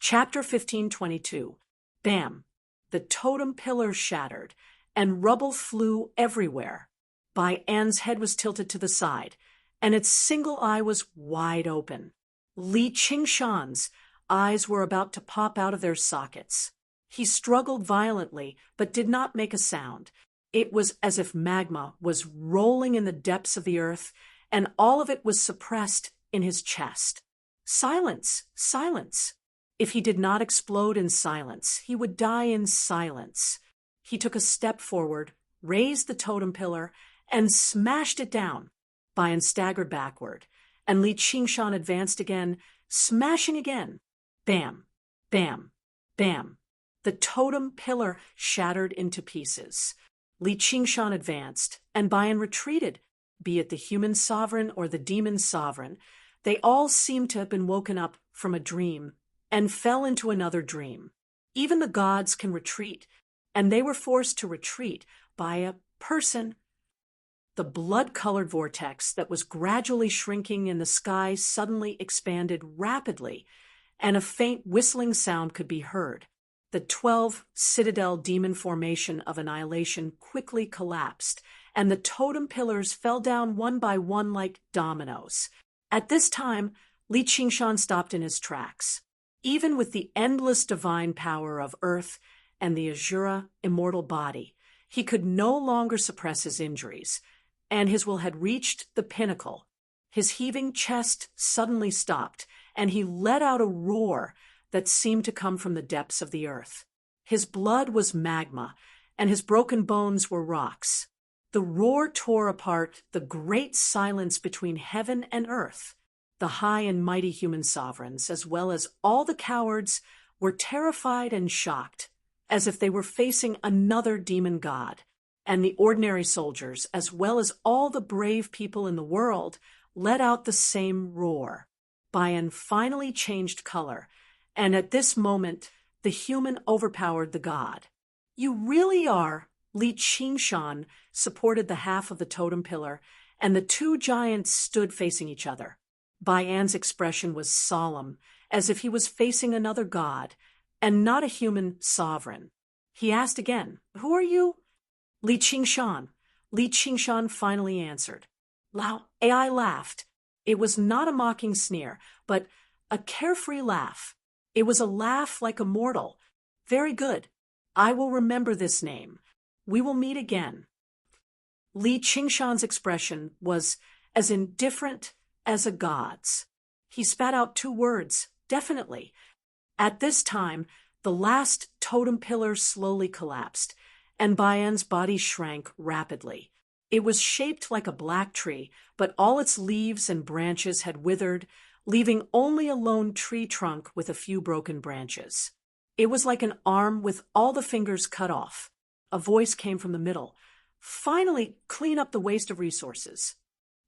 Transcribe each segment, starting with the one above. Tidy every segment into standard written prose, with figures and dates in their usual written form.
Chapter 1522. Bam! The totem pillar shattered, and rubble flew everywhere. Bai An's head was tilted to the side, and its single eye was wide open. Li Qingshan's eyes were about to pop out of their sockets. He struggled violently, but did not make a sound. It was as if magma was rolling in the depths of the earth, and all of it was suppressed in his chest. Silence! Silence! If he did not explode in silence, he would die in silence. He took a step forward, raised the totem pillar, and smashed it down. Bayan staggered backward, and Li Qingshan advanced again, smashing again. Bam! Bam! Bam! The totem pillar shattered into pieces. Li Qingshan advanced, and Bayan retreated. Be it the human sovereign or the demon sovereign, they all seemed to have been woken up from a dream and fell into another dream. Even the gods can retreat, and they were forced to retreat by a person. The blood-colored vortex that was gradually shrinking in the sky suddenly expanded rapidly, and a faint whistling sound could be heard. The 12 citadel demon formation of annihilation quickly collapsed, and the totem pillars fell down one by one like dominoes. At this time, Li Qingshan stopped in his tracks. Even with the endless divine power of earth and the Azura immortal body, he could no longer suppress his injuries, and his will had reached the pinnacle. His heaving chest suddenly stopped, and he let out a roar that seemed to come from the depths of the earth. His blood was magma, and his broken bones were rocks. The roar tore apart the great silence between heaven and earth. The high and mighty human sovereigns, as well as all the cowards, were terrified and shocked, as if they were facing another demon god. And the ordinary soldiers, as well as all the brave people in the world, let out the same roar. Bayan finally changed color, and at this moment, the human overpowered the god. You really are. Li Qingshan supported the half of the totem pillar, and the two giants stood facing each other. Bayan's expression was solemn, as if he was facing another god, and not a human sovereign. He asked again, "Who are you?" Li Qingshan. Li Qingshan finally answered. Lao Ai laughed. It was not a mocking sneer, but a carefree laugh. It was a laugh like a mortal. Very good. I will remember this name. We will meet again. Li Qingshan's expression was as indifferent as a god's. He spat out two words, definitely. At this time, the last totem pillar slowly collapsed, and Bayan's body shrank rapidly. It was shaped like a black tree, but all its leaves and branches had withered, leaving only a lone tree trunk with a few broken branches. It was like an arm with all the fingers cut off. A voice came from the middle. Finally, clean up the waste of resources.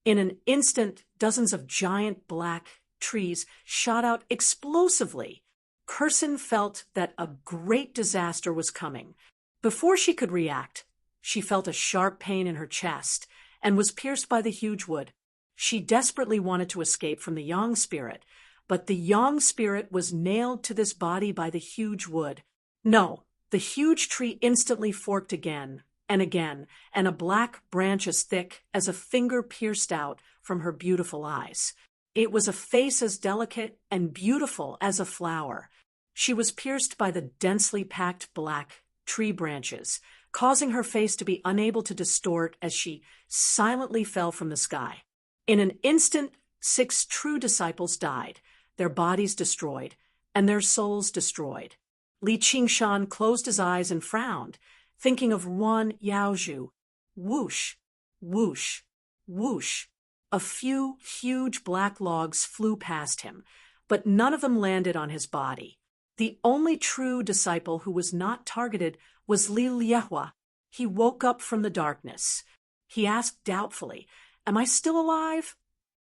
In an instant, dozens of giant black trees shot out explosively. Kursin felt that a great disaster was coming. Before she could react, she felt a sharp pain in her chest and was pierced by the huge wood. She desperately wanted to escape from the Yang spirit, but the Yang spirit was nailed to this body by the huge wood. No, the huge tree instantly forked again, and a black branch as thick as a finger pierced out from her beautiful eyes. It was a face as delicate and beautiful as a flower. She was pierced by the densely packed black tree branches, causing her face to be unable to distort as she silently fell from the sky. In an instant, 6 true disciples died, their bodies destroyed, and their souls destroyed. Li Qingshan closed his eyes and frowned, thinking of Wan Yaozhu. Whoosh, whoosh, whoosh. A few huge black logs flew past him, but none of them landed on his body. The only true disciple who was not targeted was Li Liehua. He woke up from the darkness. He asked doubtfully, "Am I still alive?"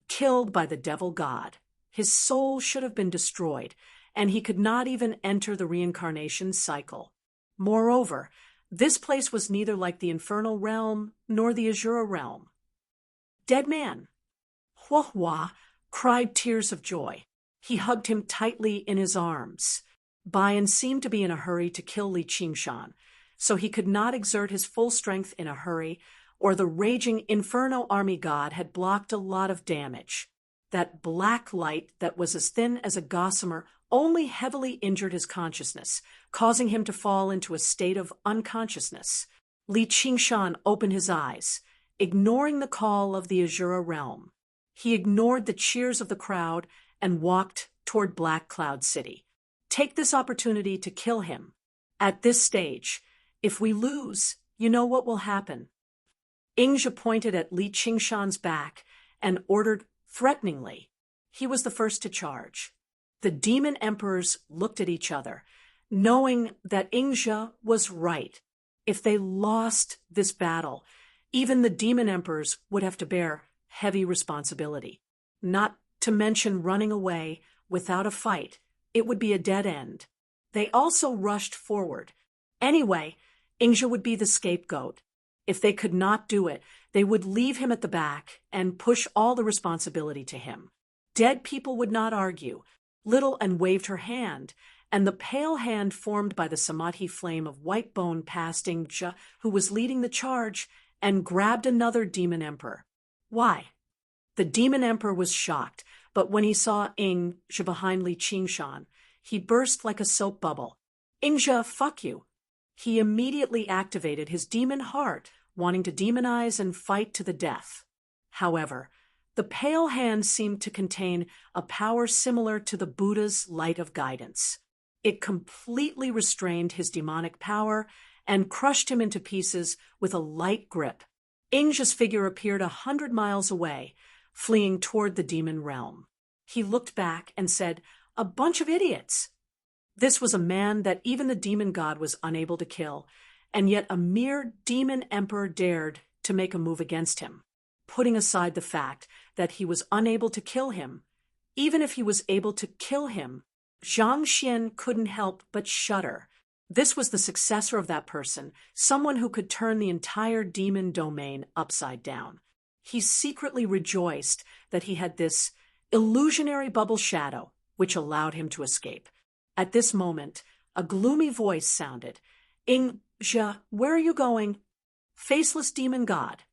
Killed by the devil god. His soul should have been destroyed, and he could not even enter the reincarnation cycle. Moreover, this place was neither like the infernal realm nor the Azura realm. Dead man. Huohua cried tears of joy. He hugged him tightly in his arms. Bian seemed to be in a hurry to kill Li Qingshan, so he could not exert his full strength in a hurry, or the raging Inferno army god had blocked a lot of damage. That black light that was as thin as a gossamer only heavily injured his consciousness, causing him to fall into a state of unconsciousness. Li Qingshan opened his eyes, ignoring the call of the Azura realm. He ignored the cheers of the crowd and walked toward Black Cloud City. Take this opportunity to kill him. At this stage, if we lose, you know what will happen. Ingzhi pointed at Li Qingshan's back and ordered threateningly. He was the first to charge. The demon emperors looked at each other, knowing that Ingzhi was right. If they lost this battle, even the demon emperors would have to bear heavy responsibility. Not to mention running away without a fight. It would be a dead end. They also rushed forward. Anyway, Ingzhi would be the scapegoat. If they could not do it, they would leave him at the back and push all the responsibility to him. Dead people would not argue. Little and waved her hand, and the pale hand formed by the Samadhi flame of white bone passed Ingzhi, who was leading the charge, and grabbed another demon emperor. Why? The demon emperor was shocked, but when he saw Ingzhi behind Li Qingshan, he burst like a soap bubble. Ingzhi, fuck you. He immediately activated his demon heart, wanting to demonize and fight to the death. However, the pale hand seemed to contain a power similar to the Buddha's light of guidance. It completely restrained his demonic power and crushed him into pieces with a light grip. Ingzhi's figure appeared 100 miles away, fleeing toward the demon realm. He looked back and said, "A bunch of idiots." This was a man that even the demon god was unable to kill, and yet a mere demon emperor dared to make a move against him. Putting aside the fact that he was unable to kill him, even if he was able to kill him, Zhang Xian couldn't help but shudder. This was the successor of that person, someone who could turn the entire demon domain upside down. He secretly rejoiced that he had this illusionary bubble shadow, which allowed him to escape. At this moment, a gloomy voice sounded. "Ingzhi, where are you going?" "Faceless demon god."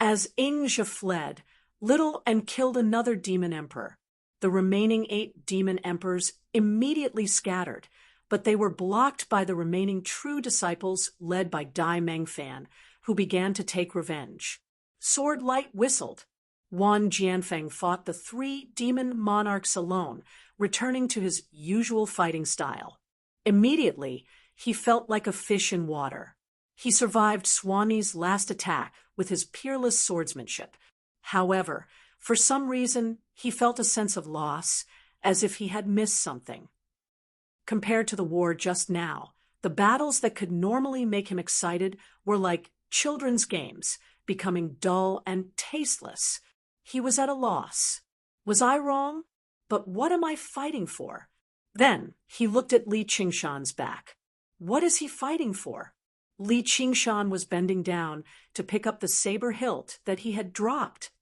As Ingzhi fled, Little and killed another demon emperor. The remaining 8 demon emperors immediately scattered, but they were blocked by the remaining true disciples led by Dai Mengfan, who began to take revenge. Sword Light whistled. Wan Jianfeng fought the 3 demon monarchs alone, returning to his usual fighting style. Immediately, he felt like a fish in water. He survived Swanee's last attack with his peerless swordsmanship. However, for some reason, he felt a sense of loss, as if he had missed something. Compared to the war just now, the battles that could normally make him excited were like children's games, becoming dull and tasteless. He was at a loss. Was I wrong? But what am I fighting for? Then he looked at Li Qingshan's back. What is he fighting for? Li Qingshan was bending down to pick up the saber hilt that he had dropped.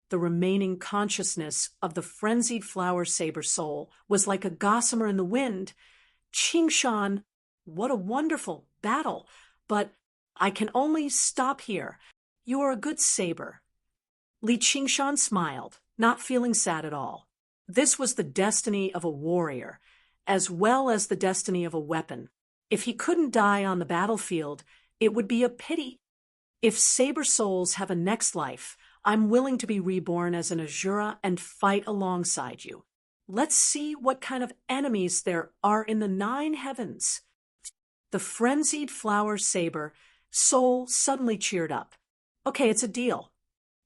The remaining consciousness of the frenzied flower saber soul was like a gossamer in the wind. Qingshan, what a wonderful battle, but I can only stop here. You are a good saber. Li Qingshan smiled, not feeling sad at all. This was the destiny of a warrior, as well as the destiny of a weapon. If he couldn't die on the battlefield, it would be a pity. If saber souls have a next life, I'm willing to be reborn as an Azura and fight alongside you. Let's see what kind of enemies there are in the 9 heavens. The frenzied flower saber soul suddenly cheered up. Okay, it's a deal.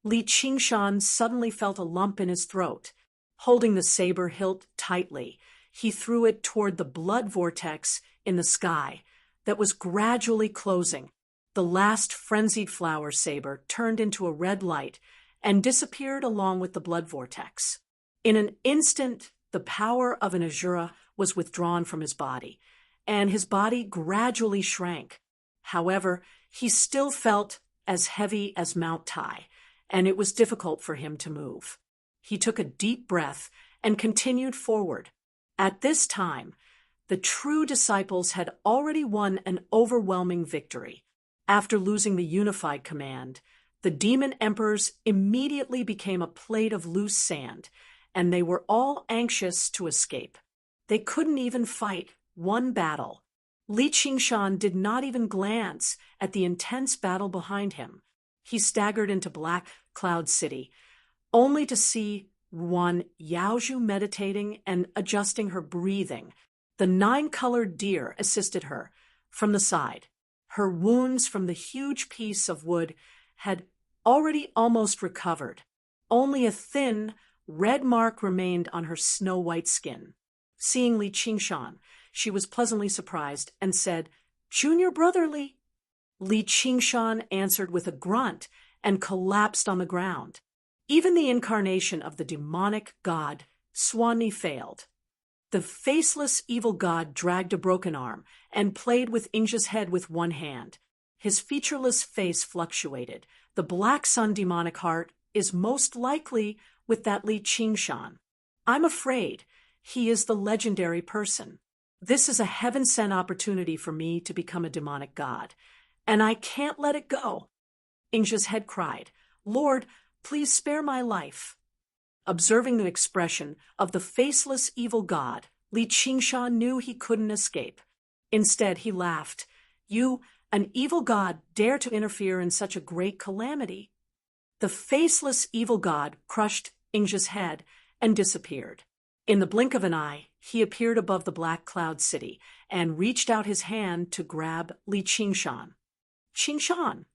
Li Qingshan suddenly felt a lump in his throat. Holding the saber hilt tightly, he threw it toward the blood vortex in the sky that was gradually closing. The last frenzied flower saber turned into a red light and disappeared along with the blood vortex. In an instant, the power of an Azura was withdrawn from his body, and his body gradually shrank. However, he still felt as heavy as Mount Tai, and it was difficult for him to move. He took a deep breath and continued forward. At this time, The true disciples had already won an overwhelming victory. After losing the unified command, the demon emperors immediately became a plate of loose sand, and they were all anxious to escape. They couldn't even fight one battle. Li Qingshan did not even glance at the intense battle behind him. He staggered into Black Cloud City, only to see Yaozhu meditating and adjusting her breathing. The 9-colored deer assisted her from the side. Her wounds from the huge piece of wood had already almost recovered. Only a thin, red mark remained on her snow-white skin. Seeing Li Qingshan, she was pleasantly surprised and said, "Junior brother Li." Li Qingshan answered with a grunt and collapsed on the ground. Even the incarnation of the demonic god, Swanni, failed. The faceless evil god dragged a broken arm and played with Ingja's head with one hand. His featureless face fluctuated. The black sun demonic heart is most likely with that Li Qingshan. I'm afraid he is the legendary person. This is a heaven-sent opportunity for me to become a demonic god, and I can't let it go. Ingja's head cried, "Lord, please spare my life." Observing the expression of the faceless evil god, Li Qingshan knew he couldn't escape. Instead, he laughed. "You, an evil god, dare to interfere in such a great calamity?" The faceless evil god crushed Ingja's head and disappeared. In the blink of an eye, he appeared above the Black Cloud City and reached out his hand to grab Li Qingshan. Qingshan,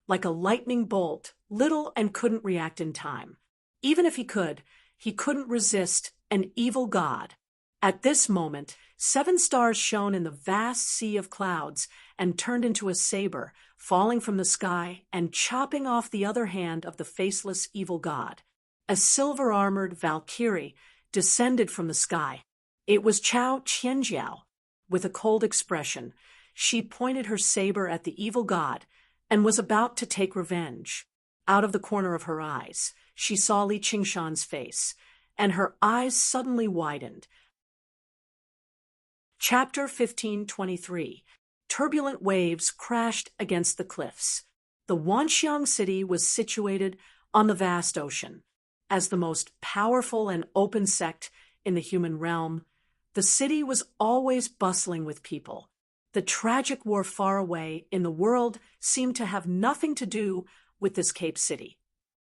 like a lightning bolt, little and couldn't react in time. Even if he couldn't resist an evil god. At this moment, 7 stars shone in the vast sea of clouds and turned into a saber, falling from the sky and chopping off the other hand of the faceless evil god. A silver-armored Valkyrie descended from the sky. It was Chao Qianjiao. With a cold expression, she pointed her saber at the evil god and was about to take revenge. Out of the corner of her eyes, she saw Li Qingshan's face, and her eyes suddenly widened. Chapter 1523. Turbulent waves crashed against the cliffs. The Wanxiang city was situated on the vast ocean. As the most powerful and open sect in the human realm, the city was always bustling with people. The tragic war far away in the world seemed to have nothing to do with this Cape City.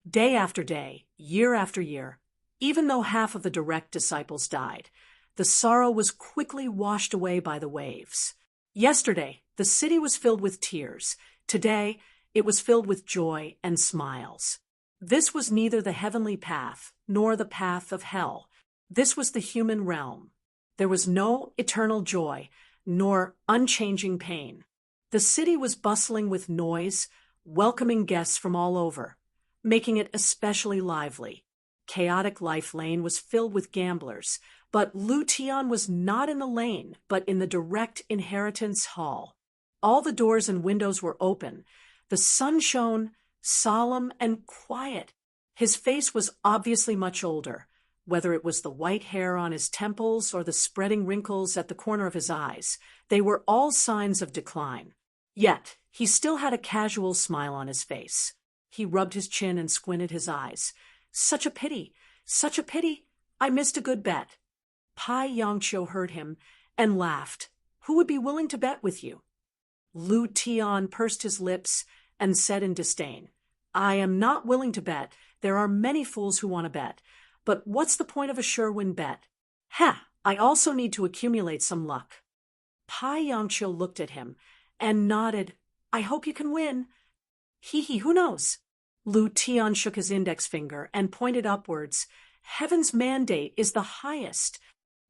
Day after day, year after year, even though half of the direct disciples died, the sorrow was quickly washed away by the waves. Yesterday, the city was filled with tears. Today, it was filled with joy and smiles. This was neither the heavenly path nor the path of hell. This was the human realm. There was no eternal joy nor unchanging pain. The city was bustling with noise, welcoming guests from all over, making it especially lively. Chaotic Life Lane was filled with gamblers, but Lu Tian was not in the lane, but in the direct inheritance hall. All the doors and windows were open. The sun shone, solemn and quiet. His face was obviously much older, whether it was the white hair on his temples or the spreading wrinkles at the corner of his eyes. They were all signs of decline. Yet, he still had a casual smile on his face. He rubbed his chin and squinted his eyes. Such a pity, such a pity. I missed a good bet. Pai Yangqiu heard him and laughed. Who would be willing to bet with you? Lu Tian pursed his lips and said in disdain, I am not willing to bet. There are many fools who want to bet. But what's the point of a sure-win bet? I also need to accumulate some luck. Pai Yangqiu looked at him and nodded. I hope you can win. Who knows? Lu Tian shook his index finger and pointed upwards. Heaven's mandate is the highest.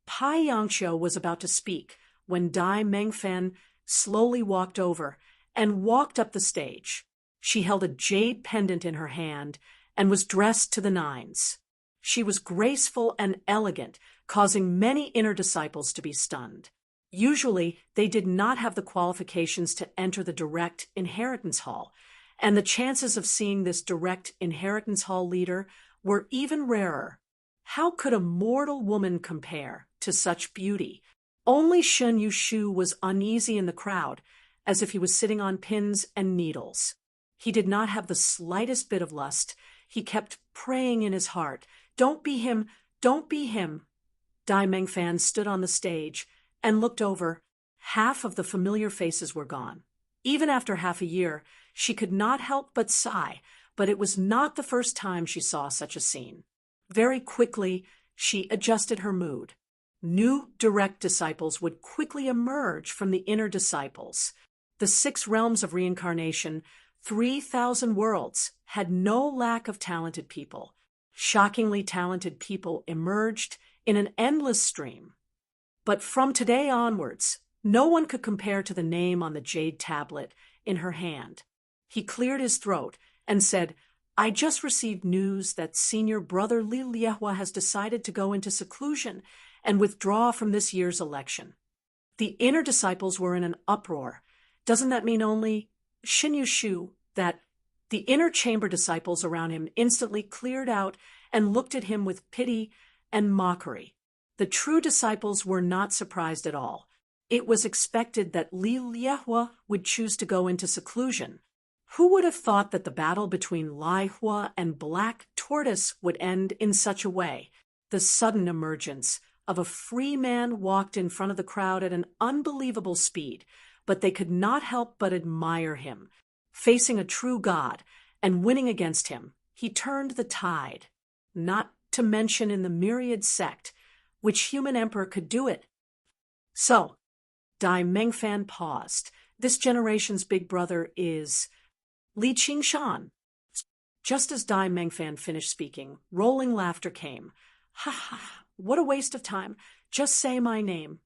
Pai Yangqiu was about to speak when Dai Mengfen slowly walked over and walked up the stage. She held a jade pendant in her hand and was dressed to the nines. She was graceful and elegant, causing many inner disciples to be stunned. Usually, they did not have the qualifications to enter the direct inheritance hall, and the chances of seeing this direct inheritance hall leader were even rarer. How could a mortal woman compare to such beauty? Only Shen Yushu was uneasy in the crowd, as if he was sitting on pins and needles. He did not have the slightest bit of lust. He kept praying in his heart, "Don't be him, don't be him." Dai Mengfan stood on the stage and looked over. Half of the familiar faces were gone. Even after half a year, she could not help but sigh, but it was not the first time she saw such a scene. Very quickly, she adjusted her mood. New direct disciples would quickly emerge from the inner disciples. The 6 realms of reincarnation, 3,000 worlds, had no lack of talented people. Shockingly talented people emerged in an endless stream. But from today onwards, no one could compare to the name on the jade tablet in her hand. He cleared his throat and said, "I just received news that senior brother Li Liehua has decided to go into seclusion and withdraw from this year's election." The inner disciples were in an uproar. Doesn't that mean only Shin Yushu, that the inner chamber disciples around him instantly cleared out and looked at him with pity and mockery? The true disciples were not surprised at all. It was expected that Li Liehua would choose to go into seclusion. Who would have thought that the battle between Lai Hua and Black Tortoise would end in such a way? The sudden emergence of a free man walked in front of the crowd at an unbelievable speed, but they could not help but admire him. Facing a true god and winning against him, he turned the tide. Not to mention in the myriad sect, which human emperor could do it? So, Dai Mengfan paused. This generation's big brother is Li Qingshan. Just as Dai Mengfan finished speaking, rolling laughter came. "Ha ha, what a waste of time. Just say my name."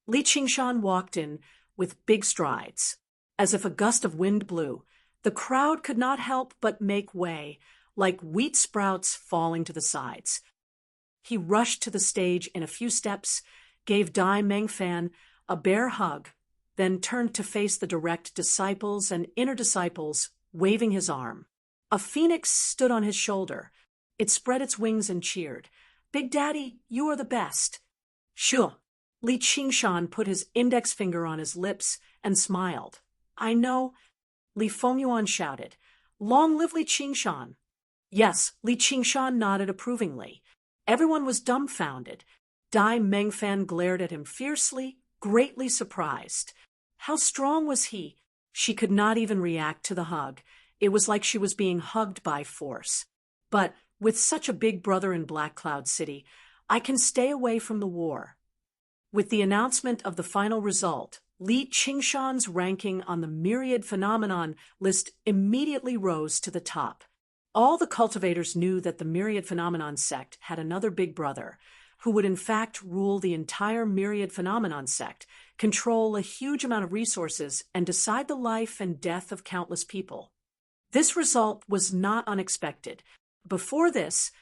Li Qingshan walked in with big strides. As if a gust of wind blew, the crowd could not help but make way, like wheat sprouts falling to the sides. He rushed to the stage in a few steps, gave Dai Mengfan a bear hug, then turned to face the direct disciples and inner disciples, waving his arm. A phoenix stood on his shoulder. It spread its wings and cheered. "Big Daddy, you are the best." "Sure." Li Qingshan put his index finger on his lips and smiled. "I know." Li Fengyuan shouted, "Long live Li Qingshan." Yes, Li Qingshan nodded approvingly. Everyone was dumbfounded. Dai Mengfan glared at him fiercely, greatly surprised. How strong was he? She could not even react to the hug. It was like she was being hugged by force. But with such a big brother in Black Cloud City, I can stay away from the war. With the announcement of the final result, Li Qingshan's ranking on the myriad phenomenon list immediately rose to the top. All the cultivators knew that the myriad phenomenon sect had another big brother, who would in fact rule the entire myriad phenomenon sect, control a huge amount of resources, and decide the life and death of countless people. This result was not unexpected. Before this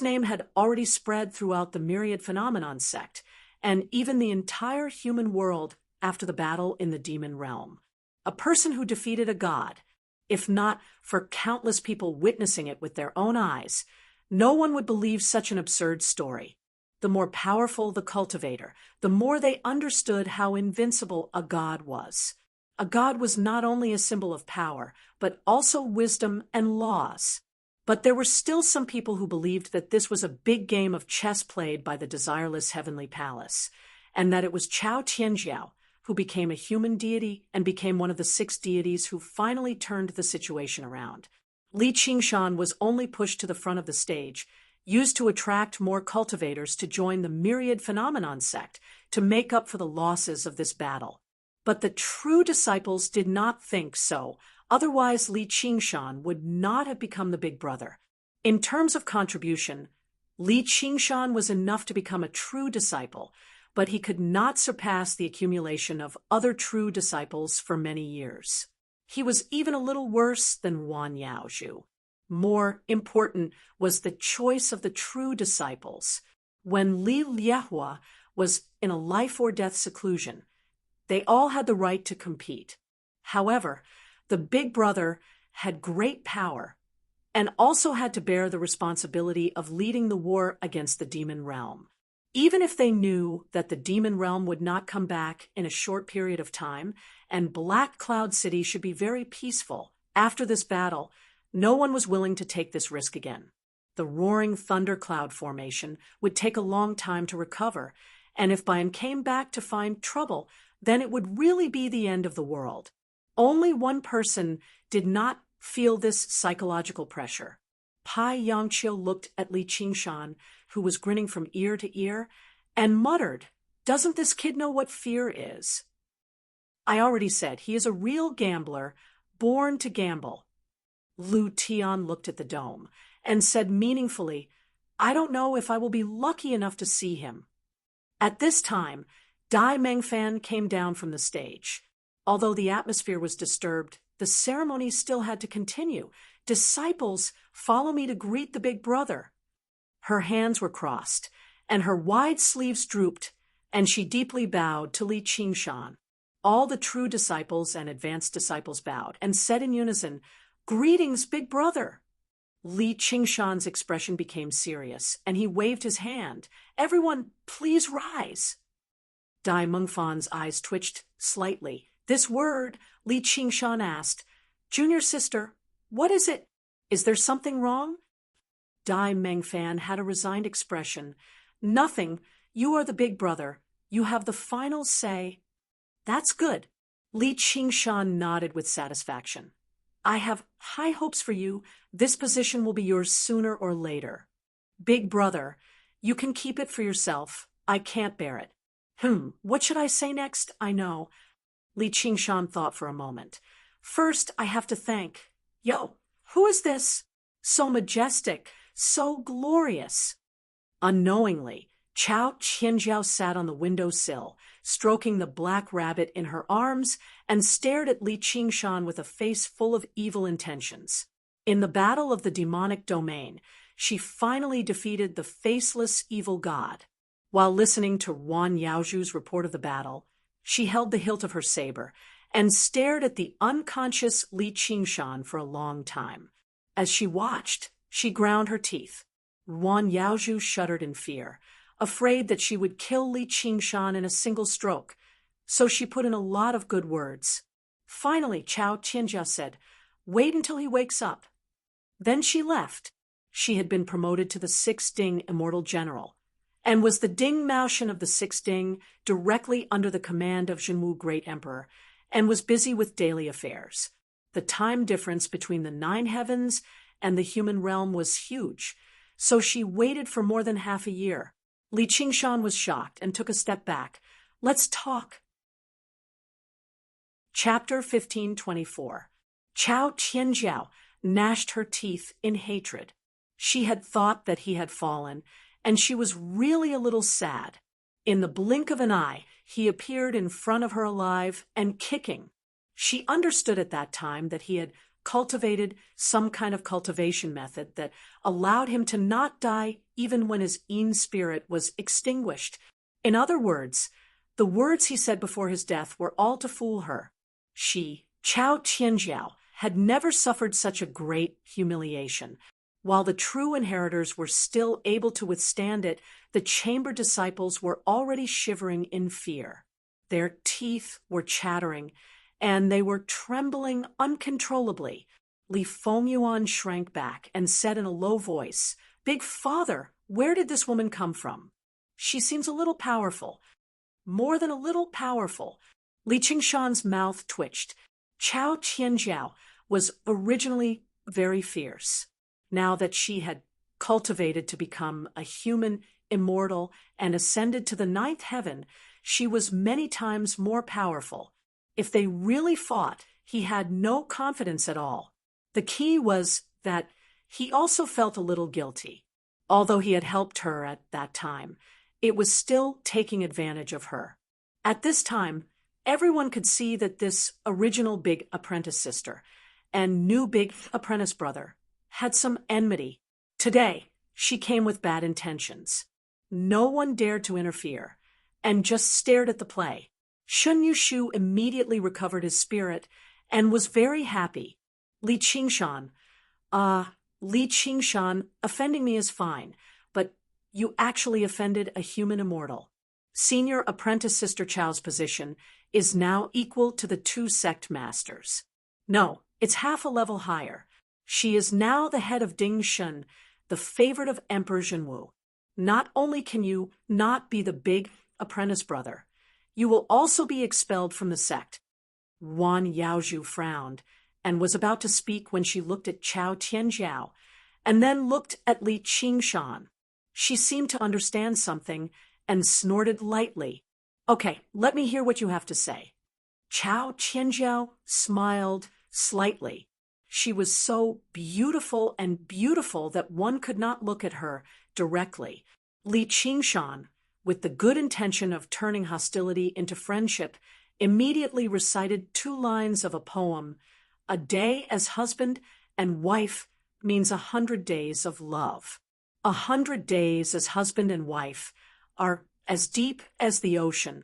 name had already spread throughout the myriad phenomenon sect, and even the entire human world after the battle in the demon realm. A person who defeated a god, if not for countless people witnessing it with their own eyes, no one would believe such an absurd story. The more powerful the cultivator, the more they understood how invincible a god was. A god was not only a symbol of power, but also wisdom and laws. But there were still some people who believed that this was a big game of chess played by the desireless heavenly palace, and that it was Chao Tianjiao who became a human deity and became one of the 6 deities who finally turned the situation around. Li Qingshan was only pushed to the front of the stage, used to attract more cultivators to join the myriad phenomenon sect to make up for the losses of this battle. But the true disciples did not think so. Otherwise, Li Qingshan would not have become the big brother. In terms of contribution, Li Qingshan was enough to become a true disciple, but he could not surpass the accumulation of other true disciples for many years. He was even a little worse than Wan Yaozhu. More important was the choice of the true disciples. When Li Liehua was in a life-or-death seclusion, they all had the right to compete. However, the big brother had great power and also had to bear the responsibility of leading the war against the demon realm. Even if they knew that the demon realm would not come back in a short period of time, and Black Cloud City should be very peaceful after this battle, no one was willing to take this risk again. The roaring thundercloud formation would take a long time to recover, and if Bayan came back to find trouble, then it would really be the end of the world. Only one person did not feel this psychological pressure. Pai Yangqiu looked at Li Qingshan, who was grinning from ear to ear, and muttered, "Doesn't this kid know what fear is?" "I already said, he is a real gambler, born to gamble." Lu Tian looked at the dome and said meaningfully, "I don't know if I will be lucky enough to see him." At this time, Dai Mengfan came down from the stage. Although the atmosphere was disturbed, the ceremony still had to continue. "Disciples, follow me to greet the big brother." Her hands were crossed, and her wide sleeves drooped, and she deeply bowed to Li Qingshan. All the true disciples and advanced disciples bowed and said in unison, "Greetings, big brother." Li Qingshan's expression became serious, and he waved his hand. "Everyone, please rise." Dai Mengfan's eyes twitched slightly. "This word," Li Qingshan asked. "Junior sister, what is it? Is there something wrong?" Dai Mengfan had a resigned expression. "Nothing. You are the big brother. You have the final say." "That's good." Li Qingshan nodded with satisfaction. "I have high hopes for you. This position will be yours sooner or later." "Big brother, you can keep it for yourself. I can't bear it." What should I say next? I know." Li Qingshan thought for a moment. "First, I have to thank. Yo, who is this? So majestic, so glorious." Unknowingly, Chao Qianjiao sat on the windowsill, stroking the black rabbit in her arms, and stared at Li Qingshan with a face full of evil intentions. In the battle of the demonic domain, she finally defeated the faceless evil god. While listening to Wan Yaozhu's report of the battle, she held the hilt of her saber and stared at the unconscious Li Qingshan for a long time. As she watched, she ground her teeth. Wan Yaozhu shuddered in fear, afraid that she would kill Li Qingshan in a single stroke, so she put in a lot of good words. Finally, Chao Qianjiao said, "Wait until he wakes up." Then she left. She had been promoted to the 6th Ding Immortal General, and was the Ding Maoshan of the 6th Ding, directly under the command of Zhenwu Great Emperor, and was busy with daily affairs. The time difference between the 9 heavens and the human realm was huge, so she waited for more than half a year. Li Qingshan was shocked and took a step back. "Let's talk." Chapter 1524. Chao Qianjiao gnashed her teeth in hatred. She had thought that he had fallen, and she was really a little sad. In the blink of an eye, he appeared in front of her alive and kicking. She understood at that time that he had cultivated some kind of cultivation method that allowed him to not die even when his Yin spirit was extinguished. In other words, the words he said before his death were all to fool her. She, Chao Qianjiao, had never suffered such a great humiliation. While the true inheritors were still able to withstand it, the chamber disciples were already shivering in fear. Their teeth were chattering, and they were trembling uncontrollably. Li Fengyuan shrank back and said in a low voice, "Big Father, where did this woman come from? She seems a little powerful." "More than a little powerful." Li Qingshan's mouth twitched. Chao Qianjiao was originally very fierce. Now that she had cultivated to become a human immortal and ascended to the 9th heaven, she was many times more powerful. If they really fought, he had no confidence at all. The key was that he also felt a little guilty. Although he had helped her at that time, it was still taking advantage of her. At this time, everyone could see that this original big apprentice sister and new big apprentice brother had some enmity. Today, she came with bad intentions. No one dared to interfere, and just stared at the play. Shun Yushu immediately recovered his spirit and was very happy. Li Qingshan, offending me is fine, but You actually offended a human immortal. Senior Apprentice Sister Chow's position is now equal to the two sect masters. No, it's half a level higher. She is now the head of Ding Shun, the favorite of Emperor Zhenwu. Not only can you not be the big apprentice brother, you will also be expelled from the sect. Wan Yaozhu frowned and was about to speak when she looked at Chao Tianjiao and then looked at Li Qingshan. She seemed to understand something and snorted lightly. Okay, let me hear what you have to say. Chao Tianjiao smiled slightly. She was so beautiful and beautiful that one could not look at her directly. Li Qingshan, with the good intention of turning hostility into friendship, immediately recited 2 lines of a poem. A day as husband and wife means 100 days of love. 100 days as husband and wife are as deep as the ocean.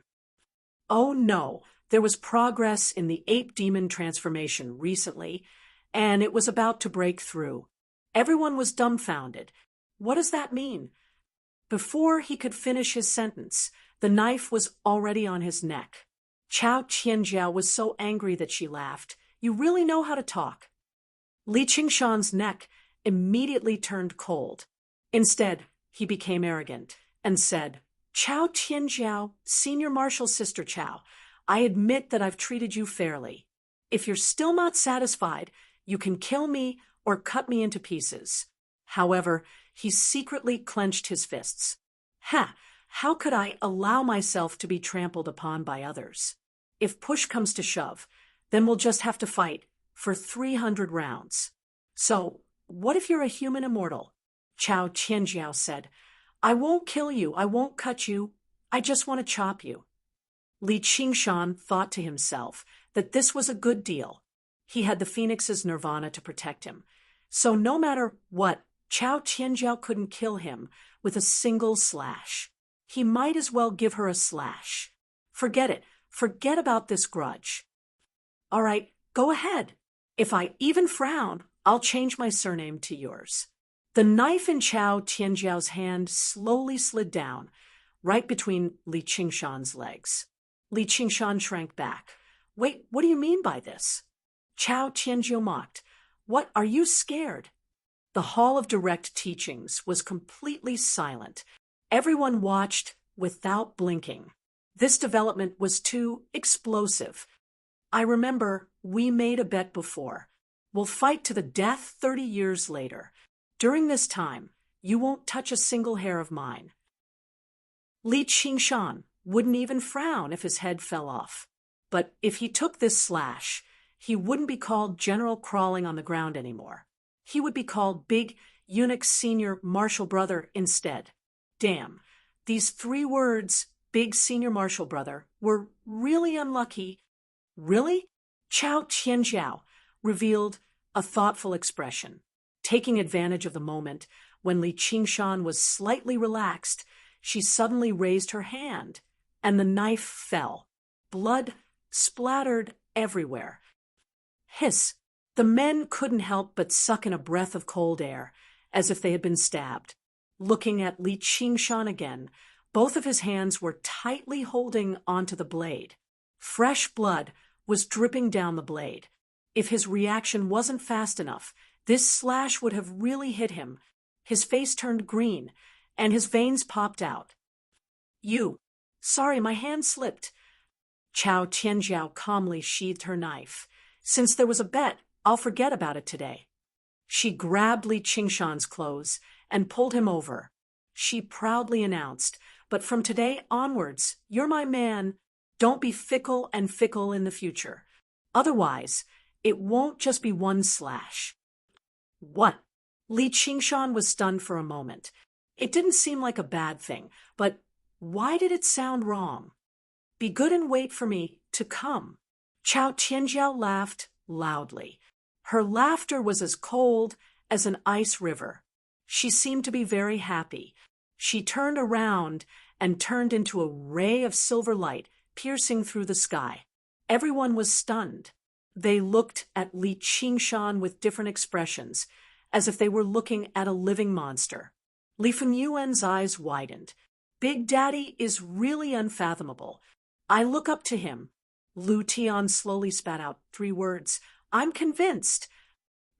Oh no, there was progress in the ape demon transformation recently, and it was about to break through. Everyone was dumbfounded. What does that mean? Before he could finish his sentence, the knife was already on his neck. Chao Tianjiao was so angry that she laughed. You really know how to talk. Li Qingshan's neck immediately turned cold. Instead, he became arrogant and said, Chao Tianjiao, Senior Marshal Sister Chao, I admit that I've treated you fairly. If you're still not satisfied, you can kill me or cut me into pieces. However, he secretly clenched his fists. Ha! How could I allow myself to be trampled upon by others? If push comes to shove, then we'll just have to fight for 300 rounds. So, what if you're a human immortal? Chao Tianjiao said, I won't kill you, I won't cut you, I just want to chop you. Li Qingshan thought to himself that this was a good deal. He had the Phoenix's nirvana to protect him. So no matter what, Chao Tianjiao couldn't kill him with a single slash. He might as well give her a slash. Forget it. Forget about this grudge. All right, go ahead. If I even frown, I'll change my surname to yours. The knife in Chao Tianjiao's hand slowly slid down, right between Li Qingshan's legs. Li Qingshan shrank back. Wait, what do you mean by this? Chao Tianjiao mocked. What, are you scared? The Hall of Direct Teachings was completely silent. Everyone watched without blinking. This development was too explosive. I remember we made a bet before. We'll fight to the death 30 years later. During this time, you won't touch a single hair of mine. Li Qingshan wouldn't even frown if his head fell off. But if he took this slash, he wouldn't be called General Crawling on the Ground anymore. He would be called Big Eunuch Senior Marshal Brother instead. Damn, these 3 words, Big Senior Marshal Brother, were really unlucky. Really? Chao Tianjiao revealed a thoughtful expression. Taking advantage of the moment when Li Qingshan was slightly relaxed, she suddenly raised her hand, and the knife fell. Blood splattered everywhere. Hiss! The men couldn't help but suck in a breath of cold air, as if they had been stabbed. Looking at Li Qingshan again, both of his hands were tightly holding onto the blade. Fresh blood was dripping down the blade. If his reaction wasn't fast enough, this slash would have really hit him. His face turned green, and his veins popped out. Sorry, my hand slipped. Chao Tianjiao calmly sheathed her knife. Since there was a bet, I'll forget about it today. She grabbed Li Qingshan's clothes and pulled him over. She proudly announced, but from today onwards, you're my man. Don't be fickle and fickle in the future. Otherwise, it won't just be one slash. What? Li Qingshan was stunned for a moment. It didn't seem like a bad thing, but why did it sound wrong? Be good and wait for me to come. Chao Tianjiao laughed loudly. Her laughter was as cold as an ice river. She seemed to be very happy. She turned around and turned into a ray of silver light piercing through the sky. Everyone was stunned. They looked at Li Qingshan with different expressions, as if they were looking at a living monster. Li Fengyuan's eyes widened. Big Daddy is really unfathomable. I look up to him. Lu Tian slowly spat out 3 words. I'm convinced.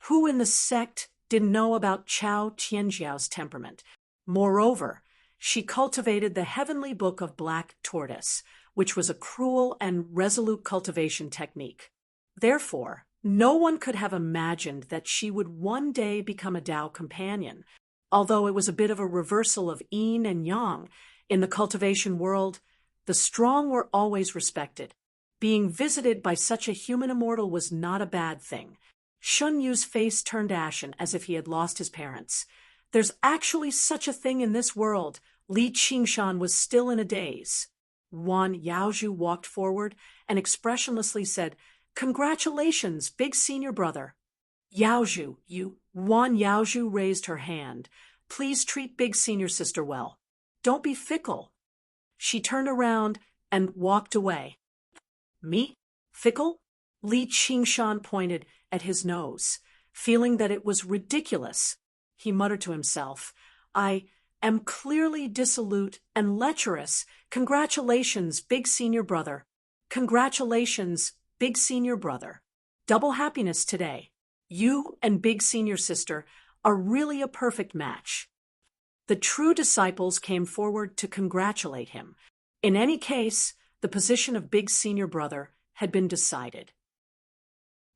Who in the sect didn't know about Chao Tianjiao's temperament? Moreover, she cultivated the heavenly book of black tortoise, which was a cruel and resolute cultivation technique. Therefore, no one could have imagined that she would one day become a Tao companion, although it was a bit of a reversal of yin and yang. In the cultivation world, the strong were always respected. Being visited by such a human immortal was not a bad thing. Shun Yu's face turned ashen as if he had lost his parents. There's actually such a thing in this world. Li Qingshan was still in a daze. Wan Yaozhu walked forward and expressionlessly said, Congratulations, big senior brother. Yaozhu, you. Wan Yaozhu raised her hand. Please treat big senior sister well. Don't be fickle. She turned around and walked away. Me? Fickle? Li Qingshan pointed at his nose, feeling that it was ridiculous. He muttered to himself, I am clearly dissolute and lecherous. Congratulations, big senior brother. Congratulations, big senior brother. Double happiness today. You and big senior sister are really a perfect match. The true disciples came forward to congratulate him. In any case, the position of big senior brother had been decided.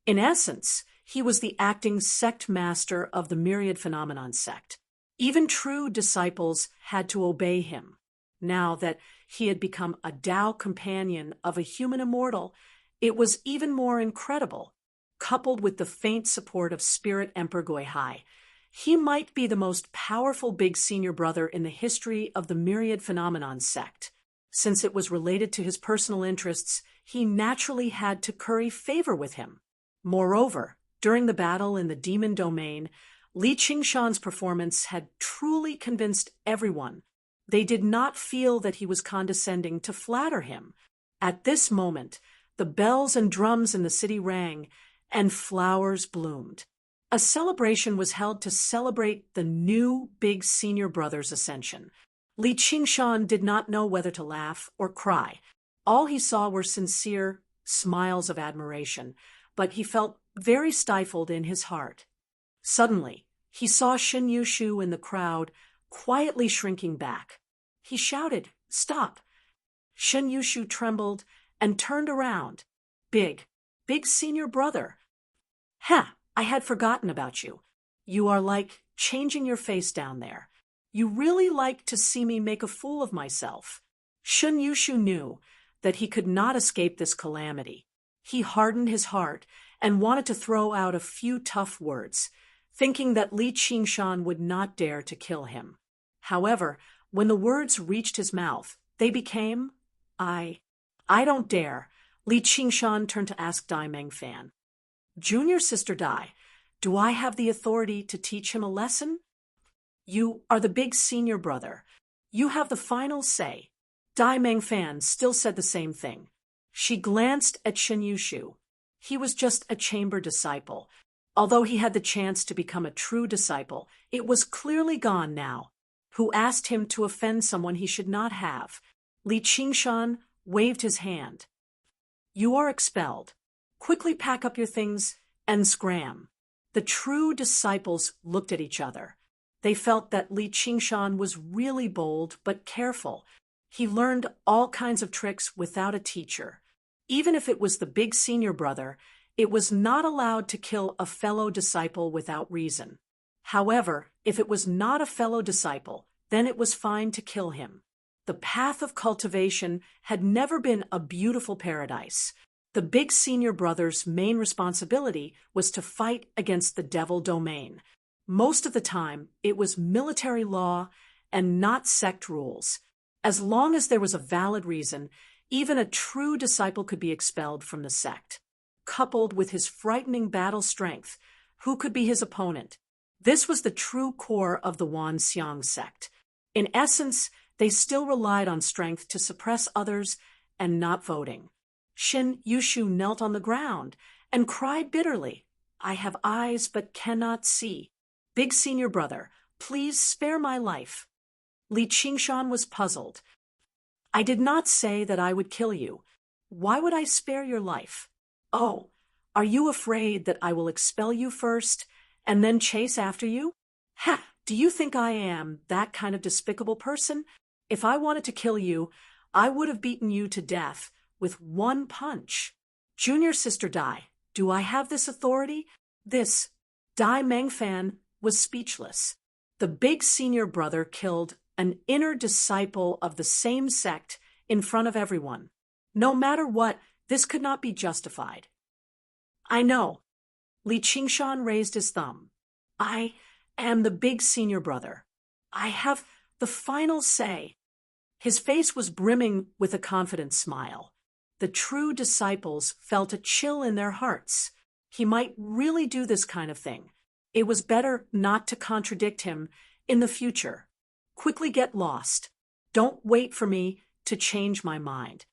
In essence, he was the acting sect master of the myriad phenomenon sect. Even true disciples had to obey him. Now that he had become a Tao companion of a human immortal, it was even more incredible. Coupled with the faint support of Spirit Emperor Guihai, he might be the most powerful big senior brother in the history of the myriad phenomenon sect. Since it was related to his personal interests, he naturally had to curry favor with him. Moreover, during the battle in the demon domain, Li Qingshan's performance had truly convinced everyone. They did not feel that he was condescending to flatter him. At this moment, the bells and drums in the city rang, and flowers bloomed. A celebration was held to celebrate the new big senior brother's ascension. Li Qingshan did not know whether to laugh or cry. All he saw were sincere smiles of admiration, but he felt very stifled in his heart. Suddenly, he saw Shen Yushu in the crowd, quietly shrinking back. He shouted, Stop! Shen Yushu trembled and turned around. Big senior brother. I had forgotten about you. You are like changing your face down there. You really like to see me make a fool of myself. Shen Yushu knew that he could not escape this calamity. He hardened his heart and wanted to throw out a few tough words, thinking that Li Qingshan would not dare to kill him. However, when the words reached his mouth, they became, I don't dare. Li Qingshan turned to ask Dai Mengfan. Junior sister Dai, do I have the authority to teach him a lesson? You are the big senior brother. You have the final say. Dai Mengfan still said the same thing. She glanced at Shen Yushu. He was just a chamber disciple. Although he had the chance to become a true disciple, it was clearly gone now. Who asked him to offend someone he should not have? Li Qingshan waved his hand. You are expelled. Quickly pack up your things and scram. The true disciples looked at each other. They felt that Li Qingshan was really bold but careful. He learned all kinds of tricks without a teacher. Even if it was the big senior brother, it was not allowed to kill a fellow disciple without reason. However, if it was not a fellow disciple, then it was fine to kill him. The path of cultivation had never been a beautiful paradise. The big senior brother's main responsibility was to fight against the devil domain. Most of the time, it was military law and not sect rules. As long as there was a valid reason, even a true disciple could be expelled from the sect. Coupled with his frightening battle strength, who could be his opponent? This was the true core of the Wan Xiang sect. In essence, they still relied on strength to suppress others and not voting. Shen Yushu knelt on the ground and cried bitterly. I have eyes but cannot see. Big senior brother, Please spare my life." Li Qingshan was puzzled. "I did not say that I would kill you. Why would I spare your life? Oh, are you afraid that I will expel you first and then chase after you? Ha! Do you think I am that kind of despicable person? If I wanted to kill you, I would have beaten you to death with one punch. Junior sister Dai, do I have this authority?" This Dai Mengfan was speechless. The big senior brother killed an inner disciple of the same sect in front of everyone. No matter what, this could not be justified. "I know." Li Qingshan raised his thumb. "I am the big senior brother. I have the final say." His face was brimming with a confident smile. The true disciples felt a chill in their hearts. He might really do this kind of thing. It was better not to contradict him in the future. Quickly get lost. Don't wait for me to change my mind.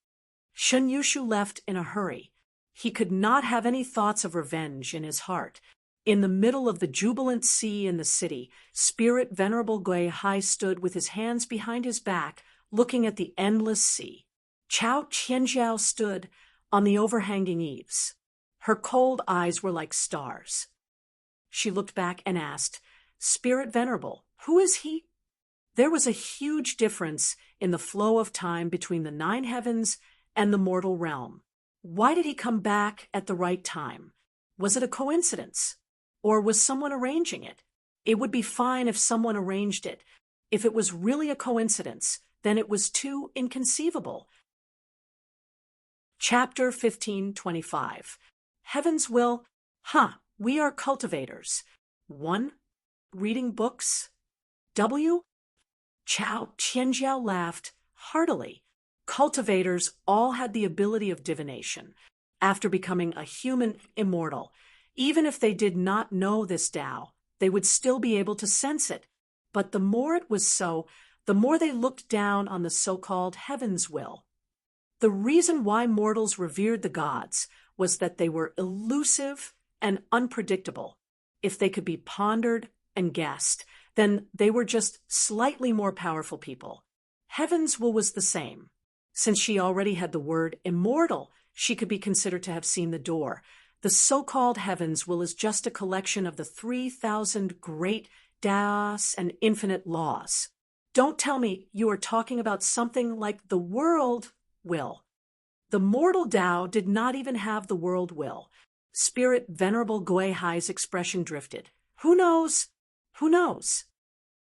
Shen Yushu left in a hurry. He could not have any thoughts of revenge in his heart. In the middle of the jubilant sea in the city, Spirit Venerable Gui Hai stood with his hands behind his back, looking at the endless sea. Chao Qianjiao stood on the overhanging eaves. Her cold eyes were like stars. She looked back and asked, "Spirit Venerable, who is he?" There was a huge difference in the flow of time between the 9 heavens and the mortal realm. Why did he come back at the right time? Was it a coincidence? Or was someone arranging it? It would be fine if someone arranged it. If it was really a coincidence, then it was too inconceivable. Chapter 1525. Heaven's Will. We are cultivators. 1. Reading books. W. Chao Qianjiao laughed heartily. Cultivators all had the ability of divination. After becoming a human immortal, even if they did not know this Tao, they would still be able to sense it. But the more it was so, the more they looked down on the so-called Heaven's Will. The reason why mortals revered the gods was that they were elusive and unpredictable. If they could be pondered and guessed, then they were just slightly more powerful people. Heaven's Will was the same. Since she already had the word immortal, she could be considered to have seen the door. The so-called Heaven's Will is just a collection of the 3,000 great Taos and infinite laws. Don't tell me you are talking about something like the world will. The mortal Tao did not even have the world will. Spirit Venerable Gui Hai's expression drifted. Who knows? Who knows?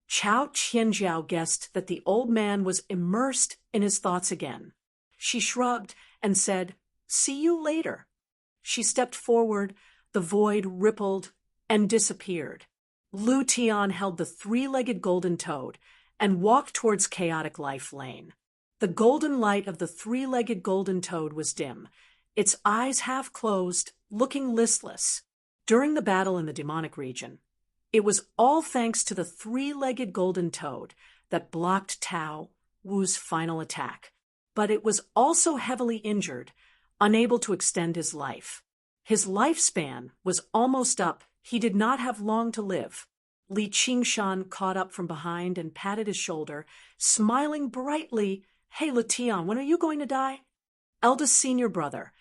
Chao Qianjiao guessed that the old man was immersed in his thoughts again. She shrugged and said, "See you later." She stepped forward, the void rippled and disappeared. Lu Tian held the 3-legged golden toad and walked towards Chaotic Life Lane. The golden light of the 3-legged golden toad was dim, its eyes half closed, looking listless. During the battle in the demonic region, it was all thanks to the 3-legged golden toad that blocked Tao Wu's final attack. But it was also heavily injured, unable to extend his life. His lifespan was almost up. He did not have long to live. Li Qingshan caught up from behind and patted his shoulder, smiling brightly. "Hey, Lu Tian, when are you going to die?" "Eldest senior brother,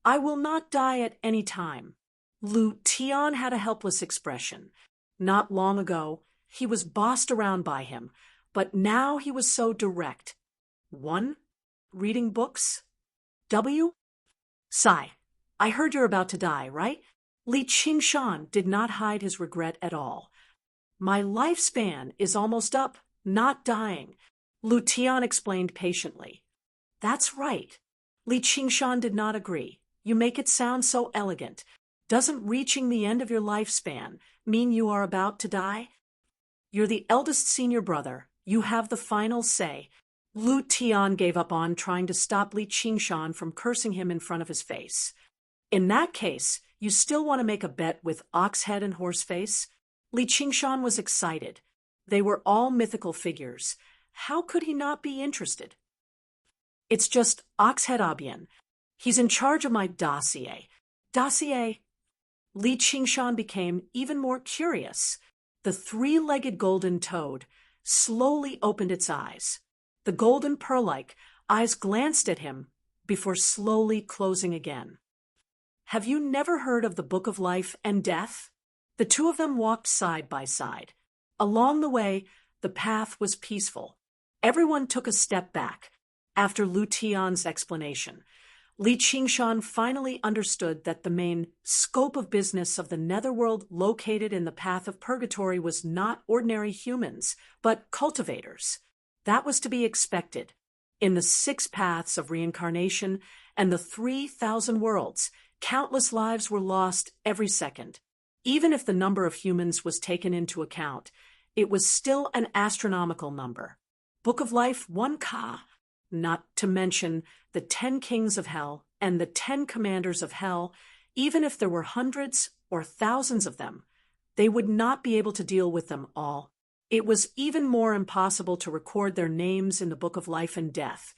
I will not die at any time." Lu Tian had a helpless expression. Not long ago, he was bossed around by him, but now he was so direct. 1. Reading books. W. Sigh. I heard you're about to die, right? Li Qingshan did not hide his regret at all. My lifespan is almost up, not dying, Lu Tian explained patiently. That's right. Li Qingshan did not agree. You make it sound so elegant. Doesn't reaching the end of your lifespan mean you are about to die? You're the eldest senior brother. You have the final say. Lu Tian gave up on trying to stop Li Qingshan from cursing him in front of his face. In that case, you still want to make a bet with Oxhead and Horseface? Li Qingshan was excited. They were all mythical figures. How could he not be interested? It's just Oxhead Abian. He's in charge of my dossier. Dossier? Li Qingshan became even more curious. The three-legged golden toad slowly opened its eyes. The golden pearl-like eyes glanced at him before slowly closing again. Have you never heard of the Book of Life and Death? The two of them walked side by side. Along the way, the path was peaceful. Everyone took a step back. After Lu Tian's explanation, Li Qingshan finally understood that the main scope of business of the netherworld located in the path of purgatory was not ordinary humans, but cultivators. That was to be expected. In the 6 paths of reincarnation and the 3,000 worlds, countless lives were lost every second. Even if the number of humans was taken into account, it was still an astronomical number. Book of Life 1Ka, not to mention the 10 kings of hell and the 10 commanders of hell. Even if there were hundreds or thousands of them, they would not be able to deal with them all. It was even more impossible to record their names in the Book of Life and Death,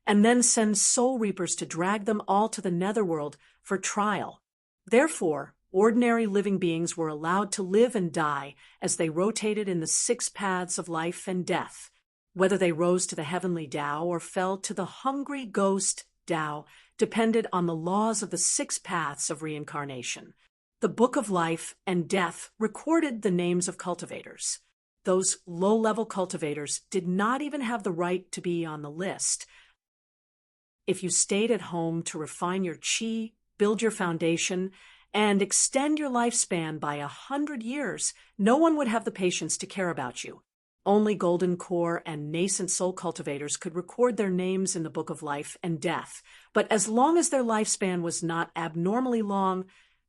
and then send soul reapers to drag them all to the netherworld for trial. Therefore, ordinary living beings were allowed to live and die as they rotated in the 6 paths of life and death. Whether they rose to the heavenly Tao or fell to the hungry ghost Tao depended on the laws of the 6 paths of reincarnation. The Book of Life and Death recorded the names of cultivators. Those low-level cultivators did not even have the right to be on the list. If you stayed at home to refine your qi, build your foundation, and extend your lifespan by 100 years, no one would have the patience to care about you. Only golden core and nascent soul cultivators could record their names in the Book of Life and Death, but as long as their lifespan was not abnormally long,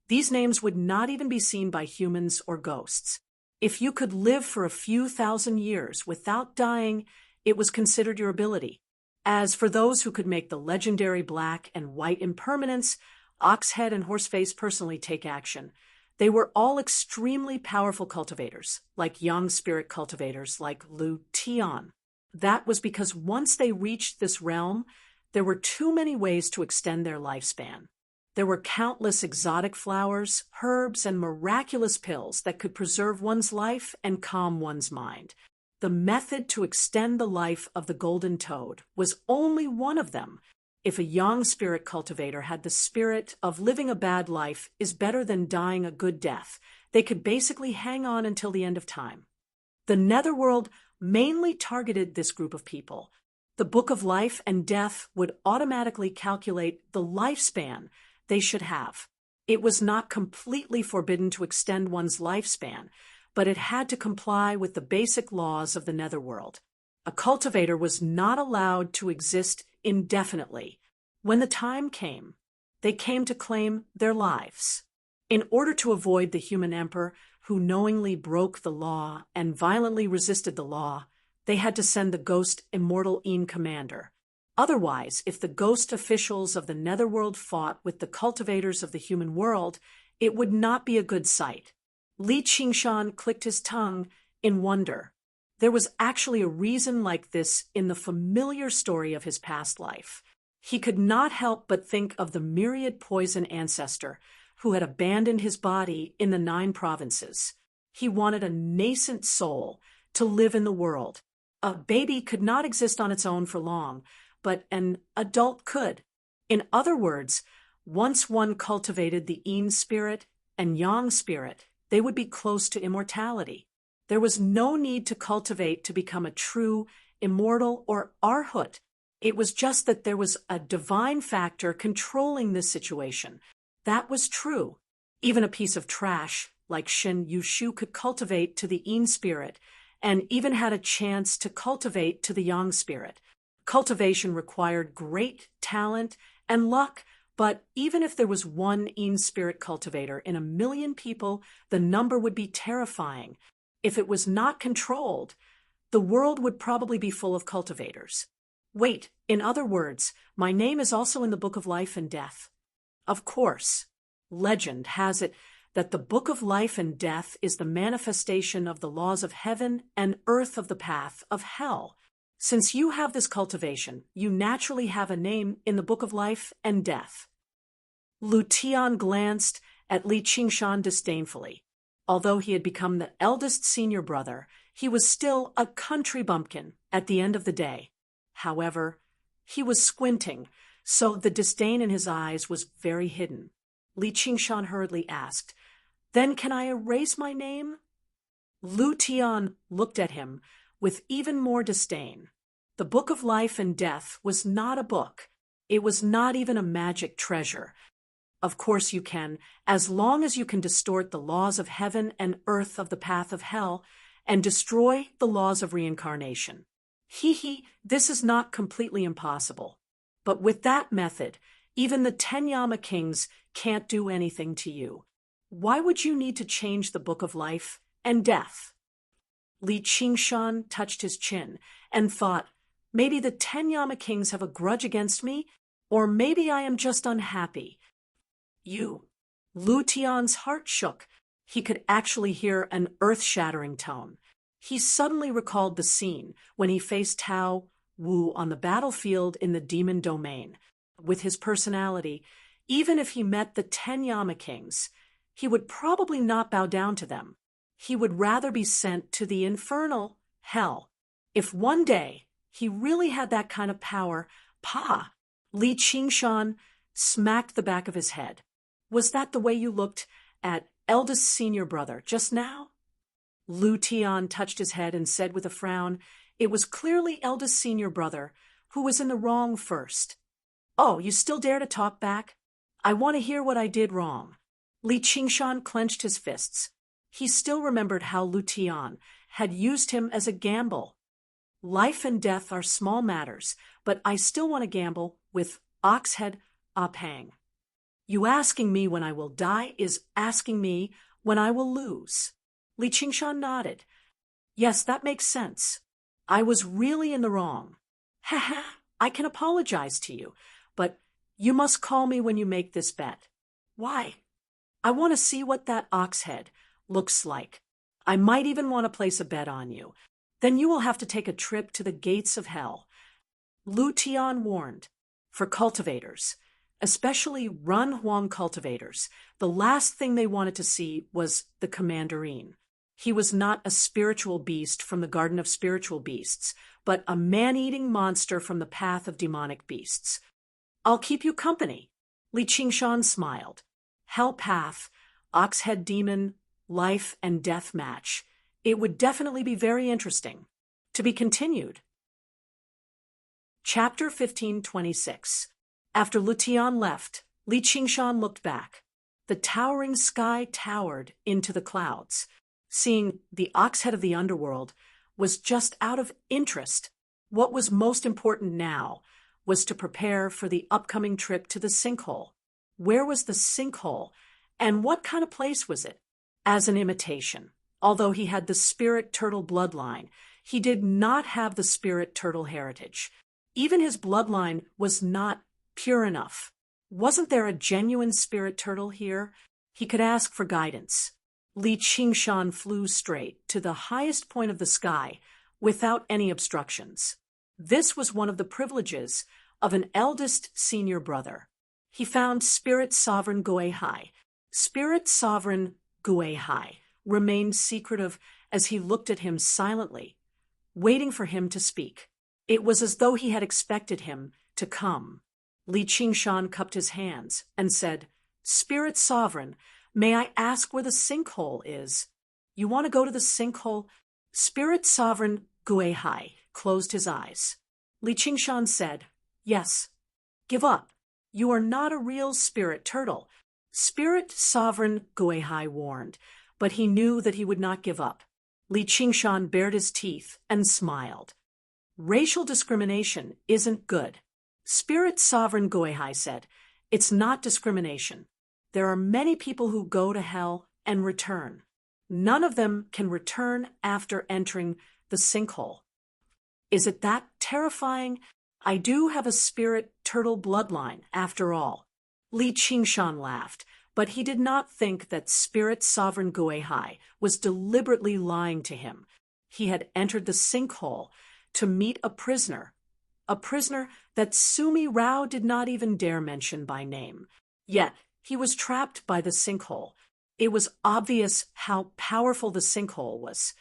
these names would not even be seen by humans or ghosts. If you could live for a few thousand years without dying, it was considered your ability. As for those who could make the legendary black and white impermanence, Oxhead and Horseface personally take action. They were all extremely powerful cultivators, like young spirit cultivators like Lu Tian. That was because once they reached this realm, there were too many ways to extend their lifespan. There were countless exotic flowers, herbs, and miraculous pills that could preserve one's life and calm one's mind. The method to extend the life of the golden toad was only one of them. If a young spirit cultivator had the spirit of living a bad life is better than dying a good death, they could basically hang on until the end of time. The netherworld mainly targeted this group of people. The Book of Life and Death would automatically calculate the lifespan they should have. It was not completely forbidden to extend one's lifespan, but it had to comply with the basic laws of the netherworld. A cultivator was not allowed to exist indefinitely. When the time came, they came to claim their lives. In order to avoid the human emperor who knowingly broke the law and violently resisted the law, they had to send the ghost immortal Een commander. Otherwise, if the ghost officials of the netherworld fought with the cultivators of the human world, it would not be a good sight. Li Qingshan clicked his tongue in wonder. There was actually a reason like this in the familiar story of his past life. He could not help but think of the myriad poison ancestor who had abandoned his body in the 9 provinces. He wanted a nascent soul to live in the world. A baby could not exist on its own for long, but an adult could. In other words, once one cultivated the Een spirit and Yang spirit, they would be close to immortality. There was no need to cultivate to become a true, immortal, or arhat. It was just that there was a divine factor controlling this situation. That was true. Even a piece of trash, like Shen Yushu, could cultivate to the Een spirit, and even had a chance to cultivate to the Yang spirit. Cultivation required great talent and luck, but even if there was one Een spirit cultivator in 1,000,000 people, the number would be terrifying. If it was not controlled, the world would probably be full of cultivators. Wait, in other words, my name is also in the Book of Life and Death. Of course, legend has it that the Book of Life and Death is the manifestation of the laws of heaven and earth of the path of hell. Since you have this cultivation, you naturally have a name in the Book of Life and Death. Lu Tian glanced at Li Qingshan disdainfully. Although he had become the eldest senior brother, he was still a country bumpkin at the end of the day. However, he was squinting, so the disdain in his eyes was very hidden. Li Qingshan hurriedly asked, "Then can I erase my name?" Lu Tian looked at him with even more disdain. The Book of Life and Death was not a book. It was not even a magic treasure. Of course you can, as long as you can distort the laws of heaven and earth of the path of hell and destroy the laws of reincarnation. This is not completely impossible. But with that method, even the 10 Yama kings can't do anything to you. Why would you need to change the Book of Life and Death? Li Qingshan touched his chin and thought, maybe the 10 Yama kings have a grudge against me, or maybe I am just unhappy. You. Lu Tian's heart shook. He could actually hear an earth-shattering tone. He suddenly recalled the scene when he faced Tao Wu on the battlefield in the demon domain. With his personality, even if he met the 10 Yama kings, he would probably not bow down to them. He would rather be sent to the infernal hell. If one day he really had that kind of power, Li Qingshan smacked the back of his head. Was that the way you looked at eldest senior brother just now? Lu Tian touched his head and said with a frown, it was clearly eldest senior brother who was in the wrong first. Oh, you still dare to talk back? I want to hear what I did wrong. Li Qingshan clenched his fists. He still remembered how Lu Tian had used him as a gamble. Life and death are small matters, but I still want to gamble with Oxhead Apang. You asking me when I will die is asking me when I will lose. Li Qingshan nodded. Yes, that makes sense. I was really in the wrong. I can apologize to you, but you must call me when you make this bet. Why? I want to see what that ox head looks like. I might even want to place a bet on you. Then you will have to take a trip to the gates of hell. Lu Tian warned. For cultivators, especially Run Huang cultivators, the last thing they wanted to see was the commanderine. He was not a spiritual beast from the Garden of Spiritual Beasts, but a man-eating monster from the path of demonic beasts. I'll keep you company. Li Qingshan smiled. Hell path, oxhead demon, life and death match. It would definitely be very interesting. To be continued. Chapter 1526. After Lu Tian left, Li Qingshan looked back. The towering sky towered into the clouds. Seeing the oxhead of the underworld was just out of interest. What was most important now was to prepare for the upcoming trip to the sinkhole. Where was the sinkhole, and what kind of place was it? As an imitation, although he had the spirit turtle bloodline, he did not have the spirit turtle heritage. Even his bloodline was not pure enough. Wasn't there a genuine spirit turtle here? He could ask for guidance. Li Qingshan flew straight to the highest point of the sky without any obstructions. This was one of the privileges of an eldest senior brother. He found Spirit Sovereign Guihai. Spirit Sovereign Guihai remained secretive as he looked at him silently, waiting for him to speak. It was as though he had expected him to come. Li Qingshan cupped his hands and said, Spirit Sovereign, may I ask where the sinkhole is? You want to go to the sinkhole? Spirit Sovereign Guihai closed his eyes. Li Qingshan said, Yes. Give up. You are not a real spirit turtle. Spirit Sovereign Guihai warned, but he knew that he would not give up. Li Qingshan bared his teeth and smiled. Racial discrimination isn't good. Spirit Sovereign Guihai said, It's not discrimination. There are many people who go to hell and return. None of them can return after entering the sinkhole. Is it that terrifying? I do have a spirit turtle bloodline, after all. Li Qingshan laughed, but he did not think that Spirit Sovereign Guihai was deliberately lying to him. He had entered the sinkhole to meet a prisoner that Sumi Rao did not even dare mention by name. Yet he was trapped by the sinkhole. It was obvious how powerful the sinkhole was.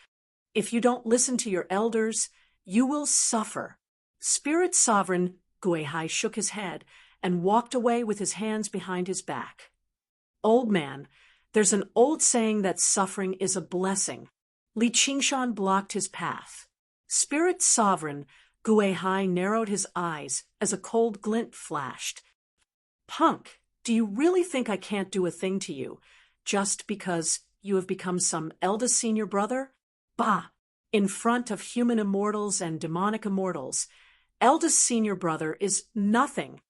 If you don't listen to your elders, you will suffer. Spirit Sovereign Guihai shook his head and walked away with his hands behind his back. Old man, there's an old saying that suffering is a blessing. Li Qingshan blocked his path. Spirit Sovereign Guihai narrowed his eyes as a cold glint flashed. Punk, do you really think I can't do a thing to you, just because you have become some eldest senior brother? Bah! In front of human immortals and demonic immortals, eldest senior brother is nothing.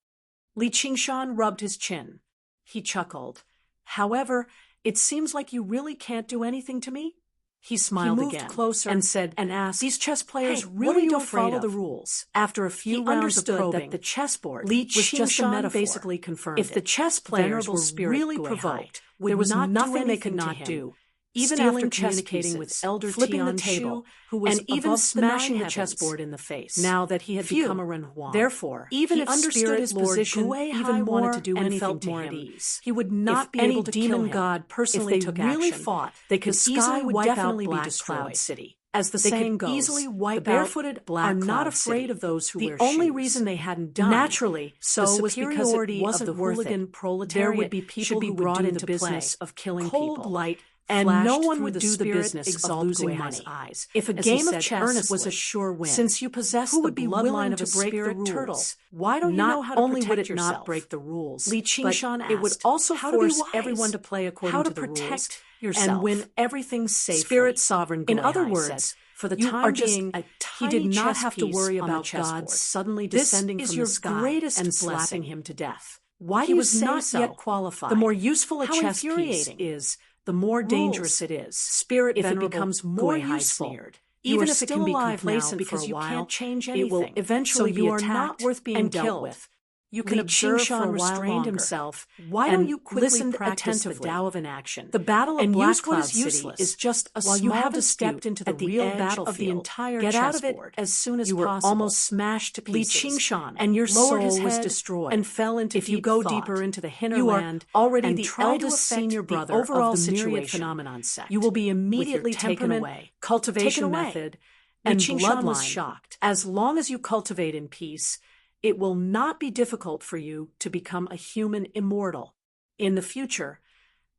Li Qingshan rubbed his chin. He chuckled. However, it seems like you really can't do anything to me? He smiled moved again, closer and said, and asked, "These chess players hey, really don't follow follow the the rules. After a few He rounds of understood probing, that the chessboard Li was just a Qingshan metaphor. basically confirmed If the it. chess players Venerable were Spirit really Guihai provoked, there was would not do nothing they could anything to not him, do. even Stealing after chess communicating with pieces, Elder flipping the Tian table, Shu, who was and even above smashing the the chessboard heavens. in the face. Now that he had become a Renhuang. Therefore, even he if understood Spirit his Lord position Guihai even more wanted to do and anything felt to more him, at ease. he would not If be any able to demon kill him. god personally If they took really action, fought, they could the sky easily would wipe definitely out be Black destroyed. Cloud City. As the They saying could goes, easily wipe the barefooted out Black are not Cloud afraid City. of those who The wear only shoes. reason they hadn't done Naturally, so the was because it superiority wasn't of the worth hooligan it. proletariat There would be should people be who would brought do into the business play. of killing Cold people. light And flashed no one through would the do the spirit business of exalted losing Guihai's money. eyes. If a As he game of said chess was a earnestly, sure win, since you possess who the would be bloodline willing to to break break the the turtle, rules? why don't you know how to only would protect it yourself? not break the rules, Li but Qingshan it would asked, also how to be force wise? everyone to play according How to to the rules protect and yourself? win everything safely. Spirit Sovereign In other Guihai words, said, for the you time are just being, a he did tiny not chess have to piece worry on the about chessboard. God suddenly This descending is from your the sky greatest and blessing. slapping him to death. Why He do you was say not so? yet qualified. The more useful a How chess piece infuriating is, the more rules. dangerous it is. Spirit If it Venerable becomes more Guihai useful, sneered. you Even are if it still can be alive now complacent because for a you while, can't change it anything. will eventually so be you are attacked not worth being and dealt killed. with. You can Li observe for a Qingshan while restrained longer. himself. Why and don't you quickly listened practice the attentively. Tao of inaction? The Battle of and Black use what Cloud is City useless is just a while small you haven't dispute stepped into the at the real edge battlefield of the entire Get out of it chessboard. as soon as You were possible. almost smashed to Li pieces, Qingshan and your lowered his soul was head destroyed and fell into if you deep go thought. deeper into the You are hinterland already and the try to eldest affect senior the brother overall of the myriad situation. phenomenon sect. You will be With your immediately taken temperament, away. cultivation Taken away. method, Li and Qingshan was bloodline. shocked. As long as you cultivate in peace, it will not be difficult for you to become a human immortal. In the future,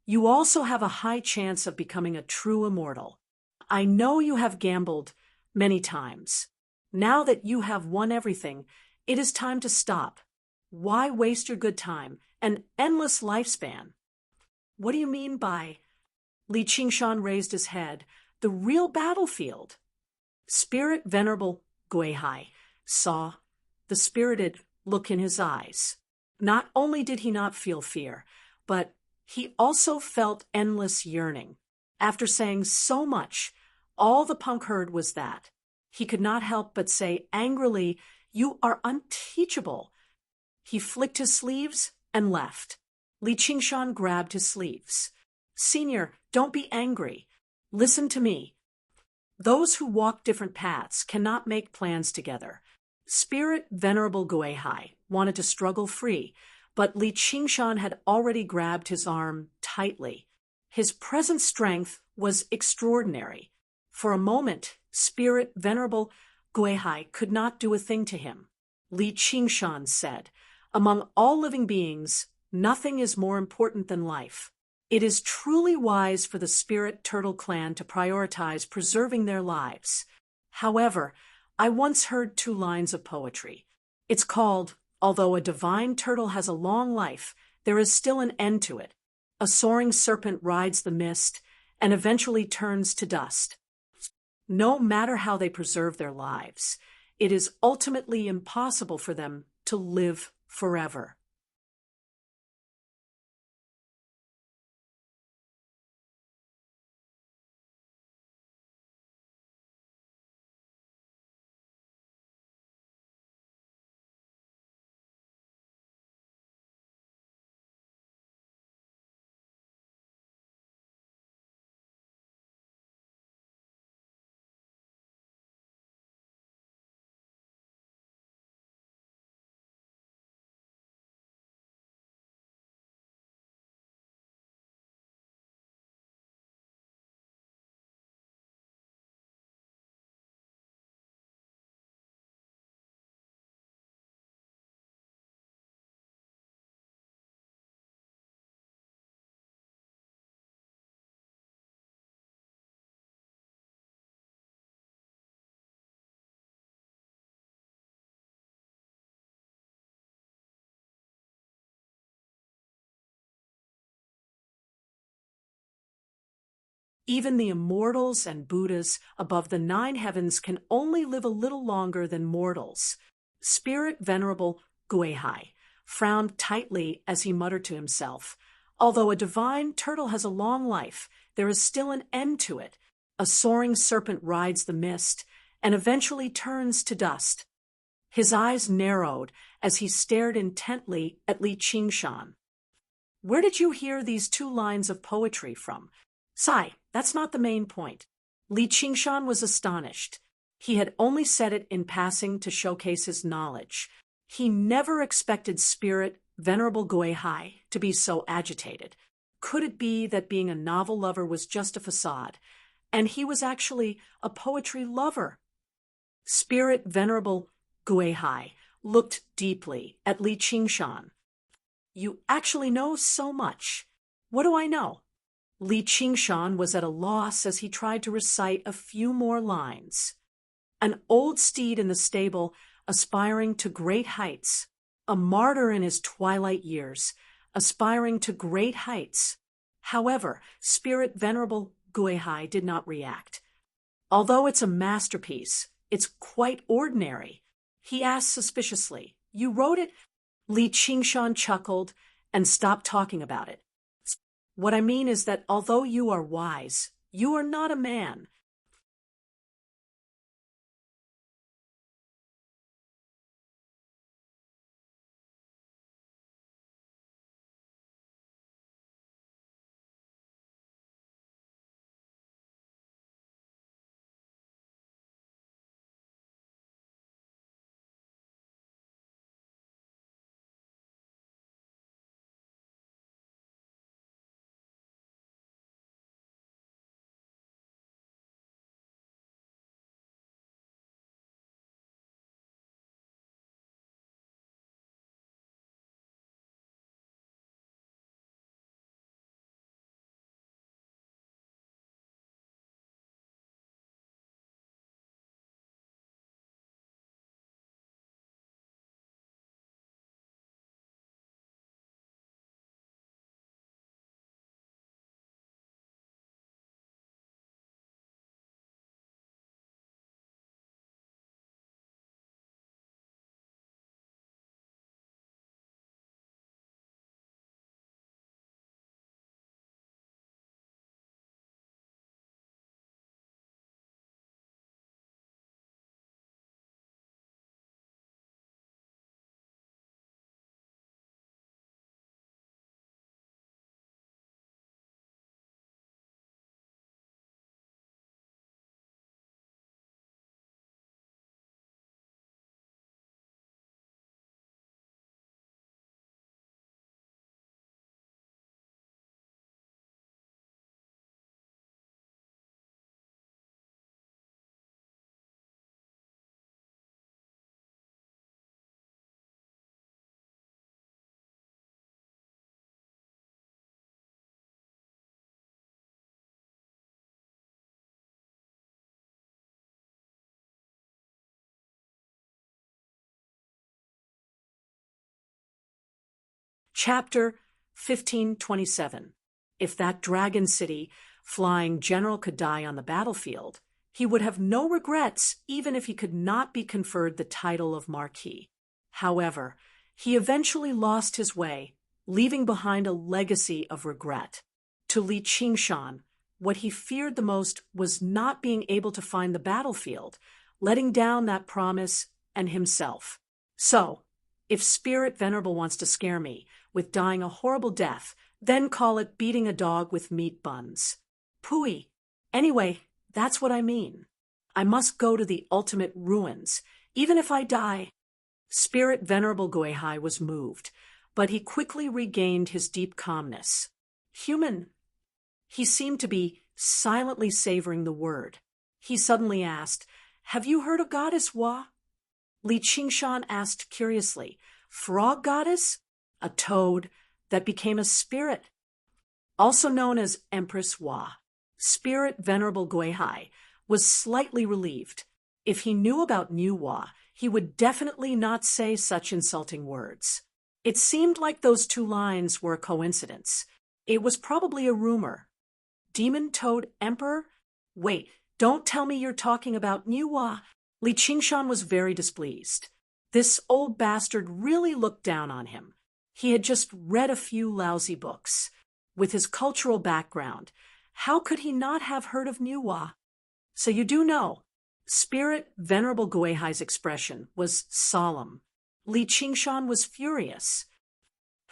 you also have a high chance of becoming a true immortal. I know you have gambled many times. Now that you have won everything, it is time to stop. Why waste your good time and endless lifespan? What do you mean by? Li Qingshan raised his head. The real battlefield. Spirit Venerable Guihai saw the spirited look in his eyes. Not only did he not feel fear, but he also felt endless yearning. After saying so much, all the punk heard was that. He could not help but say angrily, "You are unteachable." He flicked his sleeves and left. Li Qingshan grabbed his sleeves. "Senior, don't be angry. Listen to me. Those who walk different paths cannot make plans together." Spirit Venerable Guihai wanted to struggle free, but Li Qingshan had already grabbed his arm tightly. His present strength was extraordinary. For a moment, Spirit Venerable Guihai could not do a thing to him. Li Qingshan said, "Among all living beings, nothing is more important than life. It is truly wise for the Spirit Turtle clan to prioritize preserving their lives. However, I once heard 2 lines of poetry. It's called, 'Although a divine turtle has a long life, there is still an end to it. A soaring serpent rides the mist and eventually turns to dust.' No matter how they preserve their lives, it is ultimately impossible for them to live forever." Even the immortals and Buddhas above the 9 heavens can only live a little longer than mortals. Spirit Venerable Guihai frowned tightly as he muttered to himself, "Although a divine turtle has a long life, there is still an end to it. A soaring serpent rides the mist and eventually turns to dust." His eyes narrowed as he stared intently at Li Qingshan. "Where did you hear these 2 lines of poetry from?" "Sai, that's not the main point." Li Qingshan was astonished. He had only said it in passing to showcase his knowledge. He never expected Spirit Venerable Guihai to be so agitated. Could it be that being a novel lover was just a facade, and he was actually a poetry lover? Spirit Venerable Guihai looked deeply at Li Qingshan. "You actually know so much. What do I know?" Li Qingshan was at a loss as he tried to recite a few more lines. "An old steed in the stable, aspiring to great heights. A martyr in his twilight years, aspiring to great heights." However, Spirit Venerable Guihai did not react. "Although it's a masterpiece, it's quite ordinary." He asked suspiciously, "You wrote it?" Li Qingshan chuckled and stopped talking about it. "What I mean is that although you are wise, you are not a man." Chapter 1527. If that dragon city flying general could die on the battlefield, he would have no regrets even if he could not be conferred the title of Marquis. However, he eventually lost his way, leaving behind a legacy of regret. To Li Qingshan, what he feared the most was not being able to find the battlefield, letting down that promise and himself. "So, if Spirit Venerable wants to scare me with dying a horrible death, then call it beating a dog with meat buns." "Pooey. Anyway, that's what I mean. I must go to the ultimate ruins, even if I die." Spirit Venerable Guihai was moved, but he quickly regained his deep calmness. "Human." He seemed to be silently savoring the word. He suddenly asked, "Have you heard of Goddess Hua?" Li Qingshan asked curiously, "Frog goddess?" "A toad that became a spirit." "Also known as Empress Hua." Spirit Venerable Guihai was slightly relieved. If he knew about New Hua, he would definitely not say such insulting words. It seemed like those 2 lines were a coincidence. It was probably a rumor. Demon-Toad Emperor? Wait, don't tell me you're talking about Niuhua. Li Qingshan was very displeased. This old bastard really looked down on him. He had just read a few lousy books. With his cultural background, how could he not have heard of Niuhua? So you do know. Spirit Venerable Guihai's expression was solemn. Li Qingshan was furious.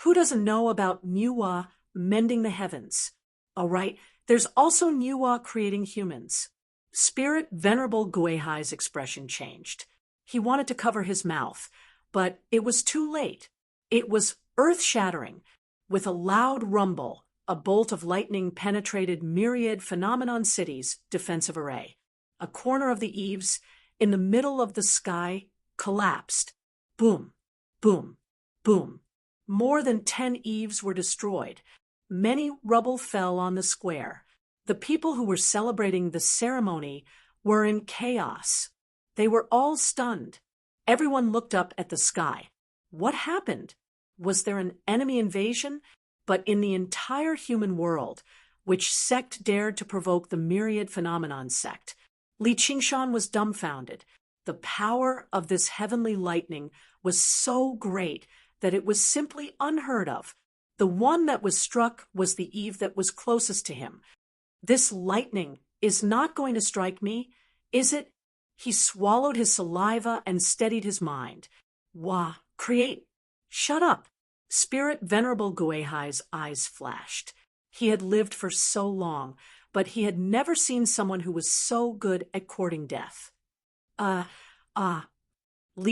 Who doesn't know about Niuhua mending the heavens? All right, there's also Niuhua creating humans. Spirit Venerable Guihai's expression changed. He wanted to cover his mouth, but it was too late. It was earth-shattering. With a loud rumble, a bolt of lightning penetrated Myriad Phenomenon City's defensive array. A corner of the eaves, in the middle of the sky, collapsed. Boom, boom, boom. More than 10 eaves were destroyed. Many rubble fell on the square. The people who were celebrating the ceremony were in chaos. They were all stunned. Everyone looked up at the sky. What happened? Was there an enemy invasion? But in the entire human world, which sect dared to provoke the Myriad Phenomenon sect? Li Qingshan was dumbfounded. The power of this heavenly lightning was so great that it was simply unheard of. The one that was struck was the eve that was closest to him. This lightning is not going to strike me, is it? He swallowed his saliva and steadied his mind. Wah, create. Shut up. Spirit Venerable Guihai's eyes flashed. He had lived for so long, but he had never seen someone who was so good at courting death. Li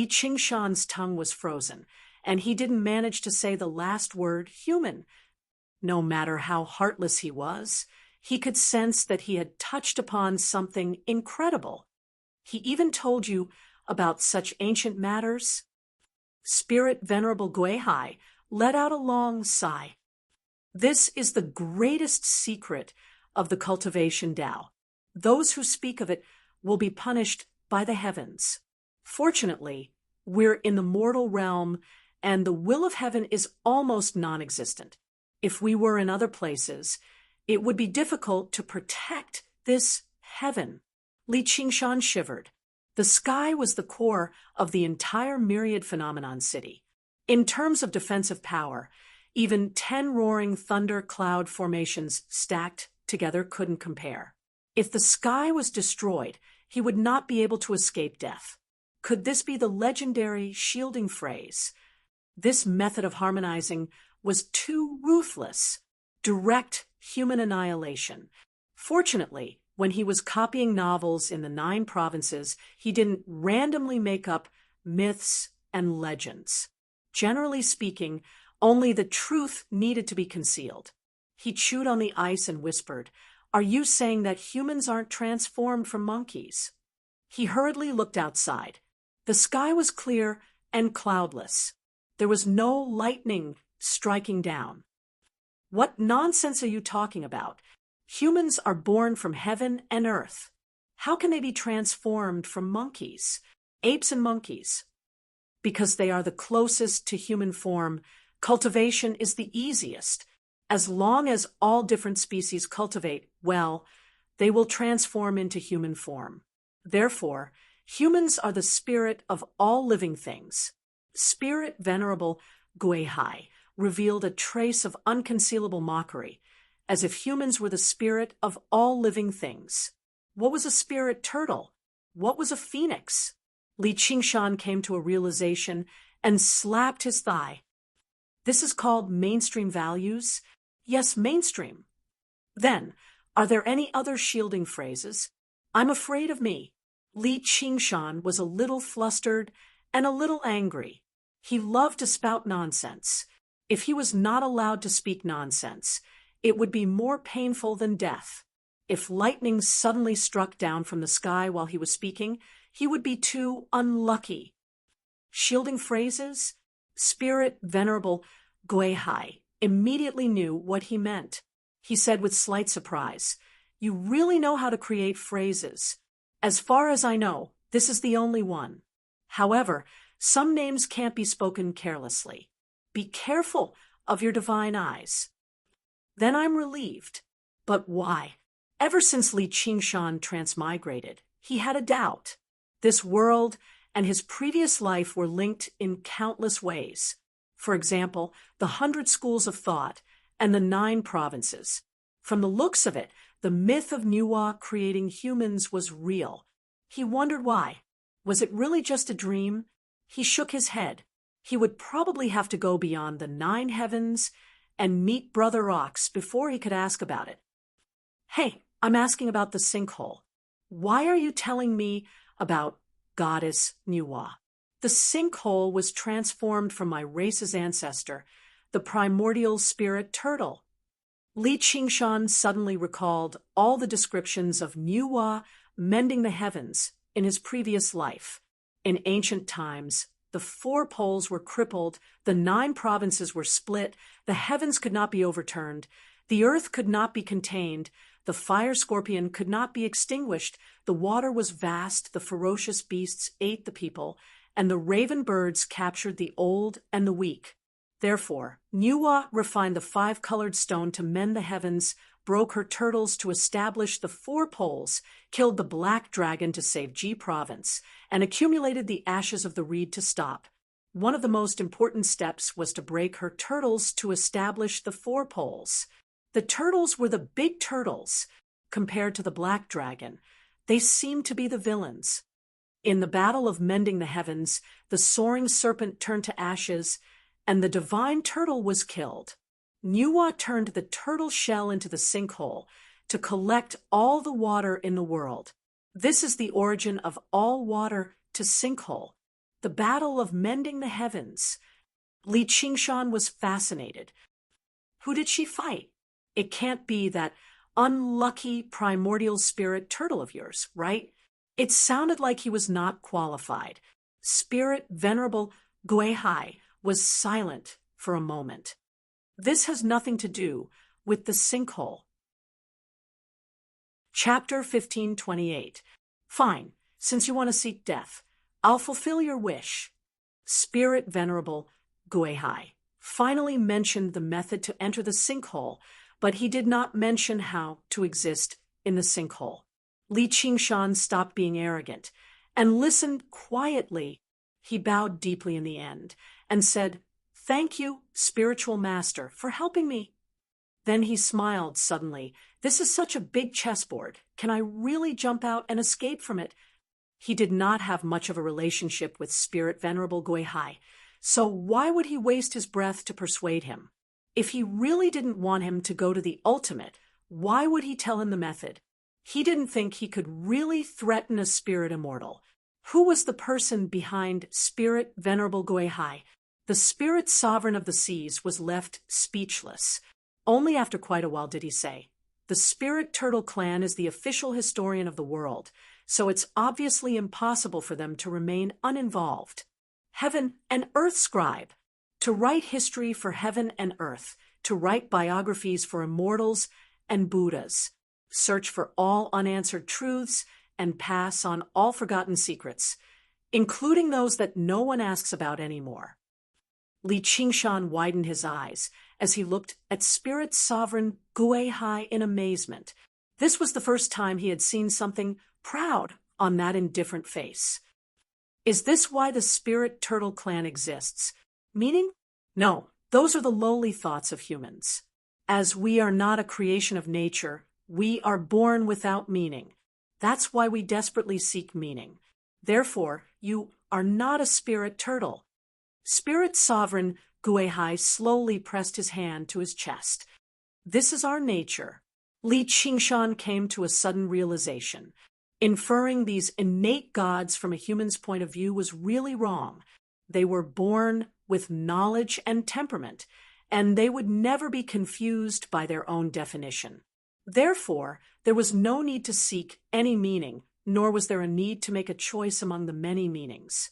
Qingshan's tongue was frozen, and he didn't manage to say the last word, human. No matter how heartless he was, he could sense that he had touched upon something incredible. He even told you about such ancient matters. Spirit Venerable Guihai let out a long sigh. This is the greatest secret of the cultivation Tao. Those who speak of it will be punished by the heavens. Fortunately, we're in the mortal realm, and the will of heaven is almost non-existent. If we were in other places, it would be difficult to protect this heaven. Li Qingshan shivered. The sky was the core of the entire Myriad Phenomenon City. In terms of defensive power, even 10 roaring thunder cloud formations stacked together couldn't compare. If the sky was destroyed, he would not be able to escape death. Could this be the legendary shielding phrase? This method of harmonizing was too ruthless. Direct human annihilation. Fortunately, when he was copying novels in the 9 provinces, he didn't randomly make up myths and legends. Generally speaking, only the truth needed to be concealed. He chewed on the ice and whispered, "Are you saying that humans aren't transformed from monkeys?" He hurriedly looked outside. The sky was clear and cloudless. There was no lightning striking down. What nonsense are you talking about? Humans are born from heaven and earth. How can they be transformed from monkeys, apes and monkeys? Because they are the closest to human form, cultivation is the easiest. As long as all different species cultivate well, they will transform into human form. Therefore, humans are the spirit of all living things. Spirit Venerable Guihai revealed a trace of unconcealable mockery, as if humans were the spirit of all living things. What was a spirit turtle? What was a phoenix? Li Qingshan came to a realization and slapped his thigh. This is called mainstream values? Yes, mainstream. Then, are there any other shielding phrases? I'm afraid of me. Li Qingshan was a little flustered and a little angry. He loved to spout nonsense. If he was not allowed to speak nonsense, it would be more painful than death. If lightning suddenly struck down from the sky while he was speaking, he would be too unlucky. Shielding phrases? Spirit Venerable Guihai immediately knew what he meant. He said with slight surprise, "You really know how to create phrases. As far as I know, this is the only one. However, some names can't be spoken carelessly. Be careful of your divine eyes." Then I'm relieved. But why? Ever since Li Qingshan transmigrated, he had a doubt. This world and his previous life were linked in countless ways. For example, the 100 schools of thought and the 9 provinces. From the looks of it, the myth of Nuwa creating humans was real. He wondered why. Was it really just a dream? He shook his head. He would probably have to go beyond the 9 heavens and meet Brother Ox before he could ask about it. Hey, I'm asking about the sinkhole. Why are you telling me about Goddess Nuwa? The sinkhole was transformed from my race's ancestor, the primordial spirit turtle. Li Qingshan suddenly recalled all the descriptions of Nuwa mending the heavens in his previous life. In ancient times, the 4 poles were crippled, the 9 provinces were split, the heavens could not be overturned, the earth could not be contained, the fire scorpion could not be extinguished, the water was vast, the ferocious beasts ate the people, and the raven birds captured the old and the weak. Therefore, Nuwa refined the 5-colored stone to mend the heavens, broke her turtles to establish the 4 poles, killed the black dragon to save Ji Province, and accumulated the ashes of the reed to stop. One of the most important steps was to break her turtles to establish the 4 poles. The turtles were the big turtles. Compared to the black dragon, they seemed to be the villains. In the battle of mending the heavens, the soaring serpent turned to ashes, and the divine turtle was killed. Nuwa turned the turtle shell into the sinkhole to collect all the water in the world. This is the origin of all water to sinkhole, the battle of mending the heavens. Li Qingshan was fascinated. Who did she fight? It can't be that unlucky primordial spirit turtle of yours, right? It sounded like he was not qualified. Spirit Venerable Guihai was silent for a moment. This has nothing to do with the sinkhole. Chapter 1528. Fine, since you want to seek death, I'll fulfill your wish. Spirit Venerable Guihai finally mentioned the method to enter the sinkhole, but he did not mention how to exist in the sinkhole. Li Qingshan stopped being arrogant and listened quietly. He bowed deeply in the end and said, "Thank you, spiritual master, for helping me." Then he smiled suddenly. "This is such a big chessboard. Can I really jump out and escape from it?" He did not have much of a relationship with Spirit Venerable Guihai, so why would he waste his breath to persuade him? If he really didn't want him to go to the ultimate, why would he tell him the method? He didn't think he could really threaten a spirit immortal. Who was the person behind Spirit Venerable Guihai? The spirit sovereign of the seas was left speechless. Only after quite a while did he say, "The Spirit Turtle Clan is the official historian of the world, so it's obviously impossible for them to remain uninvolved. Heaven and Earth Scribe, to write history for heaven and earth, to write biographies for immortals and Buddhas, search for all unanswered truths and pass on all forgotten secrets, including those that no one asks about anymore." Li Qingshan widened his eyes as he looked at Spirit Sovereign Guihai in amazement. This was the first time he had seen something proud on that indifferent face. Is this why the Spirit Turtle Clan exists? Meaning? No, those are the lowly thoughts of humans. As we are not a creation of nature, we are born without meaning. That's why we desperately seek meaning. Therefore, you are not a spirit turtle. Spirit Sovereign Guihai slowly pressed his hand to his chest. This is our nature. Li Qingshan came to a sudden realization. Inferring these innate gods from a human's point of view was really wrong. They were born with knowledge and temperament, and they would never be confused by their own definition. Therefore, there was no need to seek any meaning, nor was there a need to make a choice among the many meanings.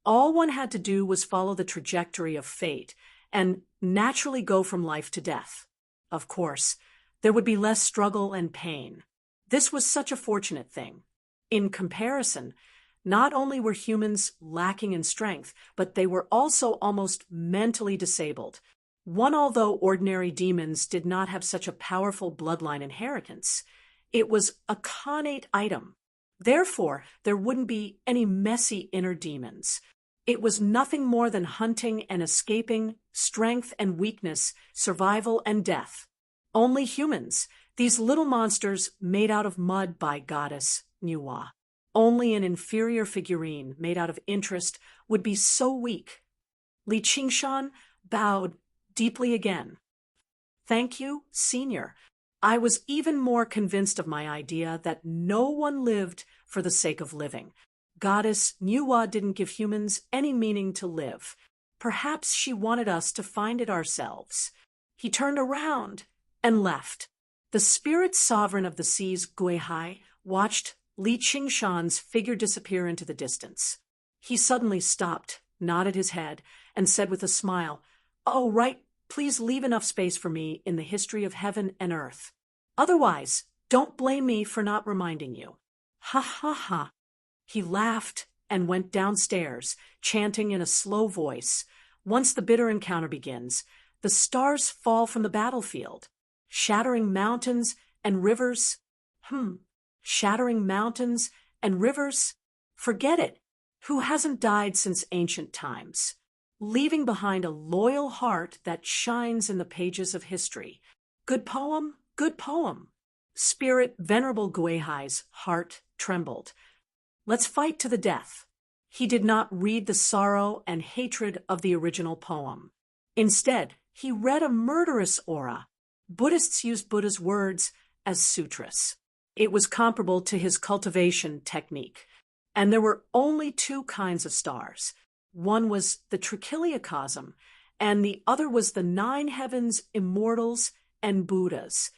All one had to do was follow the trajectory of fate and naturally go from life to death. Of course, there would be less struggle and pain. This was such a fortunate thing. In comparison, not only were humans lacking in strength, but they were also almost mentally disabled. Although ordinary demons did not have such a powerful bloodline inheritance, it was a connate item. Therefore, there wouldn't be any messy inner demons. It was nothing more than hunting and escaping, strength and weakness, survival and death. Only humans, these little monsters made out of mud by goddess Nuwa. Only an inferior figurine made out of interest would be so weak. Li Qingshan bowed deeply again. Thank you, Senior. I was even more convinced of my idea that no one lived for the sake of living. Goddess Nuwa didn't give humans any meaning to live. Perhaps she wanted us to find it ourselves. He turned around and left. The spirit sovereign of the seas, Guihai, watched Li Qingshan's figure disappear into the distance. He suddenly stopped, nodded his head, and said with a smile, "Oh, right, please leave enough space for me in the history of heaven and earth. Otherwise, don't blame me for not reminding you." Ha ha ha. He laughed and went downstairs, chanting in a slow voice, "Once the bitter encounter begins, the stars fall from the battlefield, shattering mountains and rivers. Shattering mountains and rivers? Forget it. Who hasn't died since ancient times? Leaving behind a loyal heart that shines in the pages of history. Good poem, good poem." Spirit Venerable Guihai's heart trembled. Let's fight to the death. He did not read the sorrow and hatred of the original poem. Instead, he read a murderous aura. Buddhists use Buddha's words as sutras. It was comparable to his cultivation technique. And there were only two kinds of stars. One was the trichiliocosm, and the other was the 9 heavens, immortals, and Buddhas.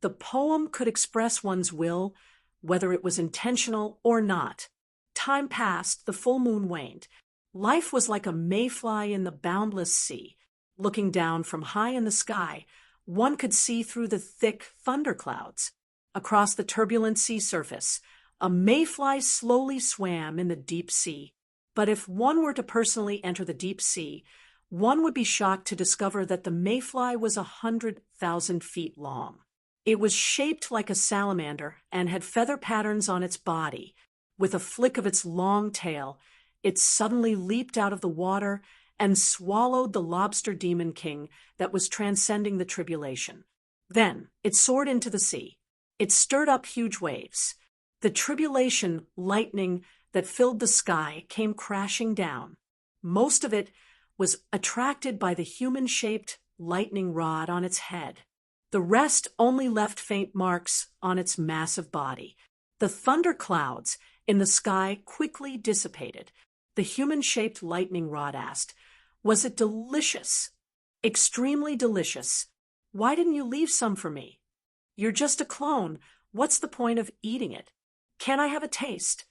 The poem could express one's will, whether it was intentional or not. Time passed, the full moon waned. Life was like a mayfly in the boundless sea. Looking down from high in the sky, one could see through the thick thunderclouds. Across the turbulent sea surface, a mayfly slowly swam in the deep sea. But if one were to personally enter the deep sea, one would be shocked to discover that the mayfly was 100,000 feet long. It was shaped like a salamander and had feather patterns on its body. With a flick of its long tail, it suddenly leaped out of the water and swallowed the lobster demon king that was transcending the tribulation. Then it soared into the sea. It stirred up huge waves. The tribulation lightning that filled the sky came crashing down. Most of it was attracted by the human-shaped lightning rod on its head. The rest only left faint marks on its massive body. The thunderclouds in the sky quickly dissipated. The human-shaped lightning rod asked, "Was it delicious?" "Extremely delicious. Why didn't you leave some for me?" "You're just a clone. What's the point of eating it? Can I have a taste?"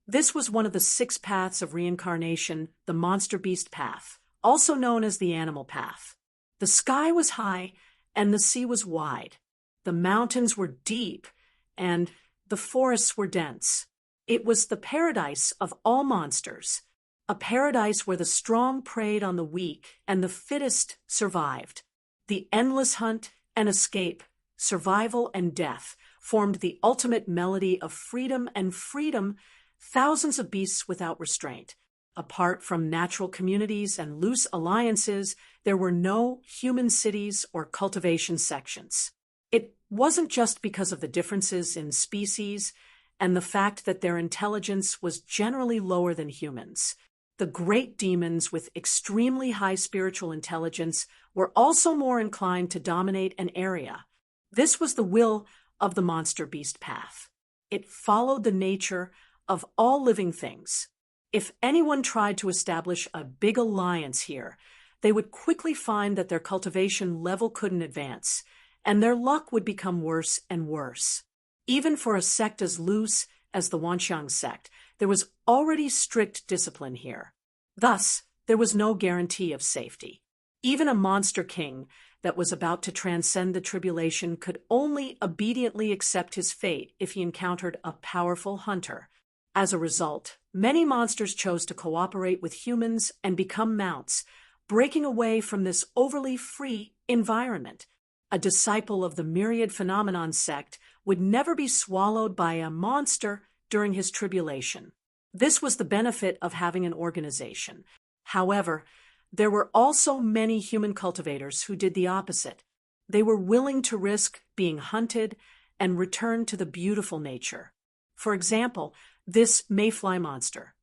This was one of the 6 paths of reincarnation, the monster beast path, also known as the animal path. The sky was high and the sea was wide. The mountains were deep and the forests were dense. It was the paradise of all monsters, a paradise where the strong preyed on the weak and the fittest survived. The endless hunt and escape, survival and death, formed the ultimate melody of freedom, and freedom, thousands of beasts without restraint. Apart from natural communities and loose alliances, there were no human cities or cultivation sections. It wasn't just because of the differences in species and the fact that their intelligence was generally lower than humans. The great demons with extremely high spiritual intelligence were also more inclined to dominate an area. This was the will of the monster beast path. It followed the nature of all living things. If anyone tried to establish a big alliance here, they would quickly find that their cultivation level couldn't advance, and their luck would become worse and worse. Even for a sect as loose as the Wanxiang sect, there was already strict discipline here. Thus, there was no guarantee of safety. Even a monster king that was about to transcend the tribulation could only obediently accept his fate if he encountered a powerful hunter. As a result, many monsters chose to cooperate with humans and become mounts, breaking away from this overly free environment. A disciple of the myriad phenomenon sect would never be swallowed by a monster during his tribulation. This was the benefit of having an organization. However, there were also many human cultivators who did the opposite. They were willing to risk being hunted and return to the beautiful nature. For example, this mayfly monster.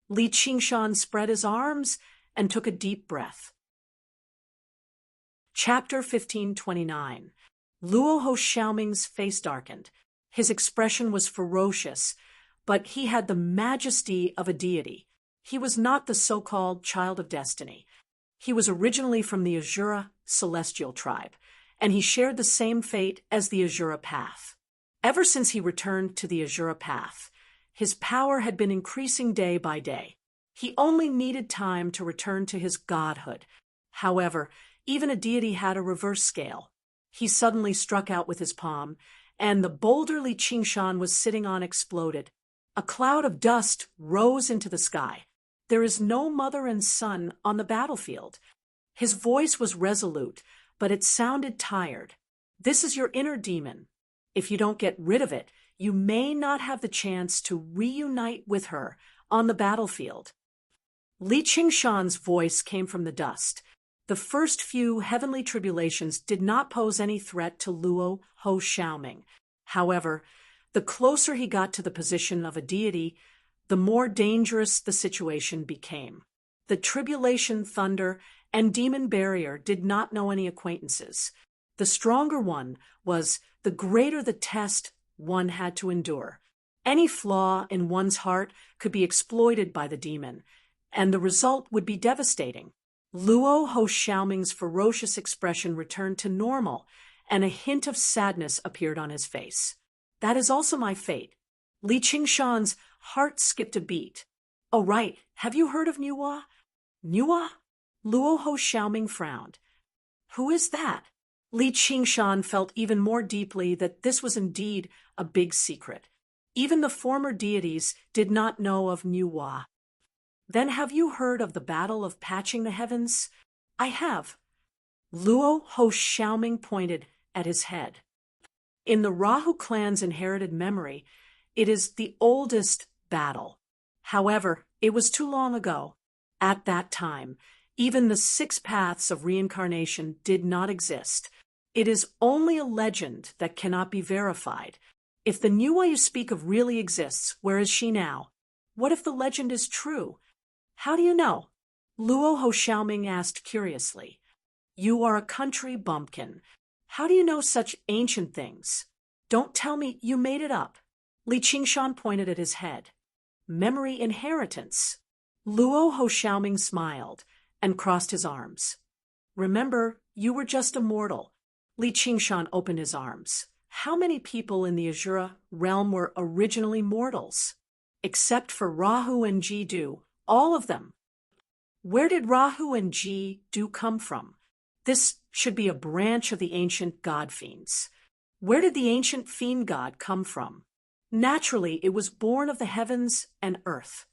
Li Qingshan spread his arms and took a deep breath. Chapter 1529. Luo Ho Xiaoming's face darkened. His expression was ferocious, but he had the majesty of a deity. He was not the so-called child of destiny. He was originally from the Azura celestial tribe, and he shared the same fate as the Azura path. Ever since he returned to the Azura path, his power had been increasing day by day. He only needed time to return to his godhood. However, even a deity had a reverse scale. He suddenly struck out with his palm, and the boulder Li Qingshan was sitting on exploded. A cloud of dust rose into the sky. There is no mother and son on the battlefield. His voice was resolute, but it sounded tired. This is your inner demon. If you don't get rid of it, you may not have the chance to reunite with her on the battlefield. Li Qingshan's voice came from the dust. The first few heavenly tribulations did not pose any threat to Luo Ho Xiaoming. However, the closer he got to the position of a deity, the more dangerous the situation became. The tribulation thunder and demon barrier did not know any acquaintances. The stronger one was the greater the test one had to endure. Any flaw in one's heart could be exploited by the demon, and the result would be devastating. Luo Ho Xiaoming's ferocious expression returned to normal, and a hint of sadness appeared on his face. That is also my fate. Li Qingshan's heart skipped a beat. Oh, right. Have you heard of Nuwa? Nuwa? Luo Ho Xiaoming frowned. Who is that? Li Qingshan felt even more deeply that this was indeed a big secret. Even the former deities did not know of Nuwa. Then have you heard of the battle of patching the heavens? I have. Luo Ho Xiaoming pointed at his head. In the Rahu clan's inherited memory, it is the oldest battle. However, it was too long ago. At that time, even the 6 paths of reincarnation did not exist. It is only a legend that cannot be verified. If the Nuwa you speak of really exists, where is she now? What if the legend is true? How do you know? Luo Ho Xiaoming asked curiously. You are a country bumpkin. How do you know such ancient things? Don't tell me you made it up. Li Qingshan pointed at his head. Memory inheritance. Luo Ho Xiaoming smiled and crossed his arms. Remember, you were just a mortal. Li Qingshan opened his arms. How many people in the Azura realm were originally mortals? Except for Rahu and Jidu, all of them. Where did Rahu and Jidu come from? This should be a branch of the ancient god fiends. Where did the ancient fiend god come from? Naturally, it was born of the heavens and earth.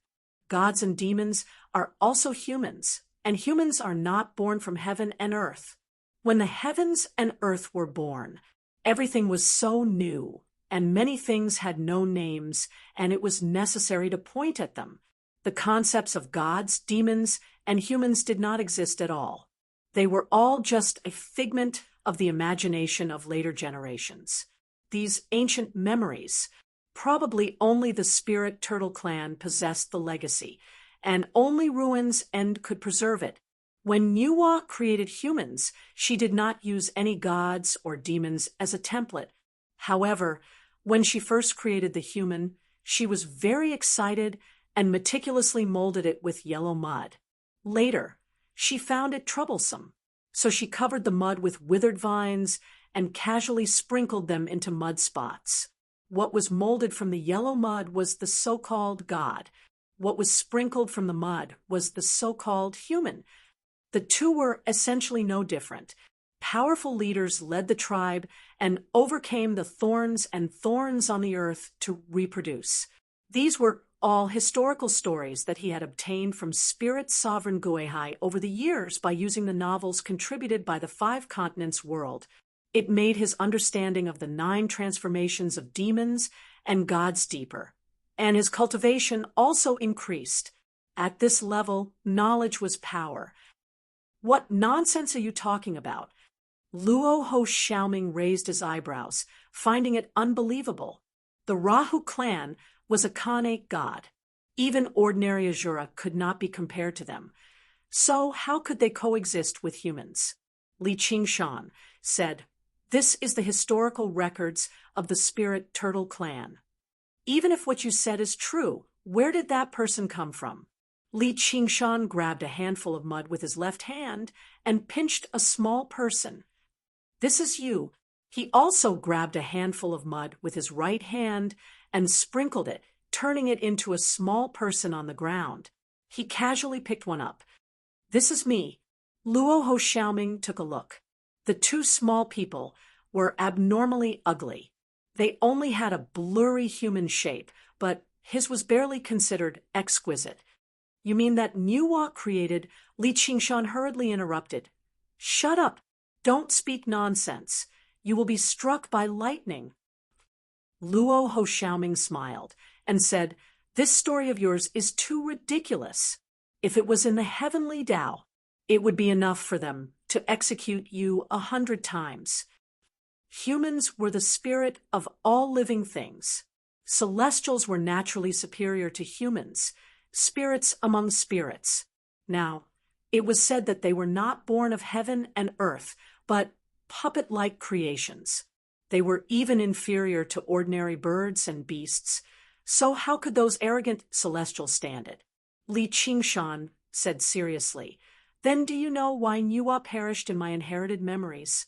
Gods and demons are also humans, and humans are not born from heaven and earth. When the heavens and earth were born, everything was so new, and many things had no names, and it was necessary to point at them. The concepts of gods, demons, and humans did not exist at all. They were all just a figment of the imagination of later generations. These ancient memories, probably only the spirit turtle clan possessed the legacy, and only Ruin's End could preserve it. When Nuwa created humans, she did not use any gods or demons as a template. However, when she first created the human, she was very excited and meticulously molded it with yellow mud. Later, she found it troublesome, so she covered the mud with withered vines and casually sprinkled them into mud spots. What was molded from the yellow mud was the so-called god. What was sprinkled from the mud was the so-called human. The two were essentially no different. Powerful leaders led the tribe and overcame the thorns and thorns on the earth to reproduce. These were all historical stories that he had obtained from spirit sovereign Guehai over the years by using the novels contributed by the Five Continents world. It made his understanding of the 9 transformations of demons and gods deeper, and his cultivation also increased. At this level, knowledge was power. What nonsense are you talking about? Luo Ho Xiaoming raised his eyebrows, finding it unbelievable. The Rahu clan was a Khanate god. Even ordinary Azura could not be compared to them. So how could they coexist with humans? Li Qingshan said, "This is the historical records of the spirit turtle clan." Even if what you said is true, where did that person come from? Li Qingshan grabbed a handful of mud with his left hand and pinched a small person. "This is you." He also grabbed a handful of mud with his right hand and sprinkled it, turning it into a small person on the ground. He casually picked one up. "This is me." Luo Ho Xiaoming took a look. The 2 small people were abnormally ugly. They only had a blurry human shape, but his was barely considered exquisite. "You mean that Nuwa created?" Li Qingshan hurriedly interrupted. "Shut up! Don't speak nonsense. You will be struck by lightning." Luo Ho Xiaoming smiled and said, "This story of yours is too ridiculous. If it was in the heavenly Tao, it would be enough for them to execute you 100 times. Humans were the spirit of all living things. Celestials were naturally superior to humans, spirits among spirits. Now, it was said that they were not born of heaven and earth, but puppet-like creations. They were even inferior to ordinary birds and beasts. So how could those arrogant celestials stand it?" Li Qingshan said seriously, "Then do you know why Nuwa perished in my inherited memories?"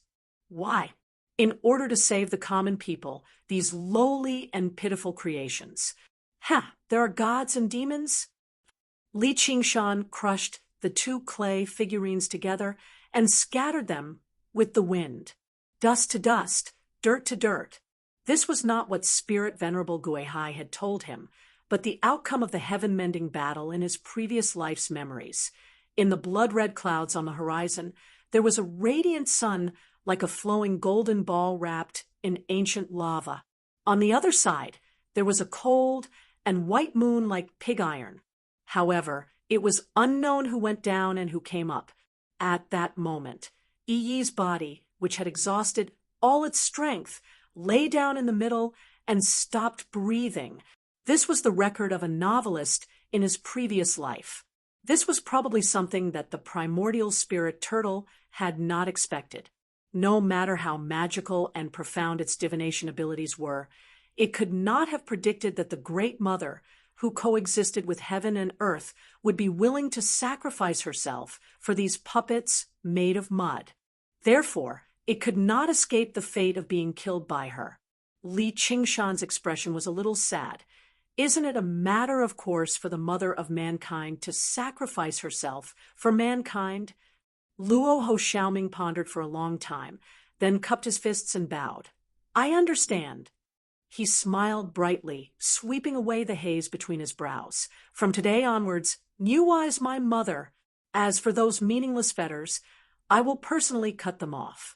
"Why?" "In order to save the common people, these lowly and pitiful creations." "Ha! There are gods and demons?" Li Qingshan crushed the 2 clay figurines together and scattered them with the wind. Dust to dust, dirt to dirt. This was not what Spirit Venerable Guehai had told him, but the outcome of the heaven-mending battle in his previous life's memories. In the blood-red clouds on the horizon, there was a radiant sun like a flowing golden ball wrapped in ancient lava. On the other side, there was a cold and white moon like pig iron. However, it was unknown who went down and who came up. At that moment, Yi's body, which had exhausted all its strength, lay down in the middle and stopped breathing. This was the record of a novelist in his previous life. This was probably something that the primordial spirit turtle had not expected. No matter how magical and profound its divination abilities were, it could not have predicted that the Great Mother, who coexisted with heaven and earth, would be willing to sacrifice herself for these puppets made of mud. Therefore, it could not escape the fate of being killed by her. Li Qingshan's expression was a little sad. Isn't it a matter of course for the mother of mankind to sacrifice herself for mankind? Luo Ho Xiaoming pondered for a long time, then cupped his fists and bowed. "I understand." He smiled brightly, sweeping away the haze between his brows. "From today onwards, Nuwa is my mother. As for those meaningless fetters, I will personally cut them off."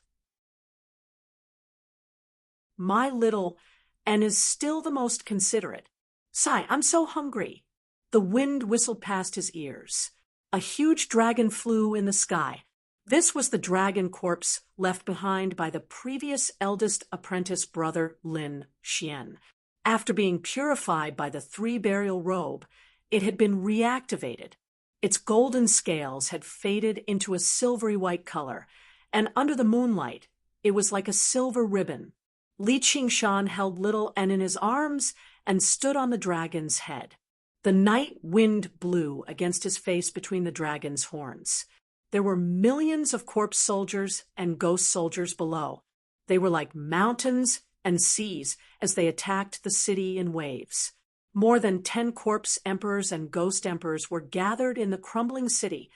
My little, and is still the most considerate. "Sigh, I'm so hungry." The wind whistled past his ears. A huge dragon flew in the sky. This was the dragon corpse left behind by the previous eldest apprentice brother Lin Xian. After being purified by the 3 burial robe, it had been reactivated. Its golden scales had faded into a silvery white color, and under the moonlight, it was like a silver ribbon. Li Qingshan held little and in his arms and stood on the dragon's head. The night wind blew against his face between the dragon's horns. There were millions of corpse soldiers and ghost soldiers below. They were like mountains and seas as they attacked the city in waves. More than 10 corpse emperors and ghost emperors were gathered in the crumbling city,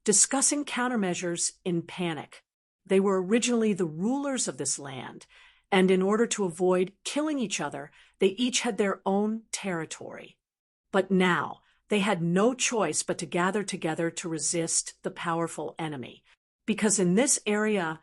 discussing countermeasures in panic. They were originally the rulers of this land, and in order to avoid killing each other, they each had their own territory. But now, they had no choice but to gather together to resist the powerful enemy. Because in this area,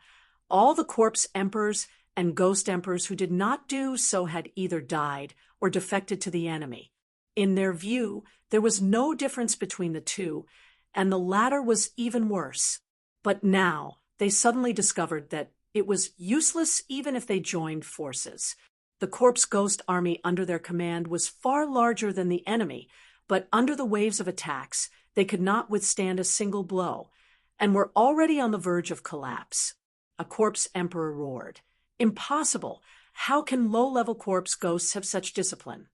all the corpse emperors and ghost emperors who did not do so had either died or defected to the enemy. In their view, there was no difference between the two, and the latter was even worse. But now, they suddenly discovered that it was useless even if they joined forces. The corpse ghost army under their command was far larger than the enemy, but under the waves of attacks, they could not withstand a single blow, and were already on the verge of collapse. A corpse emperor roared, "Impossible! How can low-level corpse ghosts have such discipline?"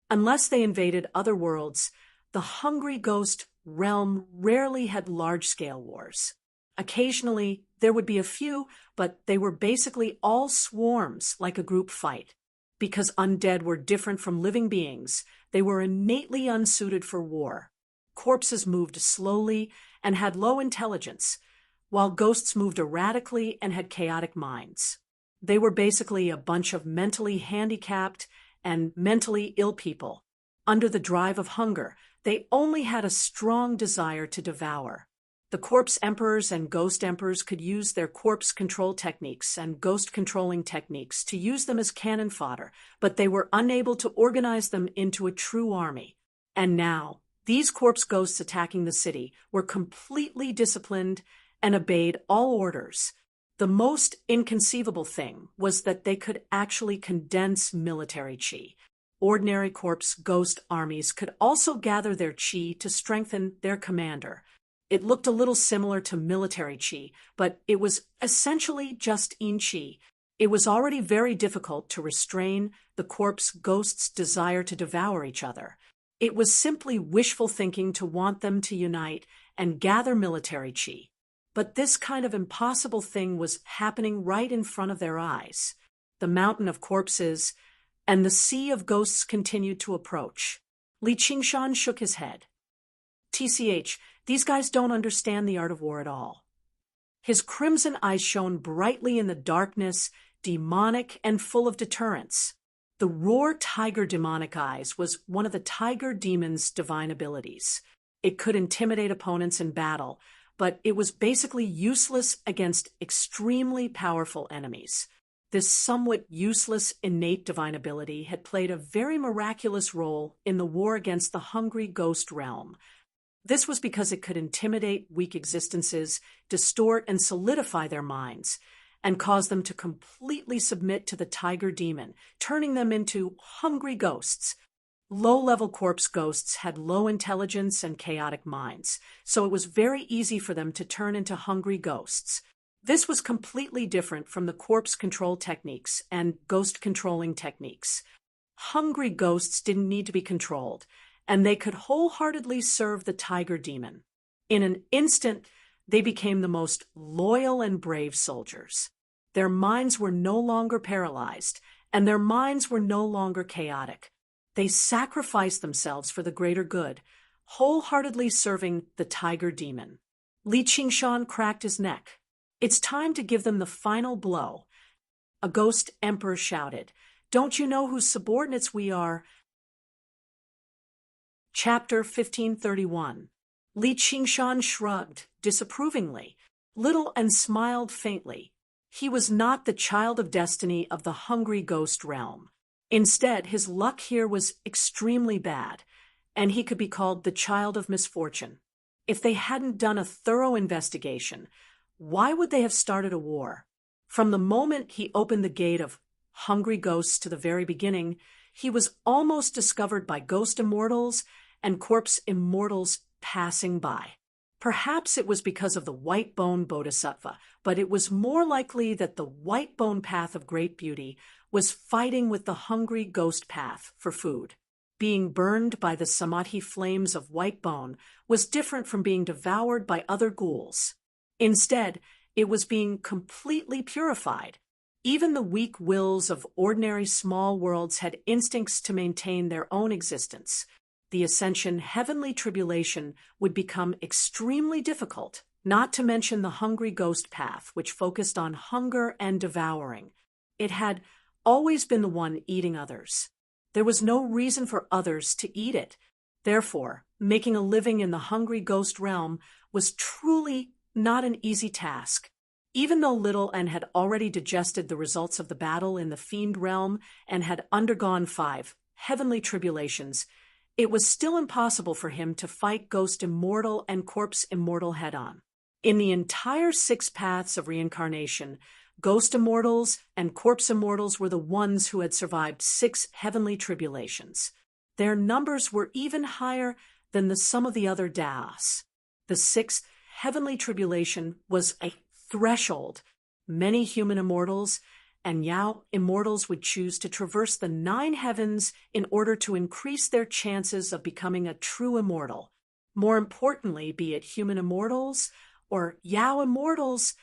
Unless they invaded other worlds, the hungry ghost realm rarely had large-scale wars. Occasionally, there would be a few, but they were basically all swarms, like a group fight. Because undead were different from living beings, they were innately unsuited for war. Corpses moved slowly and had low intelligence, while ghosts moved erratically and had chaotic minds. They were basically a bunch of mentally handicapped and mentally ill people. Under the drive of hunger, they only had a strong desire to devour. The corpse emperors and ghost emperors could use their corpse control techniques and ghost controlling techniques to use them as cannon fodder, but they were unable to organize them into a true army. And now, these corpse ghosts attacking the city were completely disciplined and obeyed all orders. The most inconceivable thing was that they could actually condense military chi. Ordinary corpse ghost armies could also gather their chi to strengthen their commander. It looked a little similar to military chi, but it was essentially just yin chi. It was already very difficult to restrain the corpse ghosts' desire to devour each other. It was simply wishful thinking to want them to unite and gather military chi. But this kind of impossible thing was happening right in front of their eyes. The mountain of corpses and the sea of ghosts continued to approach. Li Qingshan shook his head. TCH, these guys don't understand the art of war at all. His crimson eyes shone brightly in the darkness, demonic and full of deterrence. The roar tiger demonic eyes was one of the tiger demon's divine abilities. It could intimidate opponents in battle, but it was basically useless against extremely powerful enemies. This somewhat useless innate divine ability had played a very miraculous role in the war against the hungry ghost realm. This was because it could intimidate weak existences, distort and solidify their minds, and cause them to completely submit to the tiger demon, turning them into hungry ghosts. Low-level corpse ghosts had low intelligence and chaotic minds, so it was very easy for them to turn into hungry ghosts. This was completely different from the corpse control techniques and ghost controlling techniques. Hungry ghosts didn't need to be controlled, and they could wholeheartedly serve the tiger demon. In an instant, they became the most loyal and brave soldiers. Their minds were no longer paralyzed, and their minds were no longer chaotic. They sacrificed themselves for the greater good, wholeheartedly serving the tiger demon. Li Qingshan cracked his neck. "It's time to give them the final blow." A ghost emperor shouted, "Don't you know whose subordinates we are?" Chapter 1531. Li Qingshan shrugged disapprovingly, little and smiled faintly. He was not the child of destiny of the hungry ghost realm. Instead, his luck here was extremely bad, and he could be called the child of misfortune. If they hadn't done a thorough investigation, why would they have started a war? From the moment he opened the gate of hungry ghosts to the very beginning, he was almost discovered by ghost immortals and corpse immortals passing by. Perhaps it was because of the white bone bodhisattva, but it was more likely that the white bone path of great beauty was fighting with the hungry ghost path for food. Being burned by the samadhi flames of white bone was different from being devoured by other ghouls. Instead, it was being completely purified. Even the weak wills of ordinary small worlds had instincts to maintain their own existence. The ascension heavenly tribulation would become extremely difficult, not to mention the hungry ghost path, which focused on hunger and devouring. It had always been the one eating others. There was no reason for others to eat it. Therefore, making a living in the hungry ghost realm was truly not an easy task. Even though Little and had already digested the results of the battle in the fiend realm and had undergone 5 heavenly tribulations, it was still impossible for him to fight Ghost Immortal and Corpse Immortal head-on. In the entire 6 paths of reincarnation, Ghost Immortals and Corpse Immortals were the ones who had survived 6 heavenly tribulations. Their numbers were even higher than the sum of the other Daos. The 6th heavenly tribulation was a threshold. Many human immortals and Yao immortals would choose to traverse the 9 heavens in order to increase their chances of becoming a true immortal. More importantly, be it human immortals or Yao immortals,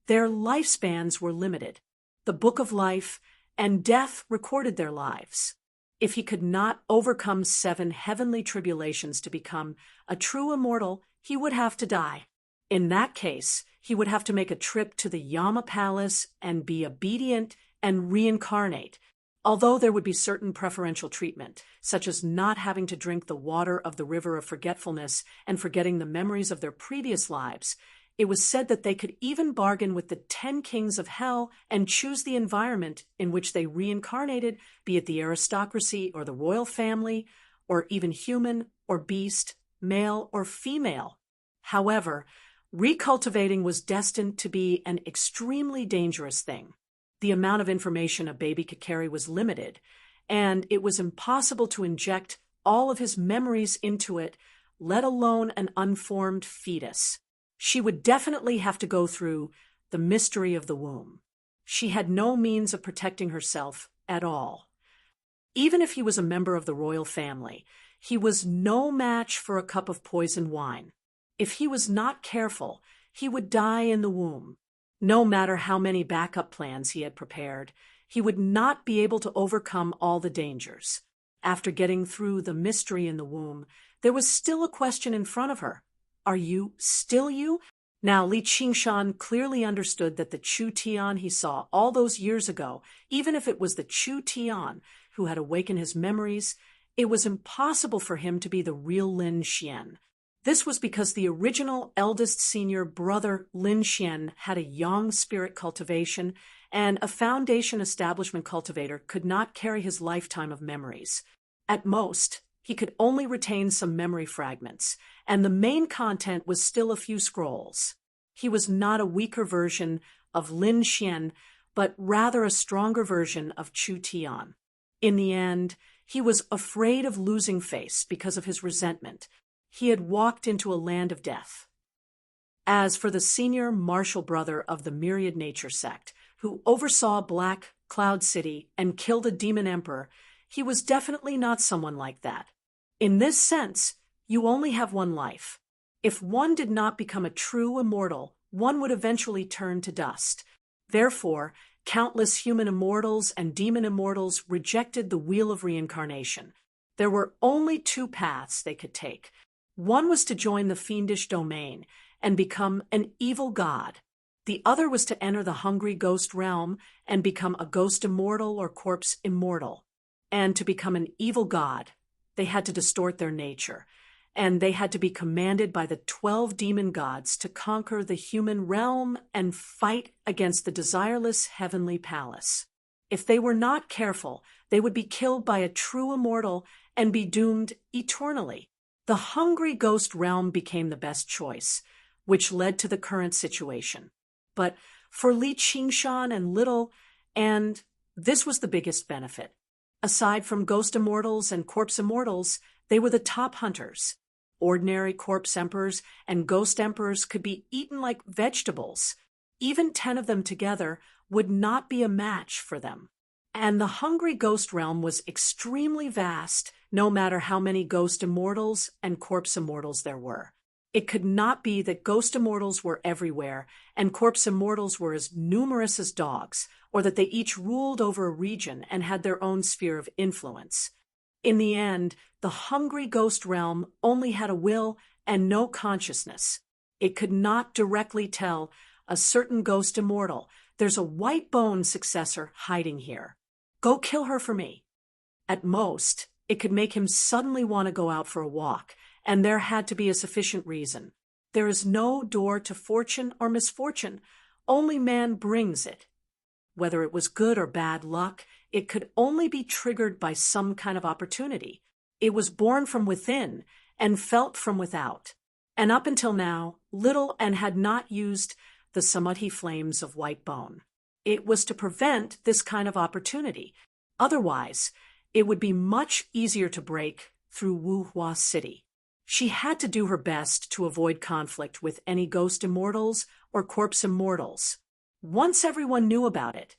their lifespans were limited. The Book of Life and Death recorded their lives. If he could not overcome 7 heavenly tribulations to become a true immortal, he would have to die. In that case, he would have to make a trip to the Yama Palace and be obedient and reincarnate, although there would be certain preferential treatment, such as not having to drink the water of the river of forgetfulness and forgetting the memories of their previous lives. It was said that they could even bargain with the 10 kings of hell and choose the environment in which they reincarnated, be it the aristocracy or the royal family, or even human or beast, male or female. However, recultivating was destined to be an extremely dangerous thing. The amount of information a baby could carry was limited, and it was impossible to inject all of his memories into it, let alone an unformed fetus. She would definitely have to go through the mystery of the womb. She had no means of protecting herself at all. Even if he was a member of the royal family, he was no match for a cup of poisoned wine. If he was not careful, he would die in the womb. No matter how many backup plans he had prepared, he would not be able to overcome all the dangers. After getting through the mystery in the womb, there was still a question in front of her. Are you still you? Now, Li Qingshan clearly understood that the Chu Tian he saw all those years ago, even if it was the Chu Tian who had awakened his memories, it was impossible for him to be the real Lin Xian. This was because the original eldest senior brother Lin Xian had a yang spirit cultivation, and a foundation establishment cultivator could not carry his lifetime of memories. At most, he could only retain some memory fragments, and the main content was still a few scrolls. He was not a weaker version of Lin Xian, but rather a stronger version of Chu Tian. In the end, he was afraid of losing face because of his resentment. He had walked into a land of death. As for the senior martial brother of the Myriad Nature sect, who oversaw Black Cloud City and killed a demon emperor, he was definitely not someone like that. In this sense, you only have one life. If one did not become a true immortal, one would eventually turn to dust. Therefore, countless human immortals and demon immortals rejected the wheel of reincarnation. There were only 2 paths they could take. One was to join the fiendish domain and become an evil god. The other was to enter the hungry ghost realm and become a ghost immortal or corpse immortal. And to become an evil god, they had to distort their nature, and they had to be commanded by the 12 demon gods to conquer the human realm and fight against the desireless heavenly palace. If they were not careful, they would be killed by a true immortal and be doomed eternally. The hungry ghost realm became the best choice, which led to the current situation. But for Li Qingshan and Little, and this was the biggest benefit. Aside from ghost immortals and corpse immortals, they were the top hunters. Ordinary corpse emperors and ghost emperors could be eaten like vegetables. Even 10 of them together would not be a match for them. And the hungry ghost realm was extremely vast, no matter how many ghost immortals and corpse immortals there were. It could not be that ghost immortals were everywhere and corpse immortals were as numerous as dogs, or that they each ruled over a region and had their own sphere of influence. In the end, the hungry ghost realm only had a will and no consciousness. It could not directly tell a certain ghost immortal, "There's a white bone successor hiding here. Go kill her for me." At most, It could make him suddenly want to go out for a walk, and there had to be a sufficient reason. There is no door to fortune or misfortune. Only man brings it. Whether it was good or bad luck, it could only be triggered by some kind of opportunity. It was born from within and felt from without. And up until now, Little N had not used the Samudhi flames of white bone. It was to prevent this kind of opportunity. Otherwise, it would be much easier to break through Wuhua City. She had to do her best to avoid conflict with any ghost immortals or corpse immortals. Once everyone knew about it,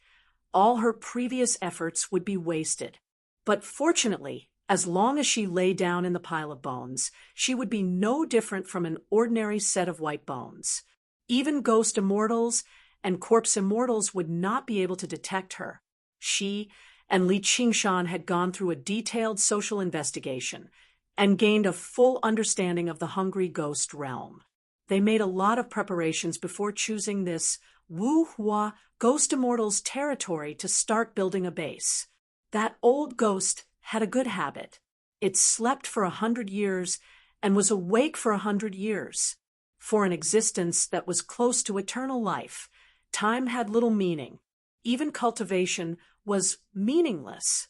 all her previous efforts would be wasted. But fortunately, as long as she lay down in the pile of bones, she would be no different from an ordinary set of white bones. Even ghost immortals and corpse immortals would not be able to detect her. She and Li Qingshan had gone through a detailed social investigation and gained a full understanding of the hungry ghost realm. They made a lot of preparations before choosing this Wuhua Ghost Immortals territory to start building a base. That old ghost had a good habit. It slept for 100 years and was awake for 100 years. For an existence that was close to eternal life, time had little meaning. Even cultivation was meaningless.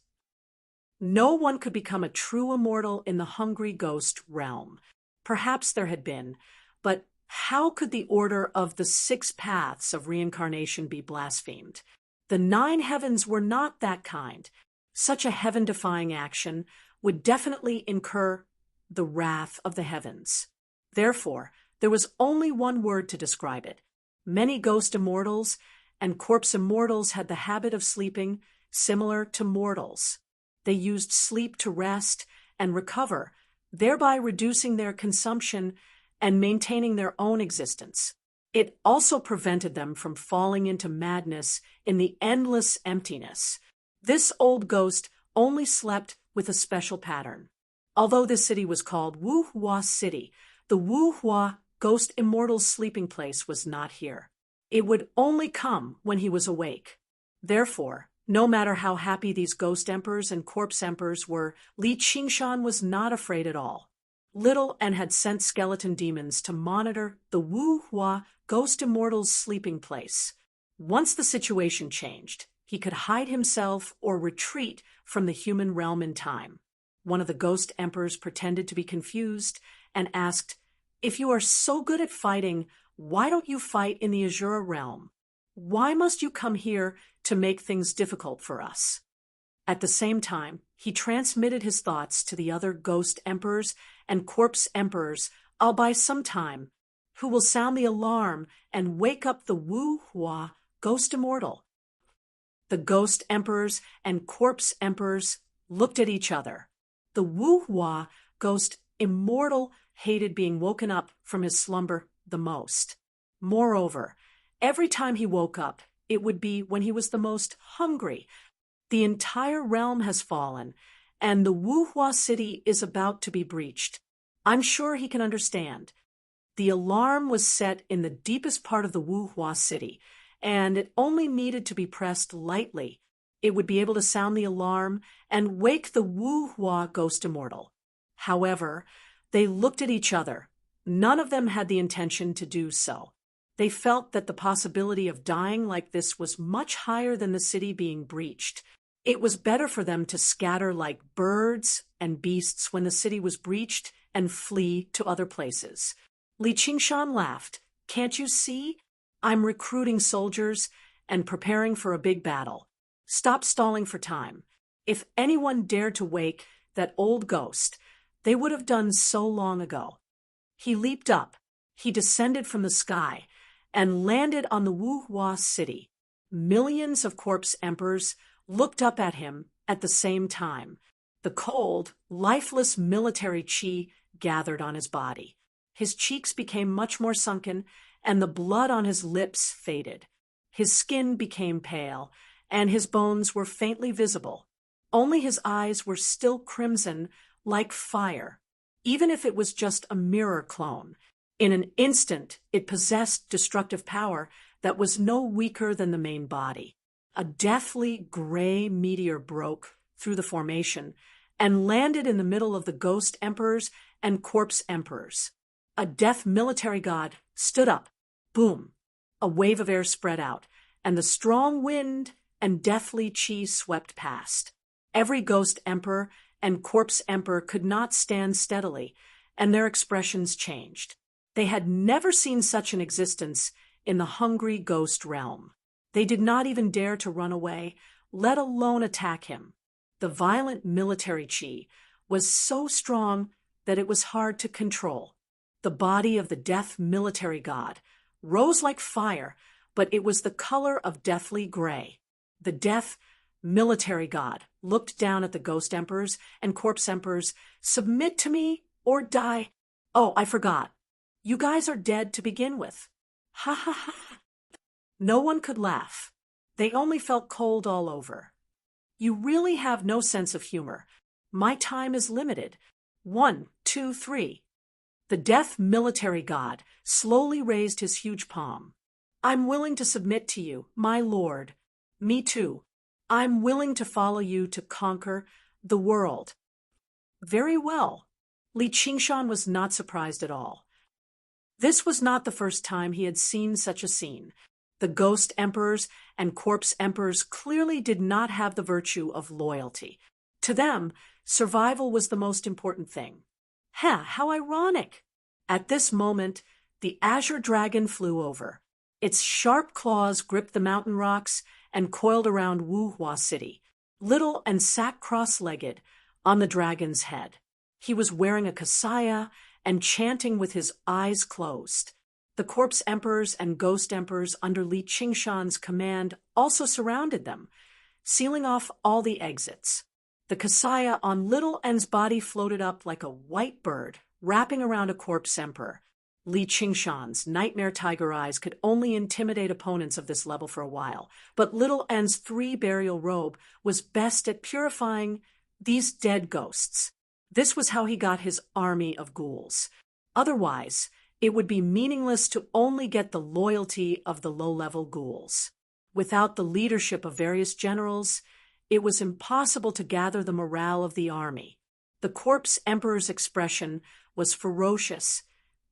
No one could become a true immortal in the hungry ghost realm. Perhaps there had been, but how could the order of the 6 paths of reincarnation be blasphemed? The 9 heavens were not that kind. Such a heaven-defying action would definitely incur the wrath of the heavens. Therefore, there was only one word to describe it. Many ghost immortals and corpse immortals had the habit of sleeping similar to mortals. They used sleep to rest and recover, thereby reducing their consumption and maintaining their own existence. It also prevented them from falling into madness in the endless emptiness. This old ghost only slept with a special pattern. Although this city was called Wuhua City, the Wuhua Ghost Immortal's sleeping place was not here. It would only come when he was awake. Therefore, no matter how happy these ghost emperors and corpse emperors were, Li Qingshan was not afraid at all. Little N had sent skeleton demons to monitor the Wuhua Ghost Immortal's sleeping place. Once the situation changed, he could hide himself or retreat from the human realm in time. One of the ghost emperors pretended to be confused and asked, "If you are so good at fighting, why don't you fight in the Azura realm? Why must you come here to make things difficult for us?" At the same time, he transmitted his thoughts to the other ghost emperors and corpse emperors, "I'll buy some time," who will sound the alarm and wake up the Wuhua Ghost Immortal. The ghost emperors and corpse emperors looked at each other. The Wuhua Ghost Immortal hated being woken up from his slumber the most. Moreover, every time he woke up, it would be when he was the most hungry. The entire realm has fallen, and the Wuhua City is about to be breached. I'm sure he can understand. The alarm was set in the deepest part of the Wuhua City, and it only needed to be pressed lightly. It would be able to sound the alarm and wake the Wuhua Ghost Immortal. However, they looked at each other. None of them had the intention to do so. They felt that the possibility of dying like this was much higher than the city being breached. It was better for them to scatter like birds and beasts when the city was breached and flee to other places. Li Qingshan laughed. "Can't you see? I'm recruiting soldiers and preparing for a big battle. Stop stalling for time. If anyone dared to wake that old ghost, they would have done so long ago." He leaped up. He descended from the sky and landed on the Wuhua City. Millions of corpse emperors looked up at him at the same time. The cold, lifeless military chi gathered on his body. His cheeks became much more sunken, and the blood on his lips faded. His skin became pale, and his bones were faintly visible. Only his eyes were still crimson, like fire, even if it was just a mirror clone. In an instant, it possessed destructive power that was no weaker than the main body. A deathly gray meteor broke through the formation and landed in the middle of the ghost emperors and corpse emperors. A death military god stood up. Boom! A wave of air spread out, and the strong wind and deathly chi swept past. Every ghost emperor and corpse emperor could not stand steadily, and their expressions changed. They had never seen such an existence in the hungry ghost realm. They did not even dare to run away, let alone attack him. The violent military chi was so strong that it was hard to control. The body of the death military god rose like fire, but it was the color of deathly gray. The death military god looked down at the ghost emperors and corpse emperors. Submit to me or die. Oh, I forgot. You guys are dead to begin with. Ha ha ha. No one could laugh. They only felt cold all over. You really have no sense of humor. My time is limited. 1, 2, 3. The death military god slowly raised his huge palm. I'm willing to submit to you, my lord. Me too. I'm willing to follow you to conquer the world. Very well. Li Qingshan was not surprised at all. This was not the first time he had seen such a scene. The ghost emperors and corpse emperors clearly did not have the virtue of loyalty. To them, survival was the most important thing. How ironic! At this moment, the azure dragon flew over. Its sharp claws gripped the mountain rocks and coiled around Wuhua City, little and sat cross-legged on the dragon's head. He was wearing a kasaya and chanting with his eyes closed. The corpse emperors and ghost emperors under Li Qingshan's command also surrounded them, sealing off all the exits. The kasaya on Little N's body floated up like a white bird, wrapping around a corpse emperor. Li Qingshan's nightmare tiger eyes could only intimidate opponents of this level for a while, but Little N's 3 burial robe was best at purifying these dead ghosts. This was how he got his army of ghouls. Otherwise, it would be meaningless to only get the loyalty of the low-level ghouls. Without the leadership of various generals, it was impossible to gather the morale of the army. The corpse emperor's expression was ferocious,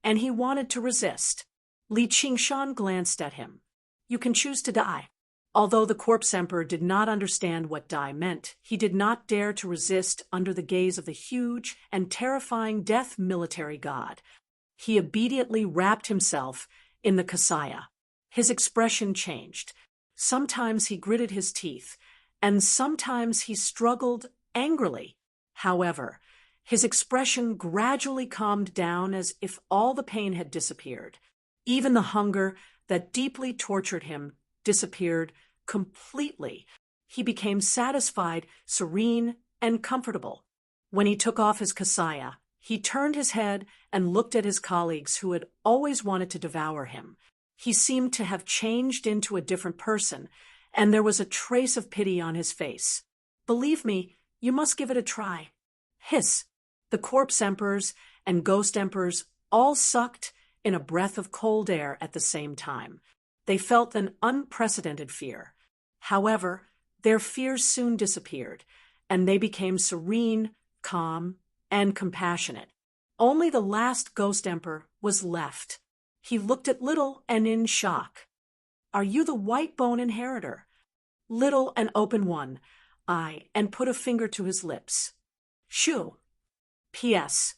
and he wanted to resist. Li Qingshan glanced at him. You can choose to die. Although the corpse emperor did not understand what die meant, he did not dare to resist under the gaze of the huge and terrifying death military god. He obediently wrapped himself in the kasaya. His expression changed. Sometimes he gritted his teeth, and sometimes he struggled angrily. However, his expression gradually calmed down as if all the pain had disappeared. Even the hunger that deeply tortured him disappeared completely. He became satisfied, serene, and comfortable. When he took off his kasaya, he turned his head and looked at his colleagues who had always wanted to devour him. He seemed to have changed into a different person, and there was a trace of pity on his face. Believe me, you must give it a try. Hiss! The corpse emperors and ghost emperors all sucked in a breath of cold air at the same time. They felt an unprecedented fear. However, their fears soon disappeared, and they became serene, calm, and compassionate. Only the last ghost emperor was left. He looked at Little and in shock. Are you the white bone inheritor? Little and opened one eye and put a finger to his lips. Shoo. P.S.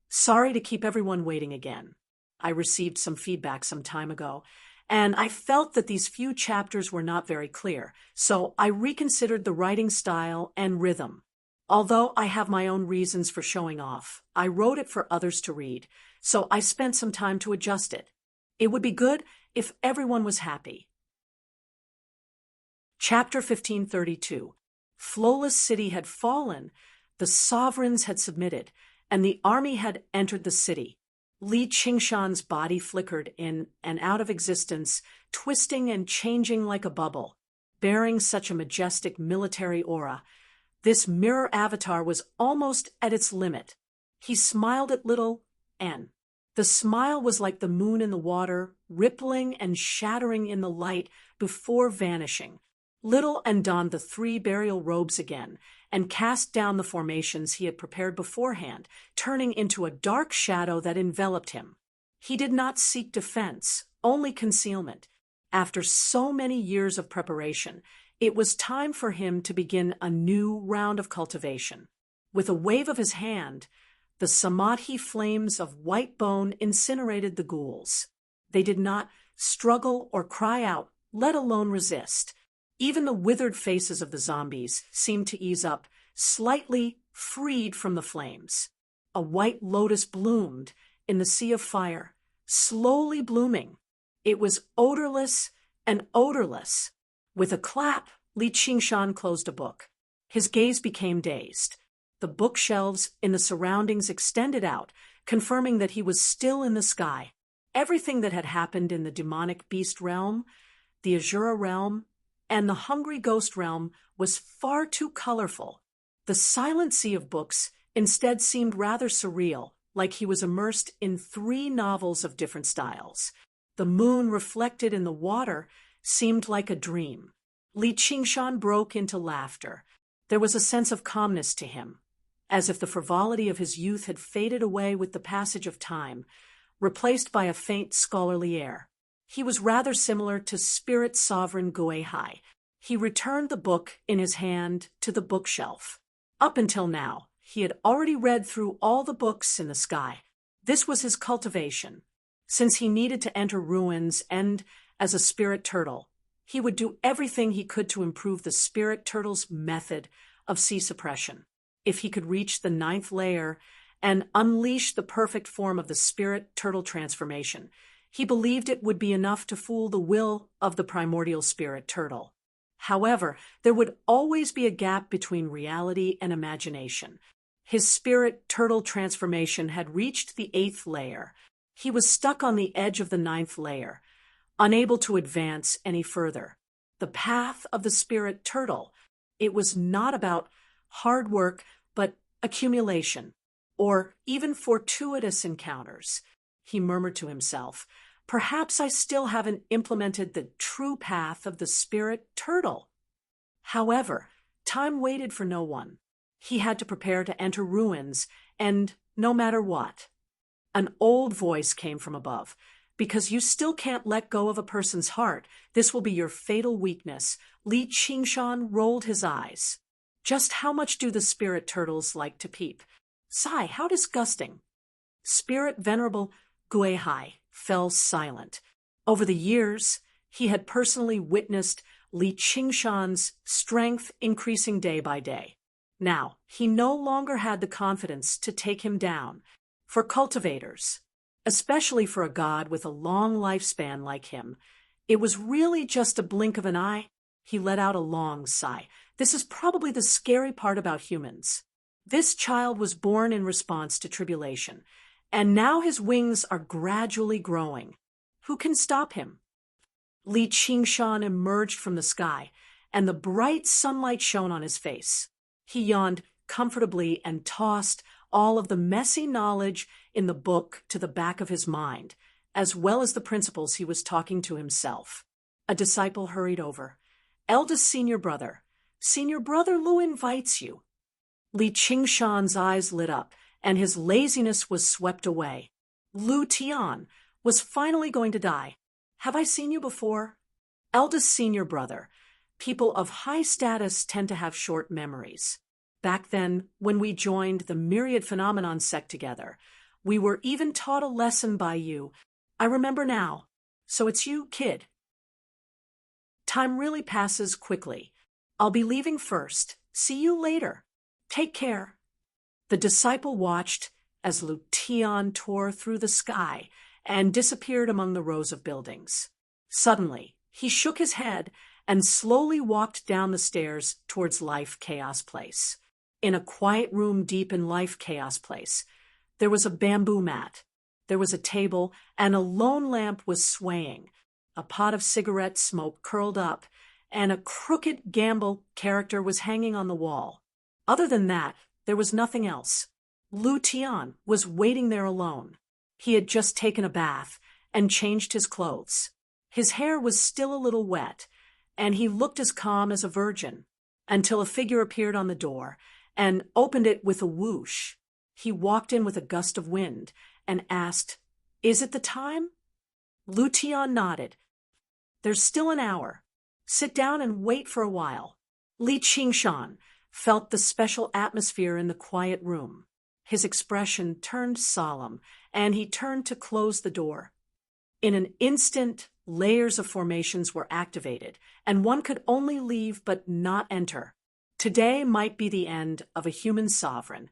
Sorry to keep everyone waiting again. I received some feedback some time ago, and I felt that these few chapters were not very clear, so I reconsidered the writing style and rhythm. Although I have my own reasons for showing off, I wrote it for others to read, so I spent some time to adjust it. It would be good if everyone was happy. Chapter 1532. Flawless City had fallen, the sovereigns had submitted, and the army had entered the city. Li Qingshan's body flickered in and out of existence, twisting and changing like a bubble. Bearing such a majestic military aura, this mirror avatar was almost at its limit. He smiled at Little N. The smile was like the moon in the water, rippling and shattering in the light before vanishing. Little and donned the 3 burial robes again, and cast down the formations he had prepared beforehand, turning into a dark shadow that enveloped him. He did not seek defense, only concealment. After so many years of preparation, it was time for him to begin a new round of cultivation. With a wave of his hand, the samadhi flames of white bone incinerated the ghouls. They did not struggle or cry out, let alone resist. Even the withered faces of the zombies seemed to ease up, slightly freed from the flames. A white lotus bloomed in the sea of fire, slowly blooming. It was odorless and odorless. With a clap, Li Qingshan closed a book. His gaze became dazed. The bookshelves in the surroundings extended out, confirming that he was still in the sky. Everything that had happened in the demonic beast realm, the Azura realm, and the hungry ghost realm was far too colorful. The silent sea of books instead seemed rather surreal, like he was immersed in 3 novels of different styles. The moon reflected in the water seemed like a dream. Li Qingshan broke into laughter. There was a sense of calmness to him, as if the frivolity of his youth had faded away with the passage of time, replaced by a faint scholarly air. He was rather similar to Spirit Sovereign Guihai. He returned the book in his hand to the bookshelf. Up until now, he had already read through all the books in the sky. This was his cultivation. Since he needed to enter ruins and, as a spirit turtle, he would do everything he could to improve the spirit turtle's method of sea suppression. If he could reach the 9th layer and unleash the perfect form of the spirit turtle transformation, he believed it would be enough to fool the will of the primordial spirit turtle. However, there would always be a gap between reality and imagination. His spirit turtle transformation had reached the 8th layer. He was stuck on the edge of the 9th layer, unable to advance any further. The path of the spirit turtle, it was not about hard work, but accumulation, or even fortuitous encounters. He murmured to himself, perhaps I still haven't implemented the true path of the spirit turtle. However, time waited for no one. He had to prepare to enter ruins, and no matter what. An old voice came from above. Because you still can't let go of a person's heart, this will be your fatal weakness. Li Qingshan rolled his eyes. Just how much do the spirit turtles like to peep? Sigh, how disgusting. Spirit Venerable Guihai fell silent. Over the years, he had personally witnessed Li Qingshan's strength increasing day by day. Now, he no longer had the confidence to take him down. For cultivators, especially for a god with a long lifespan like him, it was really just a blink of an eye. He let out a long sigh. This is probably the scary part about humans. This child was born in response to tribulation, and now his wings are gradually growing. Who can stop him? Li Qingshan emerged from the sky, and the bright sunlight shone on his face. He yawned comfortably and tossed all of the messy knowledge in the book to the back of his mind, as well as the principles he was talking to himself. A disciple hurried over. Eldest senior brother Lu invites you. Li Qingshan's eyes lit up, and his laziness was swept away. Lu Tian was finally going to die. Have I seen you before? Eldest senior brother. People of high status tend to have short memories. Back then, when we joined the Myriad Phenomenon sect together, we were even taught a lesson by you. I remember now. So it's you, kid. Time really passes quickly. I'll be leaving first. See you later. Take care. The disciple watched as Lu Tian tore through the sky and disappeared among the rows of buildings. Suddenly, he shook his head and slowly walked down the stairs towards Life Chaos Place. In a quiet room deep in Life Chaos Place, there was a bamboo mat. There was a table, and a lone lamp was swaying. A pot of cigarette smoke curled up, and a crooked gamble character was hanging on the wall. Other than that, there was nothing else. Lu Tian was waiting there alone. He had just taken a bath and changed his clothes. His hair was still a little wet, and he looked as calm as a virgin, until a figure appeared on the door and opened it with a whoosh. He walked in with a gust of wind and asked, "Is it the time?" Lu Tian nodded. "There's still an hour. Sit down and wait for a while." Li Qingshan felt the special atmosphere in the quiet room. His expression turned solemn, and he turned to close the door. In an instant, layers of formations were activated, and one could only leave but not enter. Today might be the end of a human sovereign,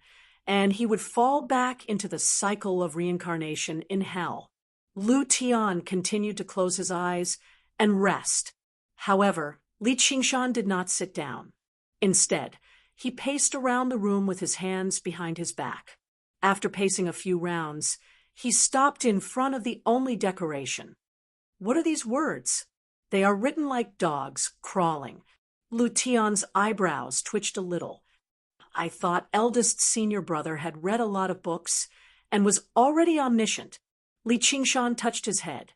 and he would fall back into the cycle of reincarnation in hell. Lu Tian continued to close his eyes and rest. However, Li Qingshan did not sit down. Instead, he paced around the room with his hands behind his back. After pacing a few rounds, he stopped in front of the only decoration. What are these words? They are written like dogs crawling. Lu Tian's eyebrows twitched a little. I thought eldest senior brother had read a lot of books and was already omniscient. Li Qingshan touched his head.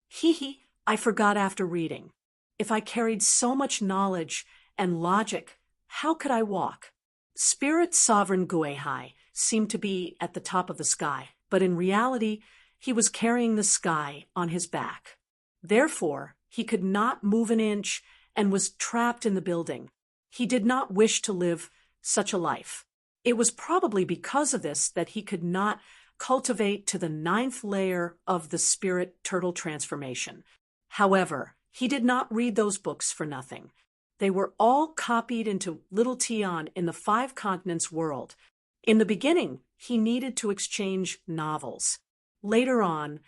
Hee, I forgot after reading. If I carried so much knowledge and logic, how could I walk? Spirit Sovereign Guihai seemed to be at the top of the sky, but in reality, he was carrying the sky on his back. Therefore, he could not move an inch and was trapped in the building. He did not wish to live such a life. It was probably because of this that he could not cultivate to the 9th layer of the spirit turtle transformation. However, he did not read those books for nothing. They were all copied into Little Tian in the 5 continents world. In the beginning, he needed to exchange novels. Later on,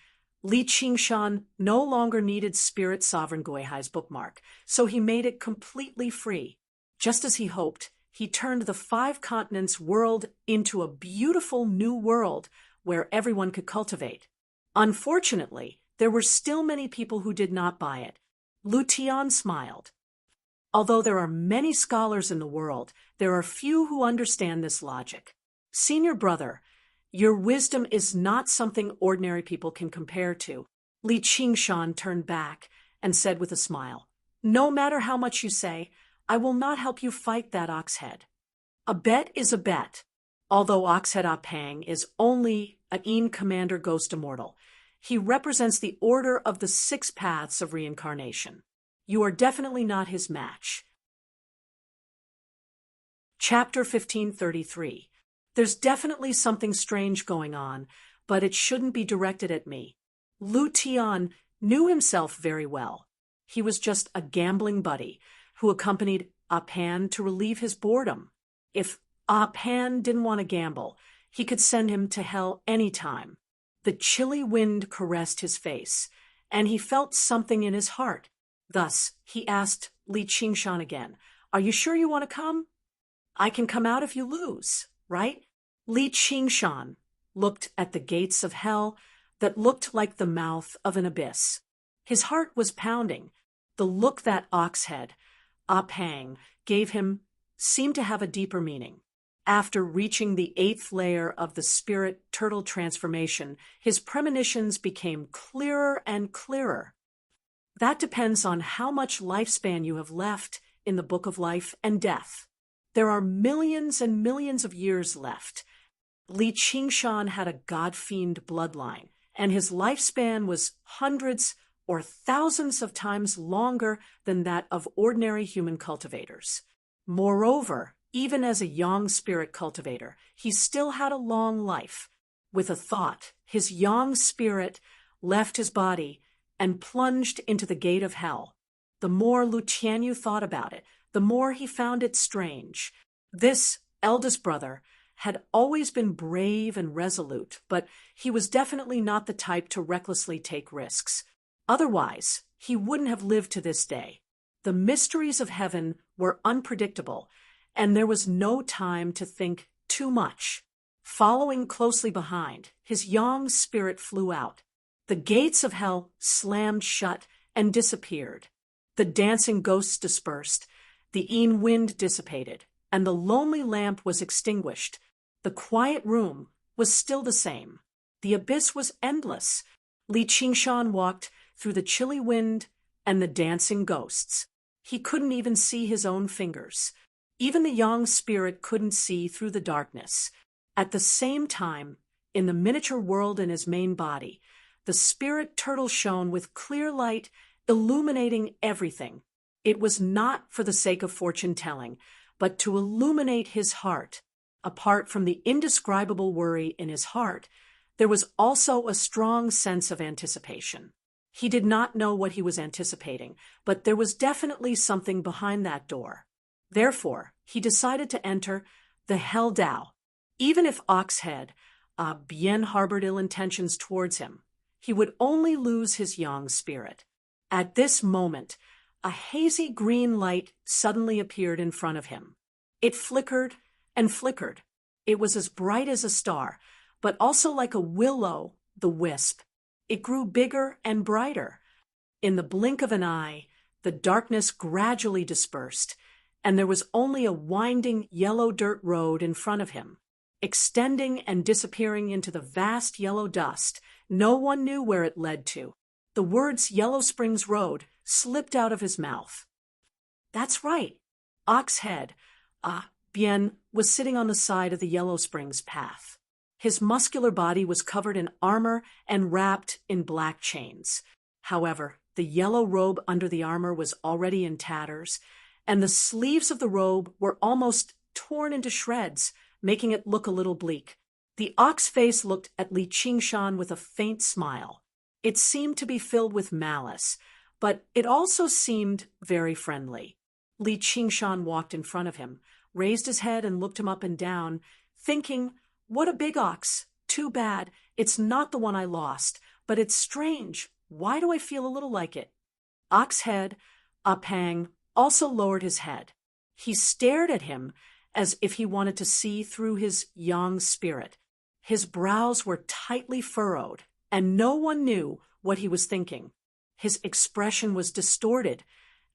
Li Qingshan no longer needed Spirit Sovereign Guihai's bookmark, so he made it completely free. Just as he hoped, he turned the 5 continents world into a beautiful new world where everyone could cultivate. Unfortunately, there were still many people who did not buy it. Lu Tian smiled. Although there are many scholars in the world, there are few who understand this logic. Senior brother, your wisdom is not something ordinary people can compare to. Li Qingshan turned back and said with a smile, "No matter how much you say, I will not help you fight that Oxhead. A bet is a bet. Although Oxhead Apang is only an Een Commander Ghost Immortal, he represents the order of the 6 paths of reincarnation. You are definitely not his match." Chapter 1533. There's definitely something strange going on, but it shouldn't be directed at me. Lu Tian knew himself very well. He was just a gambling buddy who accompanied Apan to relieve his boredom. If Apan didn't want to gamble, he could send him to hell any time. The chilly wind caressed his face, and he felt something in his heart. Thus, he asked Li Qingshan again, "Are you sure you want to come? I can come out if you lose, right?" Li Qingshan looked at the gates of hell that looked like the mouth of an abyss. His heart was pounding. The look that Oxhead, Apang, gave him seemed to have a deeper meaning. After reaching the 8th layer of the spirit turtle transformation, his premonitions became clearer and clearer. That depends on how much lifespan you have left in the Book of Life and Death. There are millions and millions of years left. Li Qingshan had a god-fiend bloodline, and his lifespan was hundreds or thousands of times longer than that of ordinary human cultivators. Moreover, even as a young spirit cultivator, he still had a long life. With a thought, his young spirit left his body and plunged into the gate of hell. The more Lu Tianyu thought about it, the more he found it strange. This eldest brother had always been brave and resolute, but he was definitely not the type to recklessly take risks. Otherwise, he wouldn't have lived to this day. The mysteries of heaven were unpredictable, and there was no time to think too much. Following closely behind, his young spirit flew out. The gates of hell slammed shut and disappeared. The dancing ghosts dispersed, the Een wind dissipated, and the lonely lamp was extinguished. The quiet room was still the same. The abyss was endless. Li Qingshan walked through the chilly wind and the dancing ghosts. He couldn't even see his own fingers. Even the Yang spirit couldn't see through the darkness. At the same time, in the miniature world in his main body, the spirit turtle shone with clear light, illuminating everything. It was not for the sake of fortune-telling, but to illuminate his heart. Apart from the indescribable worry in his heart, there was also a strong sense of anticipation. He did not know what he was anticipating, but there was definitely something behind that door. Therefore, he decided to enter the Hell Dao. Even if Oxhead, Bien harbored ill intentions towards him, he would only lose his Yang spirit. At this moment, a hazy green light suddenly appeared in front of him. It flickered and flickered. It was as bright as a star, but also like a will-o'-the-wisp. It grew bigger and brighter. In the blink of an eye, the darkness gradually dispersed, and there was only a winding yellow dirt road in front of him, extending and disappearing into the vast yellow dust. No one knew where it led to. The words Yellow Springs Road slipped out of his mouth. That's right. Oxhead, Bien, was sitting on the side of the Yellow Springs path. His muscular body was covered in armor and wrapped in black chains. However, the yellow robe under the armor was already in tatters, and the sleeves of the robe were almost torn into shreds, making it look a little bleak. The ox face looked at Li Qingshan with a faint smile. It seemed to be filled with malice, but it also seemed very friendly. Li Qingshan walked in front of him, raised his head and looked him up and down, thinking, "What a big ox! Too bad. It's not the one I lost, but it's strange. Why do I feel a little like it?" Oxhead, Pang, also lowered his head. He stared at him as if he wanted to see through his Yang spirit. His brows were tightly furrowed, and no one knew what he was thinking. His expression was distorted,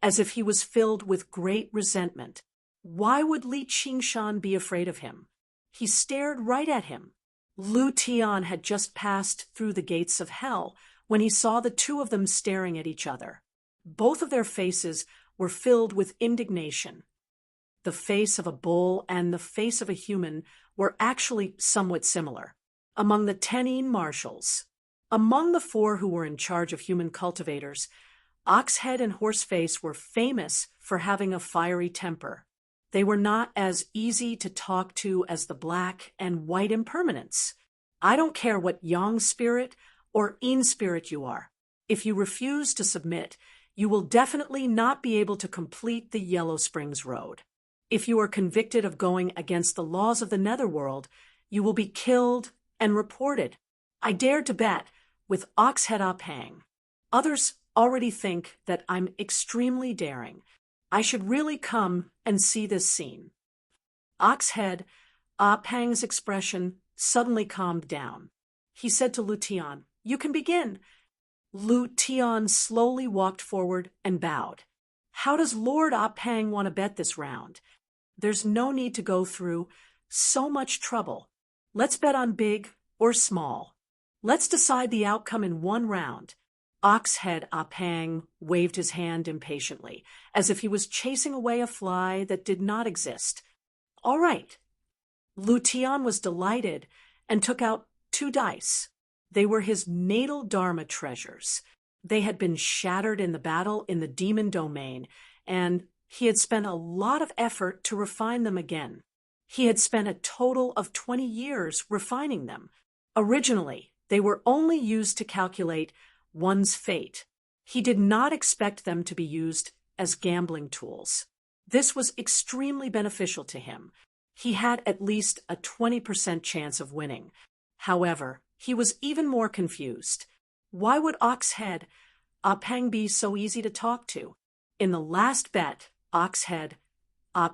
as if he was filled with great resentment. Why would Li Qingshan be afraid of him? He stared right at him. Lu Tian had just passed through the gates of hell when he saw the two of them staring at each other. Both of their faces were filled with indignation. The face of a bull and the face of a human were actually somewhat similar. Among the Tenin marshals, among the four who were in charge of human cultivators, Oxhead and Horseface were famous for having a fiery temper. They were not as easy to talk to as the black and white impermanents. I don't care what Yang spirit or Yin spirit you are. If you refuse to submit, you will definitely not be able to complete the Yellow Springs Road. If you are convicted of going against the laws of the Netherworld, you will be killed and reported. I dare to bet with Oxhead Pang. Others already think that I'm extremely daring. I should really come and see this scene. Oxhead Pang's expression suddenly calmed down. He said to Lu Tian, "You can begin." Lu Tian slowly walked forward and bowed. "How does Lord Pang want to bet this round? There's no need to go through so much trouble. Let's bet on big or small. Let's decide the outcome in one round." Oxhead Pang waved his hand impatiently, as if he was chasing away a fly that did not exist. "All right." Lu Tian was delighted and took out 2 dice. They were his natal Dharma treasures. They had been shattered in the battle in the demon domain, and he had spent a lot of effort to refine them again. He had spent a total of 20 years refining them. Originally, they were only used to calculate one's fate. He did not expect them to be used as gambling tools. This was extremely beneficial to him. He had at least a 20% chance of winning. However, he was even more confused. Why would Oxhead Pang be so easy to talk to? In the last bet, Oxhead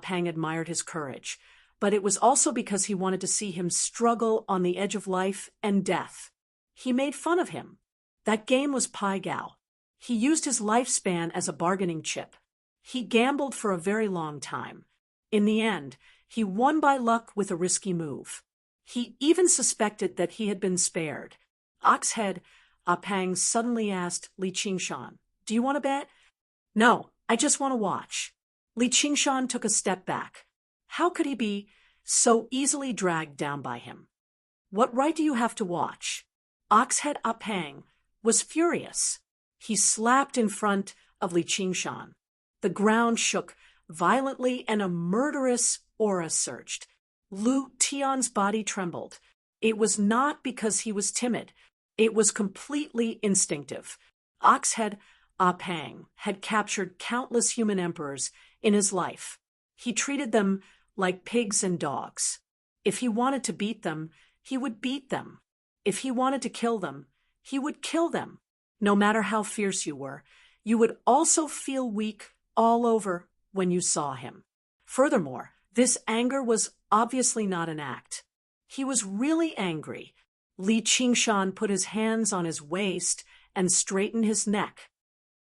Pang admired his courage, but it was also because he wanted to see him struggle on the edge of life and death. He made fun of him. That game was Pai Gao. He used his lifespan as a bargaining chip. He gambled for a very long time. In the end, he won by luck with a risky move. He even suspected that he had been spared. Oxhead Pang suddenly asked Li Qingshan, "Do you want to bet?" "No, I just want to watch. Li Qingshan took a step back. How could he be so easily dragged down by him? What right do you have to watch? Oxhead Apang was furious. He slapped in front of Li Qingshan. The ground shook violently and a murderous aura surged. Lu Tian's body trembled. It was not because he was timid. It was completely instinctive. Oxhead Apang had captured countless human emperors in his life. He treated them like pigs and dogs. If he wanted to beat them, he would beat them. If he wanted to kill them, he would kill them. No matter how fierce you were, you would also feel weak all over when you saw him. Furthermore, this anger was obviously not an act. He was really angry. Li Qingshan put his hands on his waist and straightened his neck.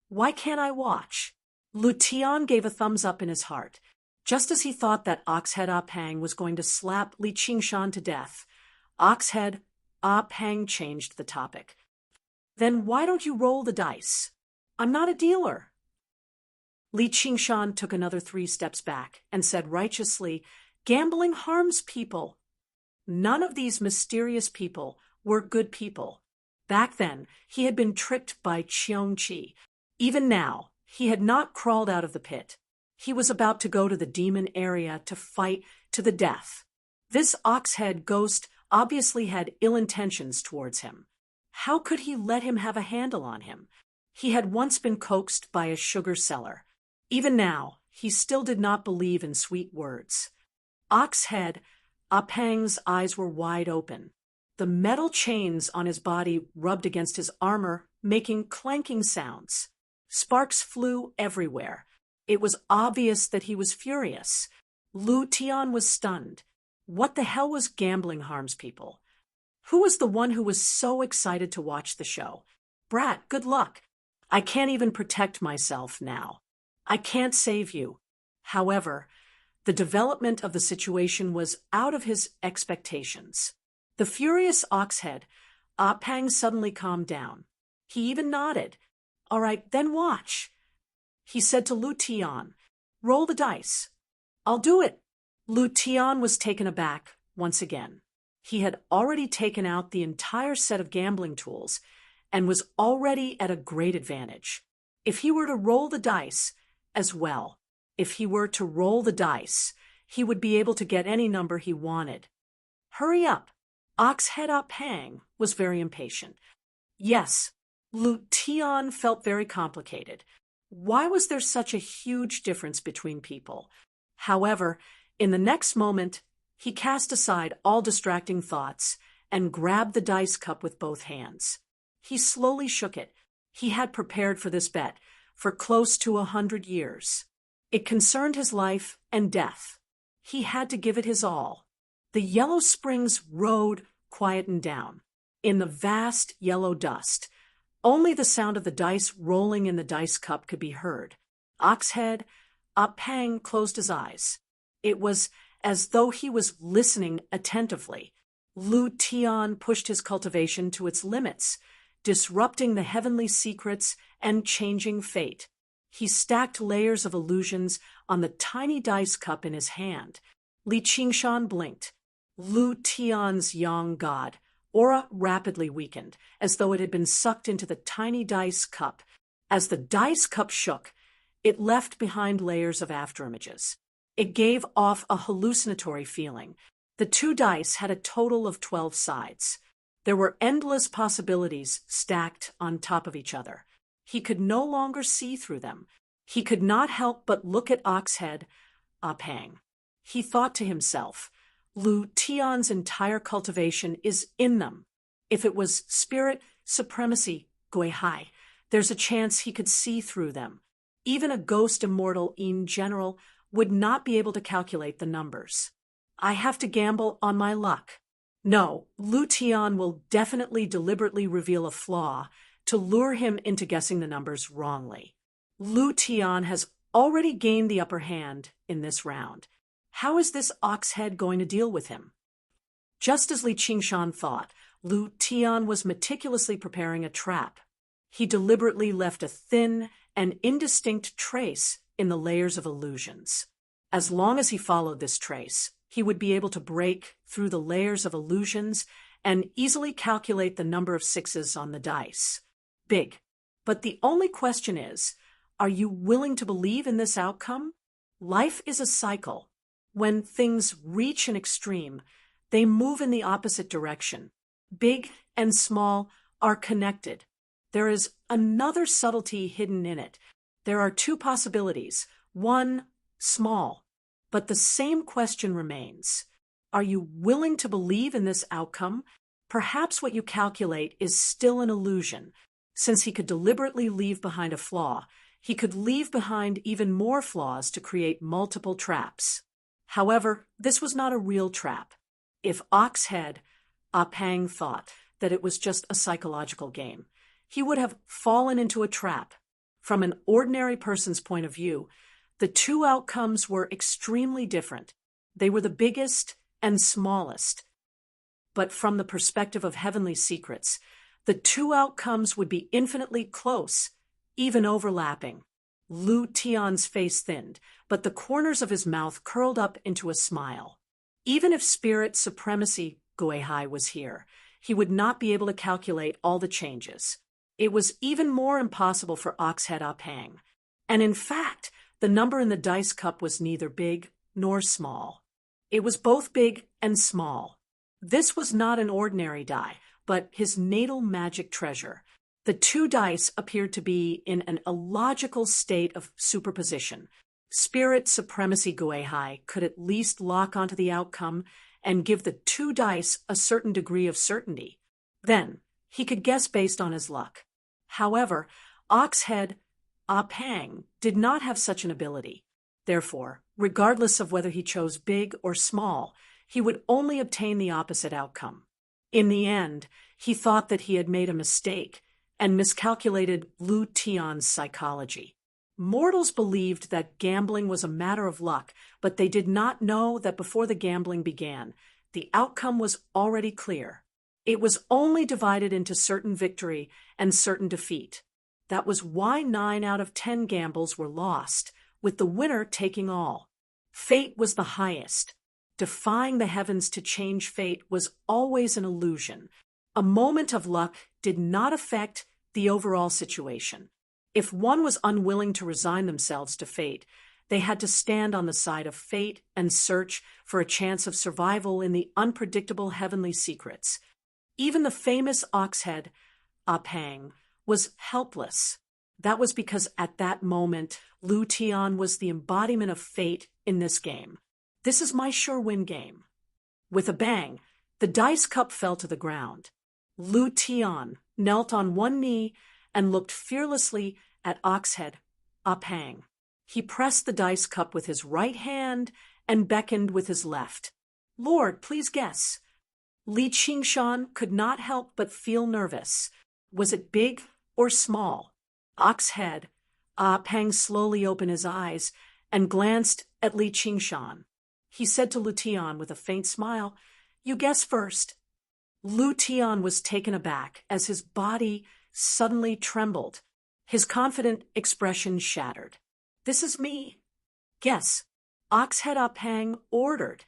Why can't I watch? Lu Tian gave a thumbs up in his heart. Just as he thought that Oxhead Apang was going to slap Li Qingshan to death, Oxhead Apang changed the topic. Then why don't you roll the dice? I'm not a dealer. Li Qingshan took another 3 steps back and said righteously, gambling harms people. None of these mysterious people were good people. Back then, he had been tricked by Qiongqi. Even now, he had not crawled out of the pit. He was about to go to the demon area to fight to the death. This Oxhead ghost obviously had ill intentions towards him. How could he let him have a handle on him? He had once been coaxed by a sugar seller. Even now, he still did not believe in sweet words. Oxhead Apang's eyes were wide open. The metal chains on his body rubbed against his armor, making clanking sounds. Sparks flew everywhere. It was obvious that he was furious. Lu Tian was stunned. What the hell was gambling harms people? Who was the one who was so excited to watch the show? Brat, good luck. I can't even protect myself now. I can't save you. However, the development of the situation was out of his expectations. The furious Oxhead Apang suddenly calmed down. He even nodded. All right, then watch. He said to Lu Tian, roll the dice. I'll do it. Lu Tian was taken aback once again. He had already taken out the entire set of gambling tools and was already at a great advantage. If he were to roll the dice as well, if he were to roll the dice, he would be able to get any number he wanted. Hurry up. Oxhead Apang was very impatient. Yes, Lu Tian felt very complicated. Why was there such a huge difference between people? However, in the next moment, he cast aside all distracting thoughts and grabbed the dice cup with both hands. He slowly shook it. He had prepared for this bet for close to 100 years. It concerned his life and death. He had to give it his all. The Yellow Springs road quietened down. In the vast yellow dust, only the sound of the dice rolling in the dice cup could be heard. Oxhead Apang closed his eyes. It was as though he was listening attentively. Lu Tian pushed his cultivation to its limits, disrupting the heavenly secrets and changing fate. He stacked layers of illusions on the tiny dice cup in his hand. Li Qingshan blinked. Lu Tian's yang god aura rapidly weakened, as though it had been sucked into the tiny dice cup. As the dice cup shook, it left behind layers of afterimages. It gave off a hallucinatory feeling. The 2 dice had a total of 12 sides. There were endless possibilities stacked on top of each other. He could no longer see through them. He could not help but look at Oxhead Apang. He thought to himself, Lu Tian's entire cultivation is in them. If it was spirit supremacy, Guihai, there's a chance he could see through them. Even a ghost immortal in general would not be able to calculate the numbers. I have to gamble on my luck. No, Lu Tian will definitely deliberately reveal a flaw to lure him into guessing the numbers wrongly. Lu Tian has already gained the upper hand in this round. How is this Oxhead going to deal with him? Just as Li Qingshan thought, Lu Tian was meticulously preparing a trap. He deliberately left a thin an indistinct trace in the layers of illusions. As long as he followed this trace, he would be able to break through the layers of illusions and easily calculate the number of sixes on the dice. Big. But the only question is, are you willing to believe in this outcome? Life is a cycle. When things reach an extreme, they move in the opposite direction. Big and small are connected. There is another subtlety hidden in it. There are two possibilities. One, small. But the same question remains. Are you willing to believe in this outcome? Perhaps what you calculate is still an illusion. Since he could deliberately leave behind a flaw, he could leave behind even more flaws to create multiple traps. However, this was not a real trap. If Oxhead, Pang thought that it was just a psychological game, he would have fallen into a trap. From an ordinary person's point of view, the two outcomes were extremely different. They were the biggest and smallest. But from the perspective of heavenly secrets, the two outcomes would be infinitely close, even overlapping. Lu Tian's face thinned, but the corners of his mouth curled up into a smile. Even if spirit supremacy Guihai was here, he would not be able to calculate all the changes. It was even more impossible for Oxhead Pang. And in fact, the number in the dice cup was neither big nor small. It was both big and small. This was not an ordinary die, but his natal magic treasure. The two dice appeared to be in an illogical state of superposition. Spirit supremacy Guihai could at least lock onto the outcome and give the two dice a certain degree of certainty. Then, he could guess based on his luck. However, Oxhead Pang did not have such an ability. Therefore, regardless of whether he chose big or small, he would only obtain the opposite outcome. In the end, he thought that he had made a mistake and miscalculated Lu Tian's psychology. Mortals believed that gambling was a matter of luck, but they did not know that before the gambling began, the outcome was already clear. It was only divided into certain victory and certain defeat. That was why 9 out of 10 gambles were lost, with the winner taking all. Fate was the highest. Defying the heavens to change fate was always an illusion. A moment of luck did not affect the overall situation. If one was unwilling to resign themselves to fate, they had to stand on the side of fate and search for a chance of survival in the unpredictable heavenly secrets. Even the famous Oxhead Pang was helpless. That was because at that moment, Lu Tian was the embodiment of fate in this game. This is my sure win game. With a bang, the dice cup fell to the ground. Lu Tian knelt on one knee and looked fearlessly at Oxhead Pang. He pressed the dice cup with his right hand and beckoned with his left. Lord, please guess. Li Qingshan could not help but feel nervous. Was it big or small? Oxhead Pang slowly opened his eyes and glanced at Li Qingshan. He said to Lu Tian with a faint smile, "You guess first." Lu Tian was taken aback as his body suddenly trembled. His confident expression shattered. "This is me." "Guess." Oxhead Pang ordered.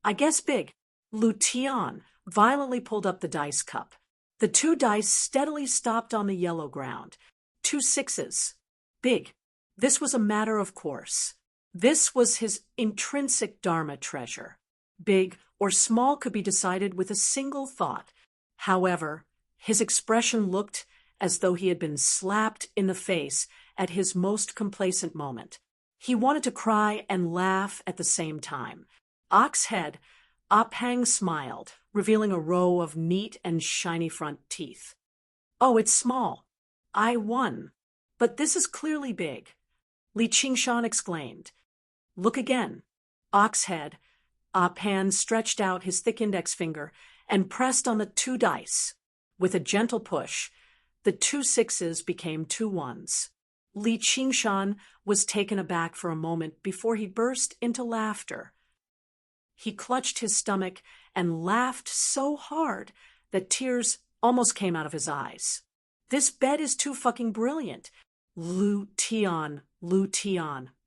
"I guess big." Lu Tian violently pulled up the dice cup. The two dice steadily stopped on the yellow ground. 2 sixes. Big. This was a matter of course. This was his intrinsic Dharma treasure. Big or small could be decided with a single thought. However, his expression looked as though he had been slapped in the face at his most complacent moment. He wanted to cry and laugh at the same time. Oxhead Pang smiled, revealing a row of neat and shiny front teeth. "Oh, it's small. I won. But this is clearly big," Li Qingshan exclaimed. "Look again." Oxhead Pang stretched out his thick index finger and pressed on the 2 dice. With a gentle push, the 2 sixes became 2 ones. Li Qingshan was taken aback for a moment before he burst into laughter. He clutched his stomach and laughed so hard that tears almost came out of his eyes. "This bet is too fucking brilliant. Lu Tian,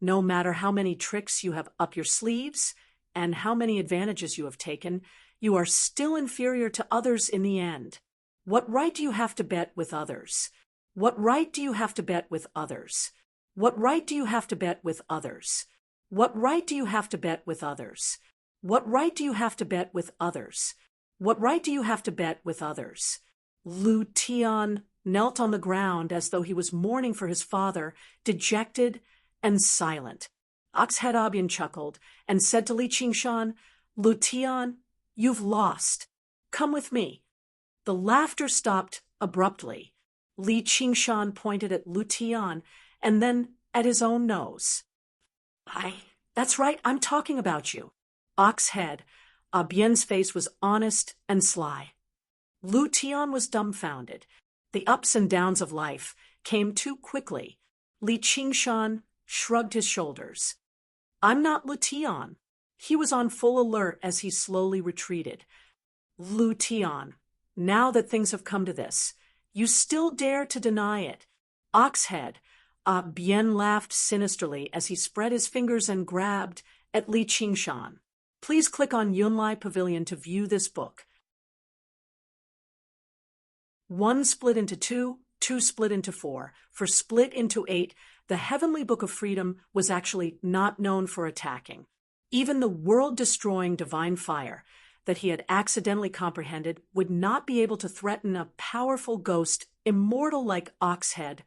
no matter how many tricks you have up your sleeves and how many advantages you have taken, you are still inferior to others in the end. What right do you have to bet with others? What right do you have to bet with others? What right do you have to bet with others? What right do you have to bet with others? What right do you have to bet with others? What right do you have to bet with others? Lu Tian knelt on the ground as though he was mourning for his father, dejected and silent. Oxhead Abian chuckled and said to Li Qingshan, Lu Tian, you've lost. Come with me. The laughter stopped abruptly. Li Qingshan pointed at Lu Tian and then at his own nose. That's right, I'm talking about you. Oxhead, Bien's face was honest and sly. Lu Tian was dumbfounded. The ups and downs of life came too quickly. Li Qingshan shrugged his shoulders. I'm not Lu Tian. He was on full alert as he slowly retreated. Lu Tian, now that things have come to this, you still dare to deny it. Oxhead, Bien laughed sinisterly as he spread his fingers and grabbed at Li Qingshan. Please click on Yunlai Pavilion to view this book. 1 split into 2, 2 split into 4. For split into 8, the Heavenly Book of Freedom was actually not known for attacking. Even the world-destroying divine fire that he had accidentally comprehended would not be able to threaten a powerful ghost immortal like Oxhead,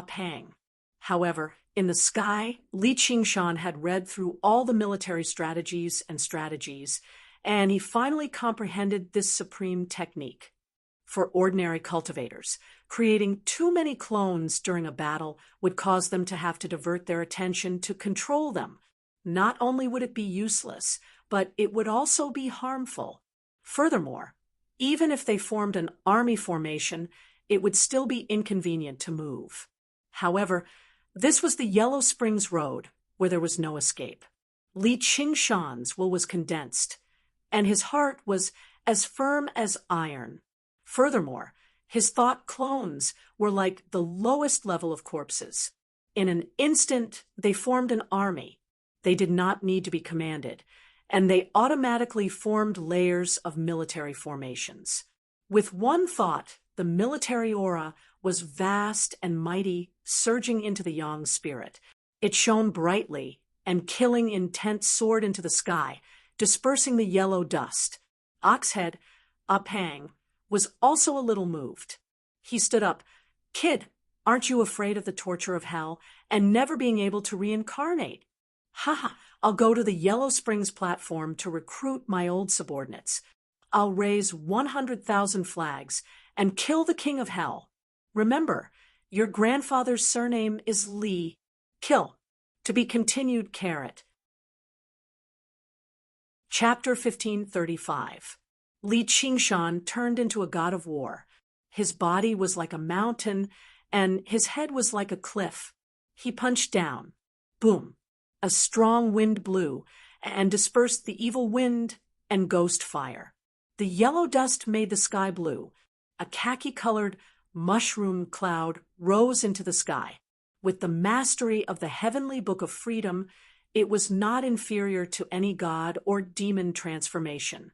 Pang. However, in the sky, Li Qingshan had read through all the military strategies, and he finally comprehended this supreme technique. For ordinary cultivators, creating too many clones during a battle would cause them to have to divert their attention to control them. Not only would it be useless, but it would also be harmful. Furthermore, even if they formed an army formation, it would still be inconvenient to move. However, this was the Yellow Springs Road, where there was no escape. Li Qingshan's will was condensed, and his heart was as firm as iron. Furthermore, his thought clones were like the lowest level of corpses. In an instant, they formed an army. They did not need to be commanded, and they automatically formed layers of military formations. With one thought, the military aura was vast and mighty, surging into the Yang spirit. It shone brightly, and killing intent soared into the sky, dispersing the yellow dust. Oxhead, Pang, was also a little moved. He stood up. Kid, aren't you afraid of the torture of hell and never being able to reincarnate? I'll go to the Yellow Springs platform to recruit my old subordinates. I'll raise 100,000 flags and kill the king of hell. Remember, your grandfather's surname is Li. Kill. To be continued, Carrot. Chapter 1535. Li Qingshan turned into a god of war. His body was like a mountain, and his head was like a cliff. He punched down. Boom. A strong wind blew, and dispersed the evil wind and ghost fire. The yellow dust made the sky blue. A khaki-colored mushroom cloud rose into the sky. With the mastery of the Heavenly Book of Freedom, it was not inferior to any god or demon transformation.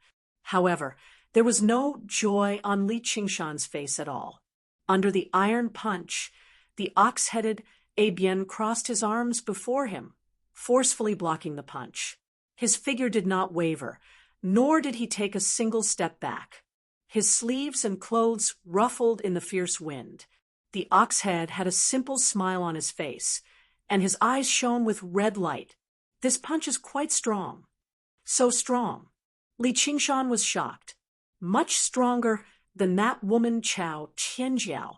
However, there was no joy on Li Qingshan's face at all. Under the iron punch, the ox-headed Bien crossed his arms before him, forcefully blocking the punch. His figure did not waver, nor did he take a single step back. His sleeves and clothes ruffled in the fierce wind. The ox-head had a simple smile on his face, and his eyes shone with red light. This punch is quite strong. So strong. Li Qingshan was shocked. Much stronger than that woman Chao Tianjiao.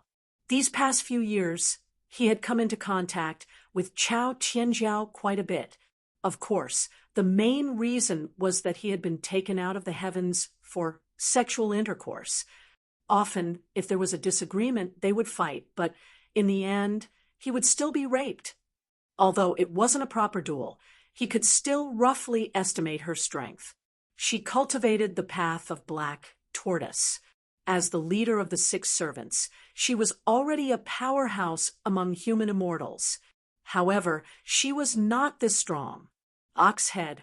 These past few years, he had come into contact with Chao Tianjiao quite a bit. Of course, the main reason was that he had been taken out of the heavens for sexual intercourse. Often, if there was a disagreement, they would fight, but in the end, he would still be raped. Although it wasn't a proper duel, he could still roughly estimate her strength. She cultivated the path of black tortoise. As the leader of the 6 servants, she was already a powerhouse among human immortals. However, she was not this strong. Oxhead,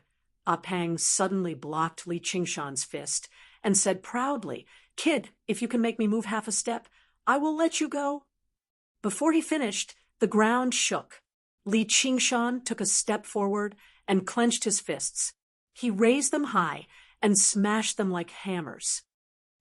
Apang suddenly blocked Li Qingshan's fist and said proudly, "Kid, if you can make me move half a step, I will let you go." Before he finished, the ground shook. Li Qingshan took a step forward and clenched his fists. He raised them high and smashed them like hammers.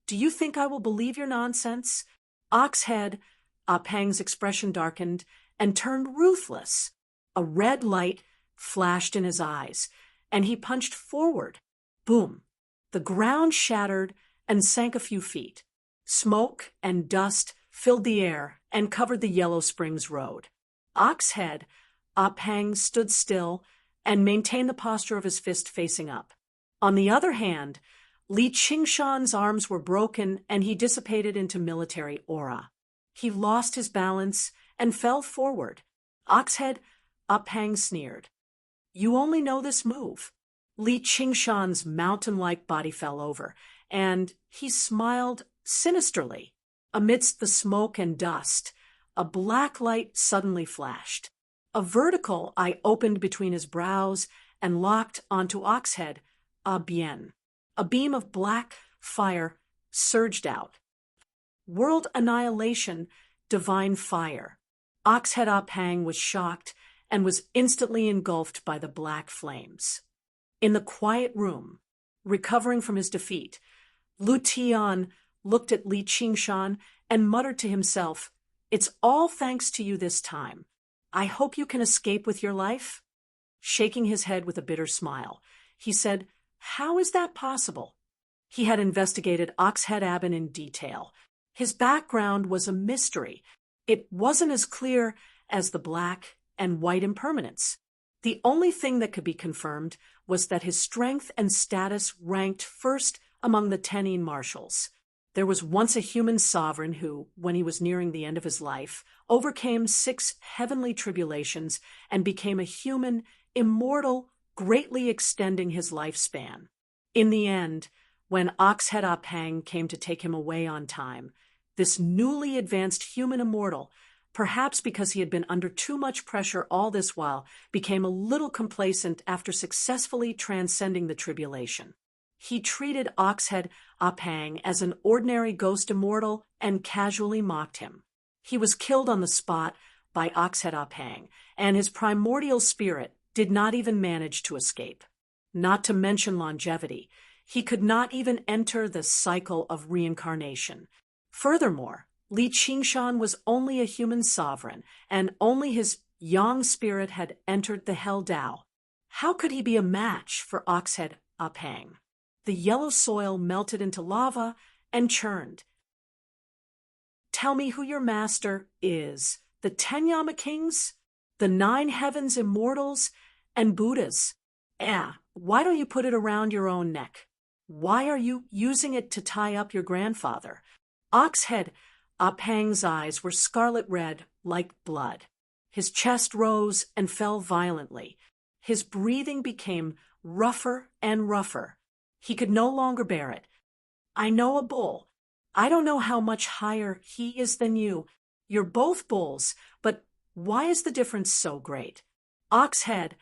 "Do you think I will believe your nonsense?" Oxhead, Apang's expression darkened and turned ruthless. A red light flashed in his eyes, and he punched forward. Boom! The ground shattered and sank a few feet. Smoke and dust filled the air and covered the Yellow Springs Road. Oxhead, Apang stood still and maintained the posture of his fist facing up. On the other hand, Li Qingshan's arms were broken and he dissipated into military aura. He lost his balance and fell forward. Oxhead, Apang sneered. "You only know this move." Li Qingshan's mountain-like body fell over, and he smiled sinisterly. Amidst the smoke and dust, a black light suddenly flashed. A vertical eye opened between his brows and locked onto Oxhead, Bien. A beam of black fire surged out. World annihilation, divine fire. Oxhead Apang was shocked and was instantly engulfed by the black flames. In the quiet room, recovering from his defeat, Lu Tian looked at Li Qingshan and muttered to himself, "It's all thanks to you this time. I hope you can escape with your life." Shaking his head with a bitter smile, he said, "How is that possible?" He had investigated Oxhead Aben in detail. His background was a mystery. It wasn't as clear as the black and white impermanence. The only thing that could be confirmed was that his strength and status ranked first among the Tenin marshals. There was once a human sovereign who, when he was nearing the end of his life, overcame 6 heavenly tribulations and became a human, immortal, greatly extending his lifespan. In the end, when Oxhead Apang came to take him away on time, this newly advanced human immortal, perhaps because he had been under too much pressure all this while, became a little complacent after successfully transcending the tribulation. He treated Oxhead Apang as an ordinary ghost immortal and casually mocked him. He was killed on the spot by Oxhead Apang, and his primordial spirit did not even manage to escape. Not to mention longevity, he could not even enter the cycle of reincarnation. Furthermore, Li Qingshan was only a human sovereign, and only his yang spirit had entered the Hell Dao. How could he be a match for Oxhead Apang? The yellow soil melted into lava and churned. "Tell me who your master is. The 10 Yama kings? The 9 heavens immortals? And Buddhas? Why don't you put it around your own neck? Why are you using it to tie up your grandfather?" Oxhead Apang's eyes were scarlet red like blood. His chest rose and fell violently. His breathing became rougher and rougher. He could no longer bear it. "I know a bull. I don't know how much higher he is than you. You're both bulls, but why is the difference so great?" Oxhead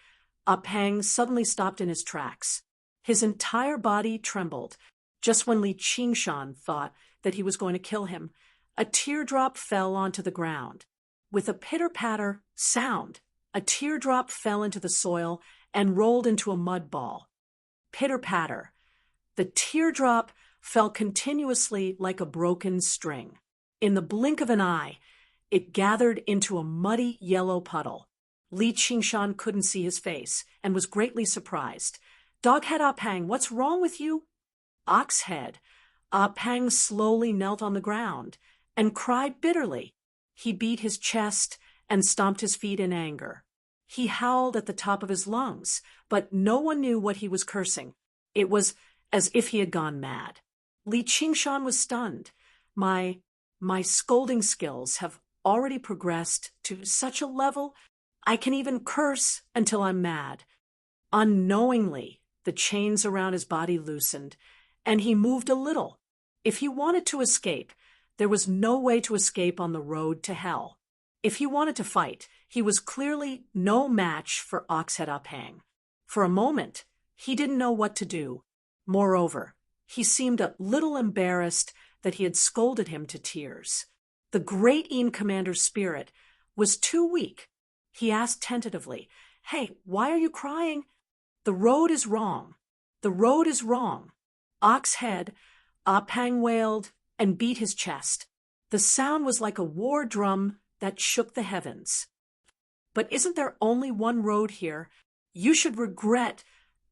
Apang suddenly stopped in his tracks. His entire body trembled. Just when Li Qingshan thought that he was going to kill him, a teardrop fell onto the ground. With a pitter-patter sound, a teardrop fell into the soil and rolled into a mud ball. Pitter-patter. The teardrop fell continuously like a broken string. In the blink of an eye, it gathered into a muddy yellow puddle. Li Qingshan couldn't see his face and was greatly surprised. "Doghead Apang, what's wrong with you?" Oxhead Apang slowly knelt on the ground and cried bitterly. He beat his chest and stomped his feet in anger. He howled at the top of his lungs, but no one knew what he was cursing. It was as if he had gone mad. Li Qingshan was stunned. My scolding skills have already progressed to such a level I can even curse until I'm mad. Unknowingly, the chains around his body loosened, and he moved a little. If he wanted to escape, there was no way to escape on the road to hell. If he wanted to fight, he was clearly no match for Oxhead Uphang. For a moment, he didn't know what to do. Moreover, he seemed a little embarrassed that he had scolded him to tears. The great Een Commander's spirit was too weak. He asked tentatively, "Hey, why are you crying?" "The road is wrong. The road is wrong." Oxhead Uphang wailed and beat his chest. The sound was like a war drum that shook the heavens. "But isn't there only one road here? You should regret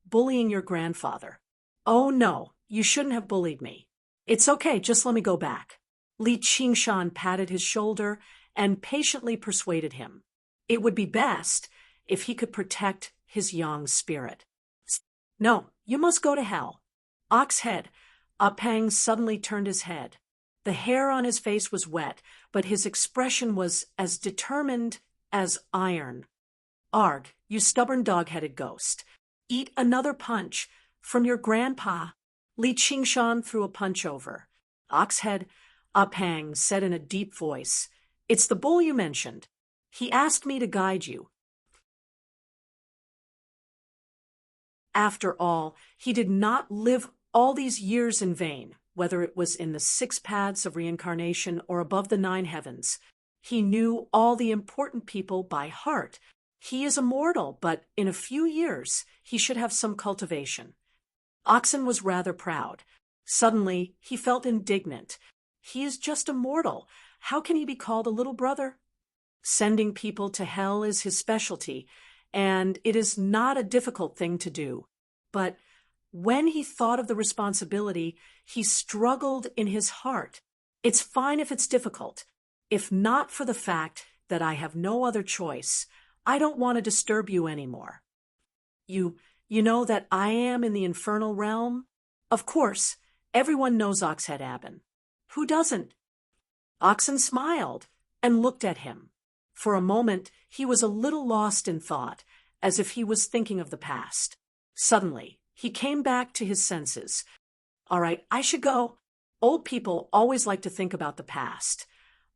bullying your grandfather." "Oh no, you shouldn't have bullied me. It's okay, just let me go back." Li Qingshan patted his shoulder and patiently persuaded him. It would be best if he could protect his Yang's spirit. "No, you must go to hell." Oxhead Uphang suddenly turned his head. The hair on his face was wet, but his expression was as determined as iron. "Arg, you stubborn dog-headed ghost. Eat another punch from your grandpa." Li Qingshan threw a punch over. Oxhead Uphang said in a deep voice, "It's the bull you mentioned. He asked me to guide you." After all, he did not live all these years in vain, whether it was in the 6 paths of reincarnation or above the 9 heavens. He knew all the important people by heart. He is immortal, but in a few years he should have some cultivation. Oxen was rather proud. Suddenly he felt indignant. He is just a mortal. How can he be called a little brother? Sending people to hell is his specialty, and it is not a difficult thing to do. But when he thought of the responsibility, he struggled in his heart. It's fine if it's difficult. If not for the fact that I have no other choice, I don't want to disturb you anymore. You know that I am in the infernal realm? Of course, everyone knows Oxhead Aben. Who doesn't? Oxen smiled and looked at him. For a moment, he was a little lost in thought, as if he was thinking of the past. Suddenly, he came back to his senses. "All right, I should go. Old people always like to think about the past.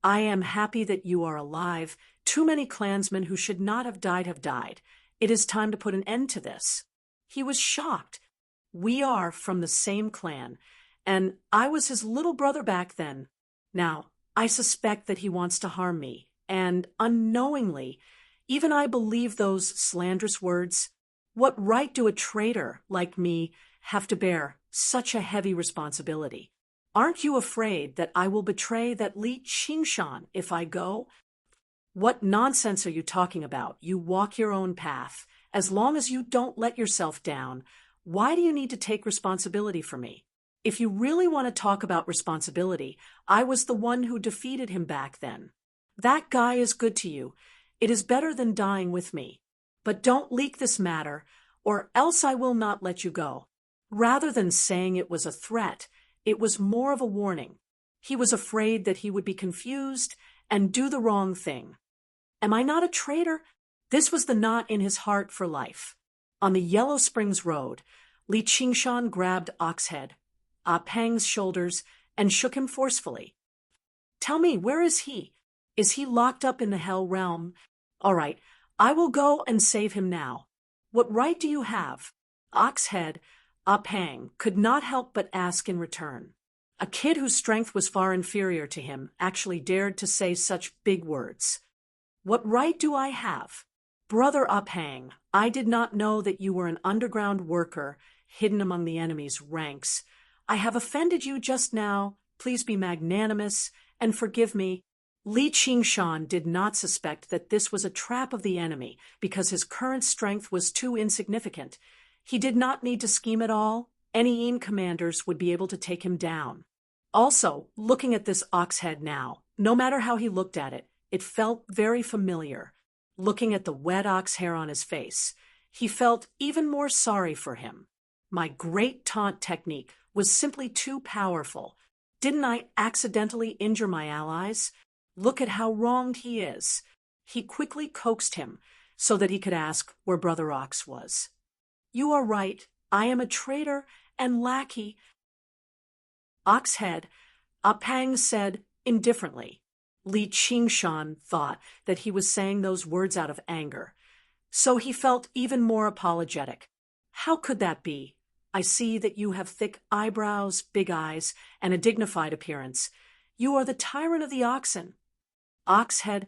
I am happy that you are alive. Too many clansmen who should not have died have died. It is time to put an end to this." He was shocked. "We are from the same clan, and I was his little brother back then. Now, I suspect that he wants to harm me, and unknowingly, even I believe those slanderous words. What right do a traitor like me have to bear such a heavy responsibility? Aren't you afraid that I will betray that Li Qingshan if I go?" "What nonsense are you talking about? You walk your own path. As long as you don't let yourself down, why do you need to take responsibility for me? If you really want to talk about responsibility, I was the one who defeated him back then. That guy is good to you. It is better than dying with me. But don't leak this matter, or else I will not let you go." Rather than saying it was a threat, it was more of a warning. He was afraid that he would be confused and do the wrong thing. Am I not a traitor? This was the knot in his heart for life. On the Yellow Springs Road, Li Qingshan grabbed Oxhead Uphang's shoulders and shook him forcefully. "Tell me, where is he? Is he locked up in the hell realm? All right, I will go and save him now. What right do you have?" Oxhead Uphang could not help but ask in return. A kid whose strength was far inferior to him actually dared to say such big words. "What right do I have?" "Brother Uphang, I did not know that you were an underground worker hidden among the enemy's ranks. I have offended you just now. Please be magnanimous and forgive me." Li Qingshan did not suspect that this was a trap of the enemy because his current strength was too insignificant. He did not need to scheme at all. Any Een commanders would be able to take him down. Also, looking at this Oxhead now, no matter how he looked at it, it felt very familiar. Looking at the wet ox hair on his face, he felt even more sorry for him. My great taunt technique was simply too powerful. Didn't I accidentally injure my allies? Look at how wronged he is. He quickly coaxed him so that he could ask where Brother Ox was. "You are right. I am a traitor and lackey." Oxhead, Pang said indifferently. Li Qingshan thought that he was saying those words out of anger, so he felt even more apologetic. How could that be? I see that you have thick eyebrows, big eyes, and a dignified appearance. You are the tyrant of the oxen. Oxhead,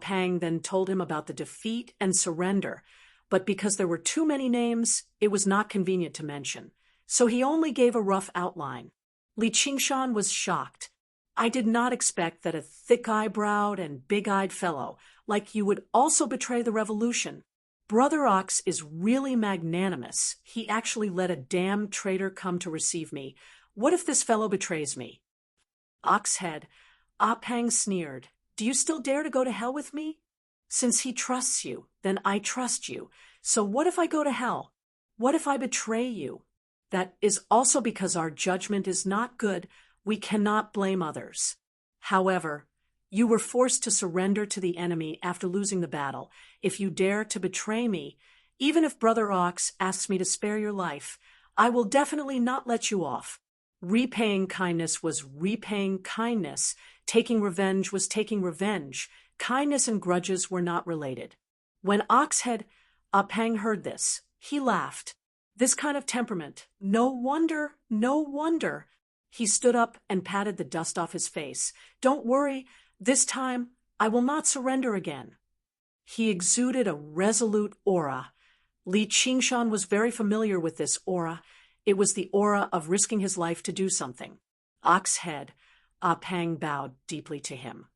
Pang then told him about the defeat and surrender, but because there were too many names, it was not convenient to mention, so he only gave a rough outline. Li Qingshan was shocked. I did not expect that a thick-eyebrowed and big-eyed fellow like you would also betray the revolution. Brother Ox is really magnanimous. He actually let a damned traitor come to receive me. What if this fellow betrays me? Oxhead, Pang sneered. Do you still dare to go to hell with me? Since he trusts you, then I trust you. So what if I go to hell? What if I betray you? That is also because our judgment is not good. We cannot blame others. However, you were forced to surrender to the enemy after losing the battle. If you dare to betray me, even if Brother Ox asks me to spare your life, I will definitely not let you off. Repaying kindness was repaying kindness. Taking revenge was taking revenge. Kindness and grudges were not related. When Oxhead, Pang heard this, he laughed. This kind of temperament. No wonder, no wonder. He stood up and patted the dust off his face. Don't worry, this time I will not surrender again. He exuded a resolute aura. Li Qingshan was very familiar with this aura. It was the aura of risking his life to do something. Oxhead, Pang bowed deeply to him.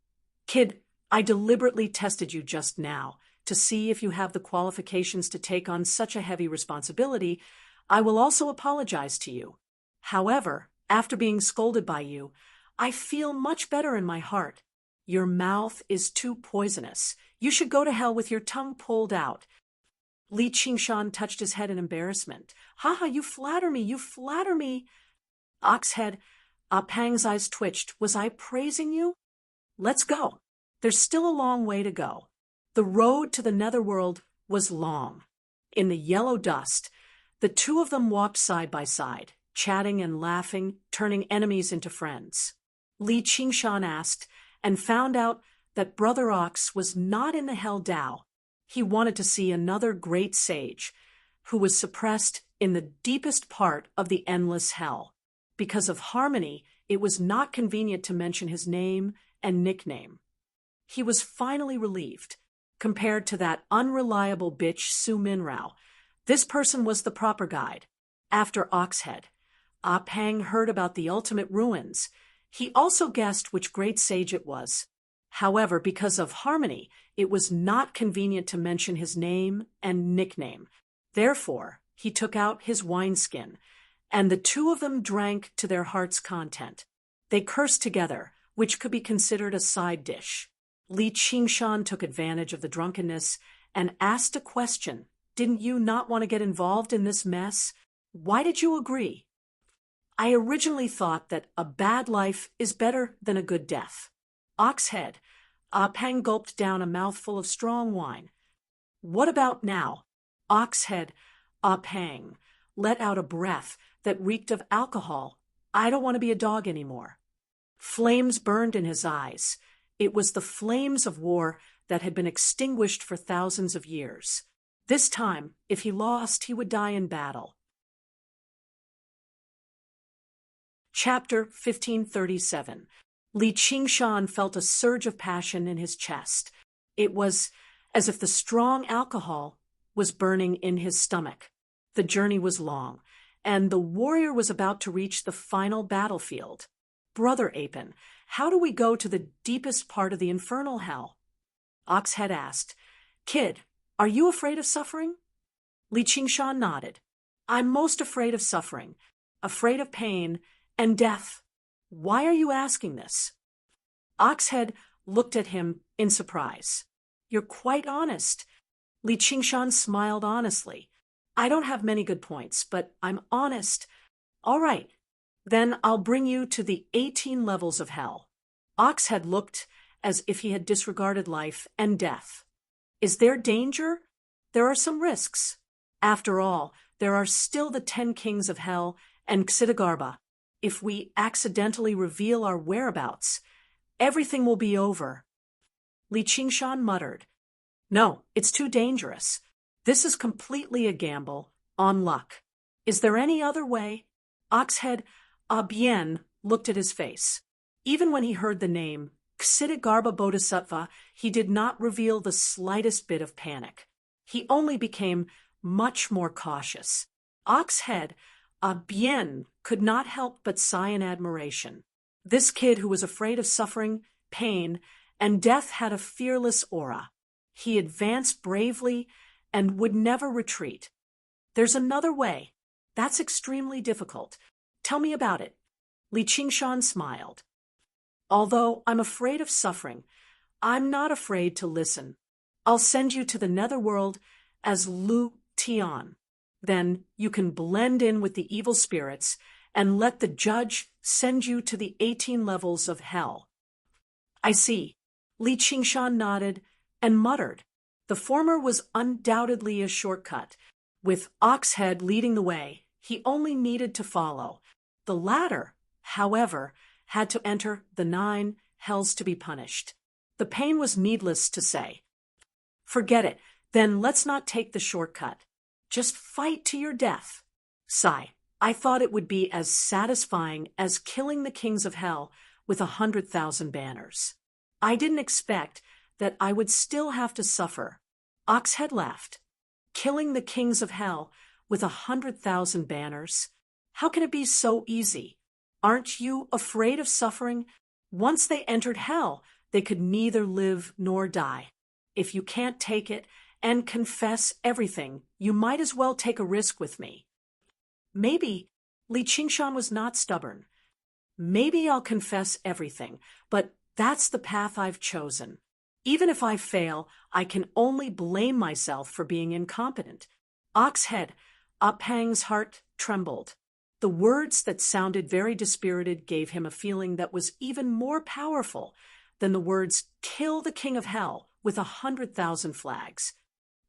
Kid, I deliberately tested you just now to see if you have the qualifications to take on such a heavy responsibility. I will also apologize to you. However, after being scolded by you, I feel much better in my heart. Your mouth is too poisonous. You should go to hell with your tongue pulled out. Li Qingshan touched his head in embarrassment. Ha, you flatter me, you flatter me. Oxhead, Pang's eyes twitched. Was I praising you? Let's go. There's still a long way to go. The road to the netherworld was long. In the yellow dust, the two of them walked side by side, chatting and laughing, turning enemies into friends. Li Qingshan asked, and found out that Brother Ox was not in the Hell Dao. He wanted to see another great sage, who was suppressed in the deepest part of the endless hell. Because of harmony, it was not convenient to mention his name and nickname. He was finally relieved. Compared to that unreliable bitch Su Minrao, this person was the proper guide. After Oxhead, Pang heard about the ultimate ruins. He also guessed which great sage it was. However, because of harmony, it was not convenient to mention his name and nickname. Therefore, he took out his wineskin, and the two of them drank to their heart's content. They cursed together, which could be considered a side dish. Li Qingshan took advantage of the drunkenness and asked a question. Didn't you not want to get involved in this mess? Why did you agree? I originally thought that a bad life is better than a good death. Oxhead, Pang gulped down a mouthful of strong wine. What about now? Oxhead, Pang let out a breath that reeked of alcohol. I don't want to be a dog anymore. Flames burned in his eyes. It was the flames of war that had been extinguished for thousands of years. This time, if he lost, he would die in battle. Chapter 1537. Li Qingshan felt a surge of passion in his chest. It was as if the strong alcohol was burning in his stomach. The journey was long, and the warrior was about to reach the final battlefield. Brother Apin, how do we go to the deepest part of the infernal hell? Oxhead asked. Kid, are you afraid of suffering? Li Qingshan nodded. I'm most afraid of suffering, afraid of pain and death. Why are you asking this? Oxhead looked at him in surprise. You're quite honest. Li Qingshan smiled honestly. I don't have many good points, but I'm honest. All right, then I'll bring you to the 18 levels of hell. Oxhead looked as if he had disregarded life and death. Is there danger? There are some risks. After all, there are still the 10 kings of hell and Xidagarba. if we accidentally reveal our whereabouts, everything will be over. Li Qingshan muttered. No, it's too dangerous. This is completely a gamble, on luck. Is there any other way? Oxhead Bien looked at his face. Even when he heard the name Ksitigarbha Bodhisattva, he did not reveal the slightest bit of panic. He only became much more cautious. Oxhead Bien could not help but sigh in admiration. This kid who was afraid of suffering, pain, and death had a fearless aura. He advanced bravely and would never retreat. There's another way. That's extremely difficult. Tell me about it. Li Qingshan smiled. Although I'm afraid of suffering, I'm not afraid to listen. I'll send you to the netherworld as Lu Tian. Then you can blend in with the evil spirits and let the judge send you to the 18 levels of hell. I see. Li Qingshan nodded and muttered. The former was undoubtedly a shortcut. With Oxhead leading the way, he only needed to follow. The latter, however, had to enter the 9 hells to be punished. The pain was needless to say. Forget it, then let's not take the shortcut. Just fight to your death. Sigh, I thought it would be as satisfying as killing the kings of hell with 100,000 banners. I didn't expect that I would still have to suffer. Oxhead laughed. Killing the kings of hell with 100,000 banners? How can it be so easy? Aren't you afraid of suffering? Once they entered hell, they could neither live nor die. If you can't take it and confess everything, you might as well take a risk with me. Maybe Li Qingshan was not stubborn. Maybe I'll confess everything, but that's the path I've chosen. Even if I fail, I can only blame myself for being incompetent. Oxhead Pang's heart trembled. The words that sounded very dispirited gave him a feeling that was even more powerful than the words, kill the king of hell with 100,000 flags.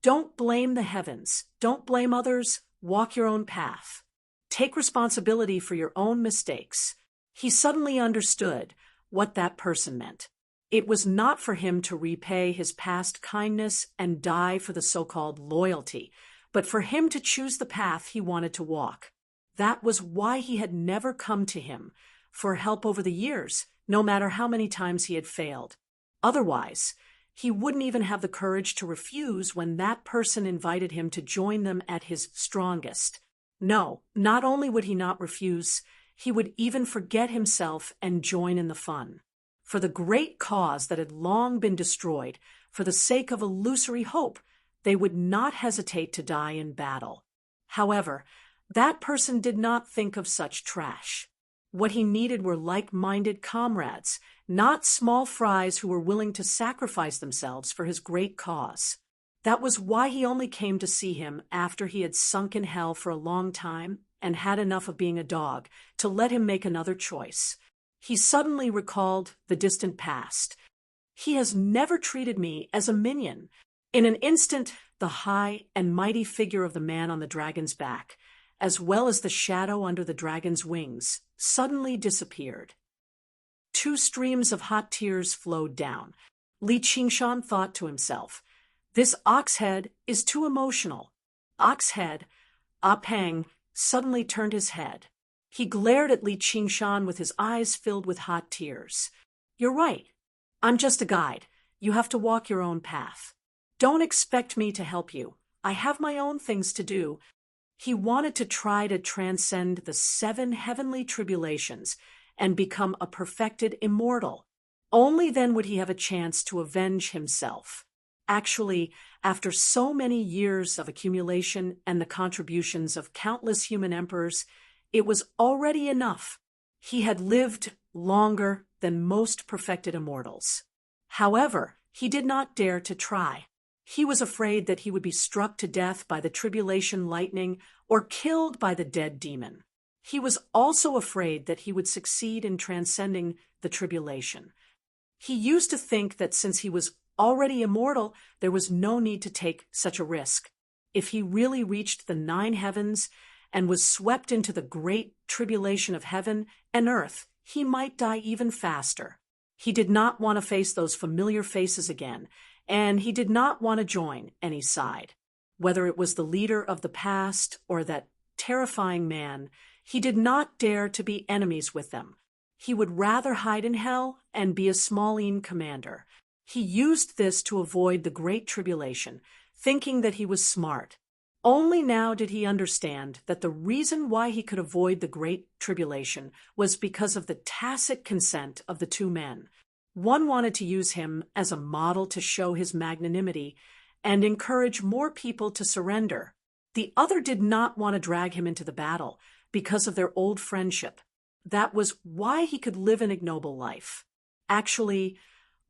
Don't blame the heavens. Don't blame others. Walk your own path. Take responsibility for your own mistakes. He suddenly understood what that person meant. It was not for him to repay his past kindness and die for the so-called loyalty, but for him to choose the path he wanted to walk. That was why he had never come to him for help over the years, no matter how many times he had failed. Otherwise, he wouldn't even have the courage to refuse when that person invited him to join them at his strongest. No, not only would he not refuse, he would even forget himself and join in the fun. For the great cause that had long been destroyed, for the sake of illusory hope, they would not hesitate to die in battle. However, that person did not think of such trash. What he needed were like-minded comrades, not small fries who were willing to sacrifice themselves for his great cause. That was why he only came to see him after he had sunk in hell for a long time and had enough of being a dog, to let him make another choice. He suddenly recalled the distant past. He has never treated me as a minion. In an instant, the high and mighty figure of the man on the dragon's back, as well as the shadow under the dragon's wings, suddenly disappeared. 2 streams of hot tears flowed down. Li Qingshan thought to himself, this Oxhead is too emotional. Oxhead Pang suddenly turned his head. He glared at Li Qingshan with his eyes filled with hot tears. You're right. I'm just a guide. You have to walk your own path. Don't expect me to help you. I have my own things to do. He wanted to try to transcend the 7 heavenly tribulations and become a perfected immortal. Only then would he have a chance to avenge himself. Actually, after so many years of accumulation and the contributions of countless human emperors, it was already enough. He had lived longer than most perfected immortals. However, he did not dare to try. He was afraid that he would be struck to death by the tribulation lightning or killed by the dead demon. He was also afraid that he would succeed in transcending the tribulation. He used to think that since he was already immortal, there was no need to take such a risk. If he really reached the 9 heavens and was swept into the great tribulation of heaven and earth, he might die even faster. He did not want to face those familiar faces again, and he did not want to join any side. Whether it was the leader of the past or that terrifying man, he did not dare to be enemies with them. He would rather hide in hell and be a small-ean commander. He used this to avoid the Great Tribulation, thinking that he was smart. Only now did he understand that the reason why he could avoid the Great Tribulation was because of the tacit consent of the two men. One wanted to use him as a model to show his magnanimity and encourage more people to surrender. The other did not want to drag him into the battle because of their old friendship. That was why he could live an ignoble life. Actually,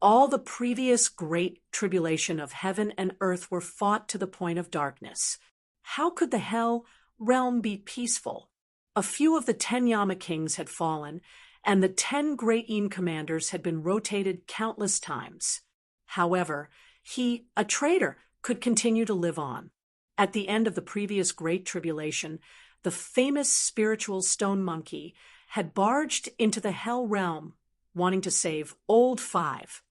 all the previous Great Tribulation of heaven and earth were fought to the point of darkness. How could the hell realm be peaceful? A few of the 10 Yama kings had fallen, and the 10 great Een commanders had been rotated countless times. However, he, a traitor, could continue to live on. At the end of the previous Great Tribulation, the famous spiritual stone monkey had barged into the hell realm, wanting to save Old Five.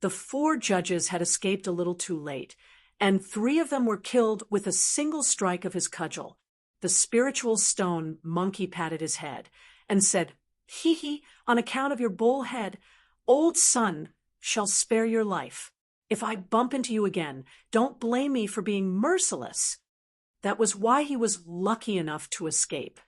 The 4 judges had escaped a little too late, and 3 of them were killed with a single strike of his cudgel. The spiritual stone monkey patted his head and said, "Hee hee, on account of your bull head, old son shall spare your life. If I bump into you again, don't blame me for being merciless." That was why he was lucky enough to escape.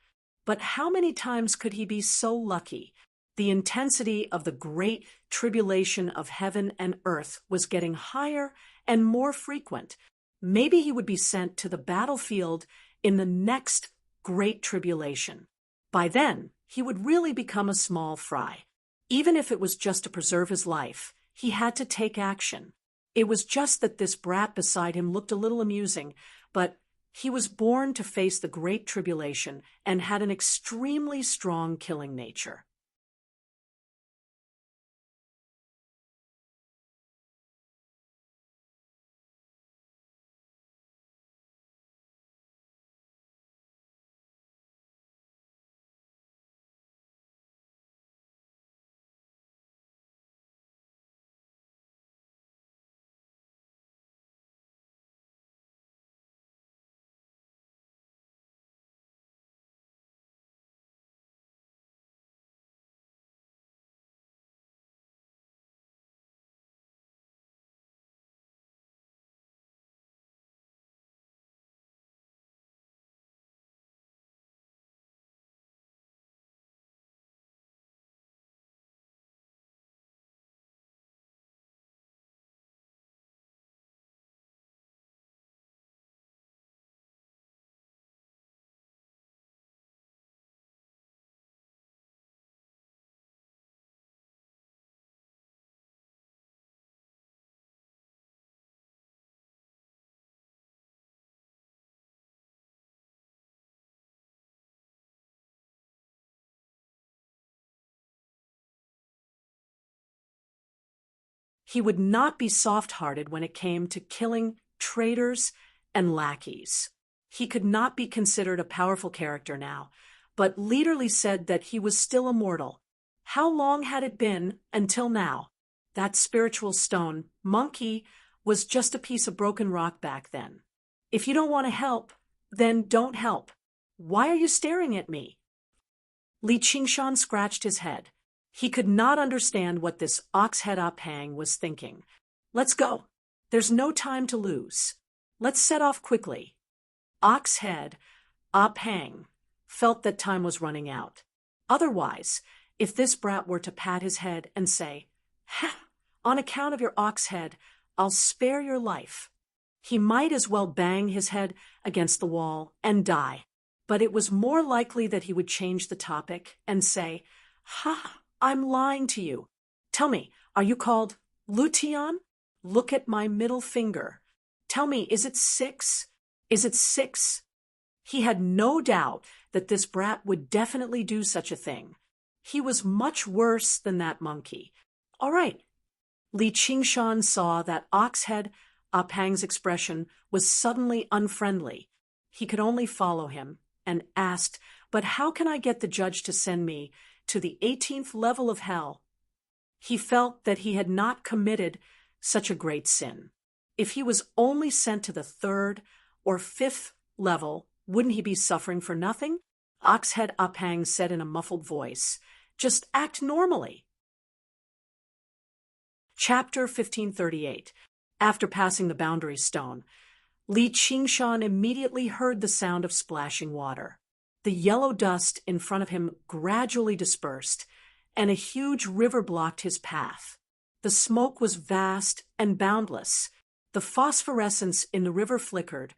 But how many times could he be so lucky? The intensity of the Great Tribulation of heaven and earth was getting higher and more frequent. Maybe he would be sent to the battlefield in the next Great Tribulation. By then, he would really become a small fry. Even if it was just to preserve his life, he had to take action. It was just that this brat beside him looked a little amusing, but he was born to face the Great Tribulation and had an extremely strong killing nature. He would not be soft-hearted when it came to killing traitors and lackeys. He could not be considered a powerful character now, but Leaderly said that he was still immortal. How long had it been until now? That spiritual stone, monkey, was just a piece of broken rock back then. If you don't want to help, then don't help. Why are you staring at me? Li Qingshan scratched his head. He could not understand what this ox-head Apang was thinking. Let's go. There's no time to lose. Let's set off quickly. Ox-head Apang felt that time was running out. Otherwise, if this brat were to pat his head and say, "Ha! On account of your ox-head, I'll spare your life," he might as well bang his head against the wall and die. But it was more likely that he would change the topic and say, "Ha! I'm lying to you. Tell me, are you called Lutian? Look at my middle finger. Tell me, is it 6? Is it 6? He had no doubt that this brat would definitely do such a thing. He was much worse than that monkey. All right. Li Qingshan saw that ox-head Apang's expression was suddenly unfriendly. He could only follow him and asked, "But how can I get the judge to send me to the 18th level of hell. He felt that he had not committed such a great sin. If he was only sent to the 3rd or 5th level, wouldn't he be suffering for nothing? Oxhead Aphang said in a muffled voice, "Just act normally." Chapter 1538. After passing the boundary stone, Li Qingshan immediately heard the sound of splashing water. The yellow dust in front of him gradually dispersed, and a huge river blocked his path. The smoke was vast and boundless. The phosphorescence in the river flickered,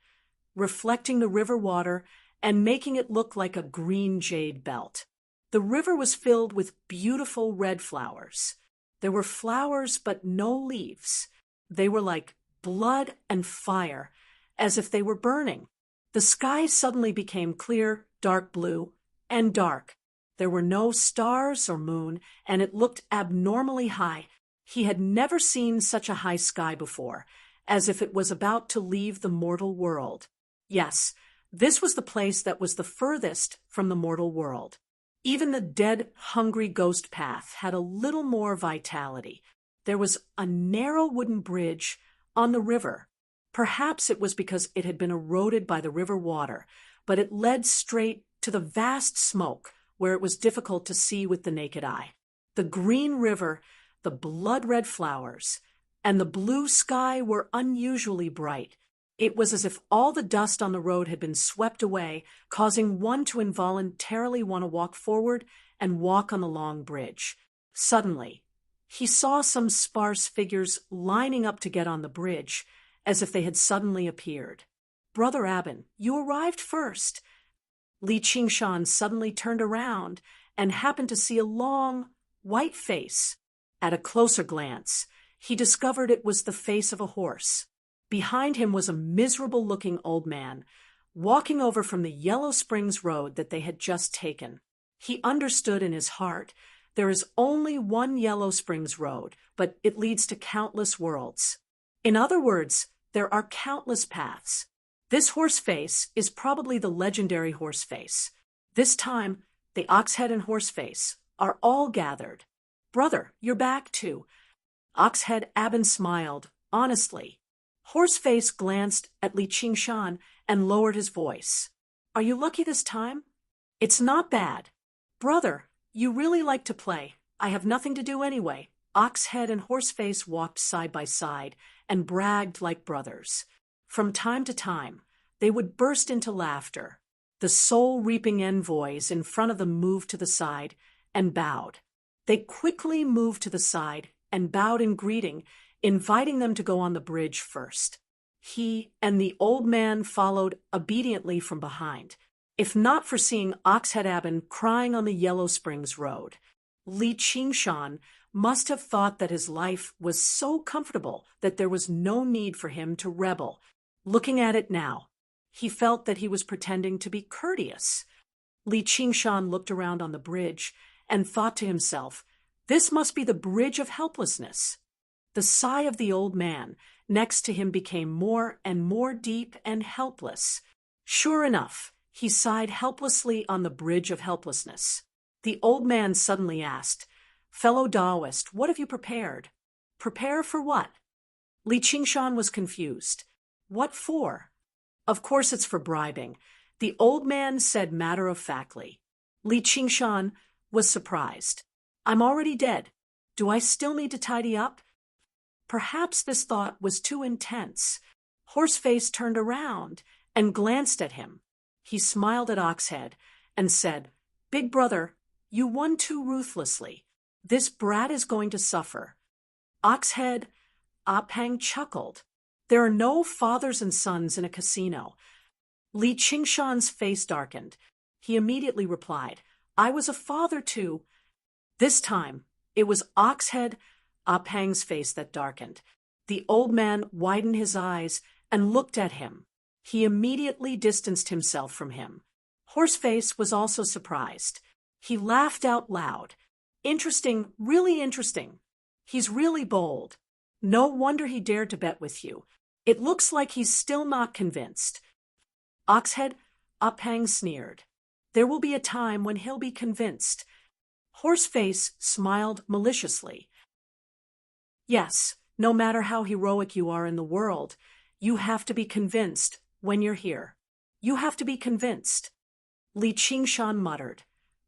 reflecting the river water and making it look like a green jade belt. The river was filled with beautiful red flowers. There were flowers but no leaves. They were like blood and fire, as if they were burning. The sky suddenly became clear, dark blue, and dark. There were no stars or moon, and it looked abnormally high. He had never seen such a high sky before, as if it was about to leave the mortal world. Yes, this was the place that was the furthest from the mortal world. Even the dead, hungry ghost path had a little more vitality. There was a narrow wooden bridge on the river. Perhaps it was because it had been eroded by the river water, but it led straight to the vast smoke where it was difficult to see with the naked eye. The green river, the blood-red flowers, and the blue sky were unusually bright. It was as if all the dust on the road had been swept away, causing one to involuntarily want to walk forward and walk on the long bridge. Suddenly, he saw some sparse figures lining up to get on the bridge, as if they had suddenly appeared. "Brother Aben, you arrived first." Li Qingshan suddenly turned around and happened to see a long, white face. At a closer glance, he discovered it was the face of a horse. Behind him was a miserable-looking old man, walking over from the Yellow Springs road that they had just taken. He understood in his heart, there is only one Yellow Springs road, but it leads to countless worlds. In other words, there are countless paths. This horse face is probably the legendary horse face. This time, the Oxhead and horse face are all gathered. "Brother, you're back too." Oxhead Aben smiled, honestly. Horseface glanced at Li Qingshan and lowered his voice. "Are you lucky this time?" "It's not bad." "Brother, you really like to play. I have nothing to do anyway." Oxhead and Horseface walked side by side and bragged like brothers. From time to time, they would burst into laughter. The soul-reaping envoys in front of them moved to the side and bowed. They quickly moved to the side and bowed in greeting, inviting them to go on the bridge first. He and the old man followed obediently from behind. If not for seeing Oxhead Aben crying on the Yellow Springs road, Li Qingshan must have thought that his life was so comfortable that there was no need for him to rebel. Looking at it now, he felt that he was pretending to be courteous. Li Qingshan looked around on the bridge and thought to himself, this must be the bridge of helplessness. The sigh of the old man next to him became more and more deep and helpless. Sure enough, he sighed helplessly on the bridge of helplessness. The old man suddenly asked, "Fellow Taoist, what have you prepared?" "Prepare for what?" Li Qingshan was confused. "What for?" "Of course it's for bribing," the old man said matter-of-factly. Li Qingshan was surprised. "I'm already dead. Do I still need to tidy up?" Perhaps this thought was too intense. Horseface turned around and glanced at him. He smiled at Oxhead and said, "Big brother, you won too ruthlessly. This brat is going to suffer." Oxhead Aphang chuckled. "There are no fathers and sons in a casino." Li Qingshan's face darkened. He immediately replied, "I was a father too." This time, it was Oxhead Aphang's face that darkened. The old man widened his eyes and looked at him. He immediately distanced himself from him. Horseface was also surprised. He laughed out loud. "Interesting, really interesting. He's really bold. No wonder he dared to bet with you. It looks like he's still not convinced." Oxhead Aphang sneered. "There will be a time when he'll be convinced." Horseface smiled maliciously. Yes, no matter how heroic you are in the world, you have to be convinced when you're here. You have to be convinced. Li Qingshan muttered.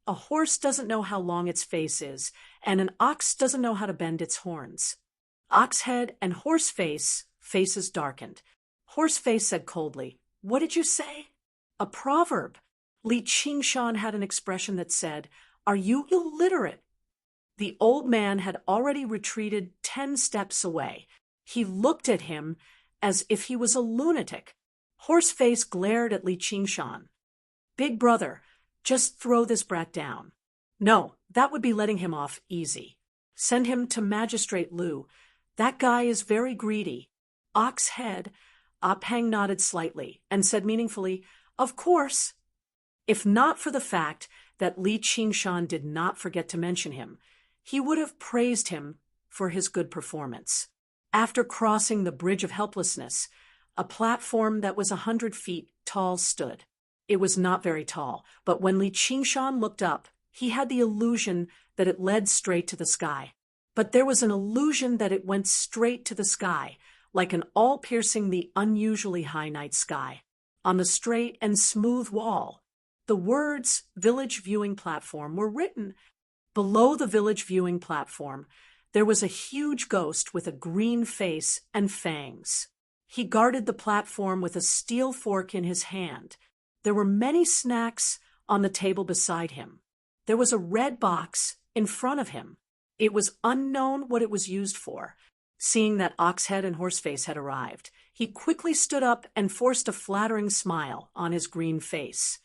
A horse doesn't know how long its face is, and an ox doesn't know how to bend its horns. Oxhead and Horseface faces darkened. Horseface said coldly, "What did you say?" "A proverb." Li Qingshan had an expression that said, "Are you illiterate?" The old man had already retreated 10 steps away. He looked at him as if he was a lunatic. Horseface glared at Li Qingshan. "Big brother, just throw this brat down." "No, that would be letting him off easy. Send him to Magistrate Lu. That guy is very greedy." Oxhead, Pang nodded slightly and said meaningfully, "Of course." If not for the fact that Li Qingshan did not forget to mention him, he would have praised him for his good performance. After crossing the Bridge of Helplessness, a platform that was 100 feet tall stood. It was not very tall, but when Li Qingshan looked up, he had the illusion that it led straight to the sky. But there was an illusion that it went straight to the sky, like an all-piercing the unusually high night sky. On the straight and smooth wall, the words "Village Viewing Platform" were written. Below the village viewing platform, there was a huge ghost with a green face and fangs. He guarded the platform with a steel fork in his hand. There were many snacks on the table beside him. There was a red box in front of him. It was unknown what it was used for. Seeing that Oxhead and Horseface had arrived, he quickly stood up and forced a flattering smile on his green face.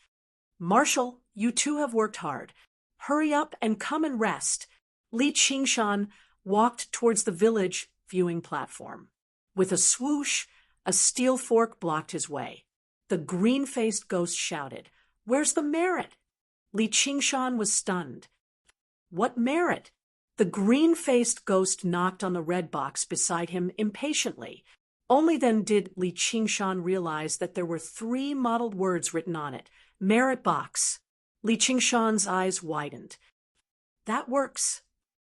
"Marshal, you two have worked hard. Hurry up and come and rest." Li Qingshan walked towards the village viewing platform. With a swoosh, a steel fork blocked his way. The green-faced ghost shouted, "Where's the merit?" Li Qingshan was stunned. "What merit?" The green-faced ghost knocked on the red box beside him impatiently. Only then did Li Qingshan realize that there were 3 mottled words written on it. "Merit box." Li Qingshan's eyes widened. "That works."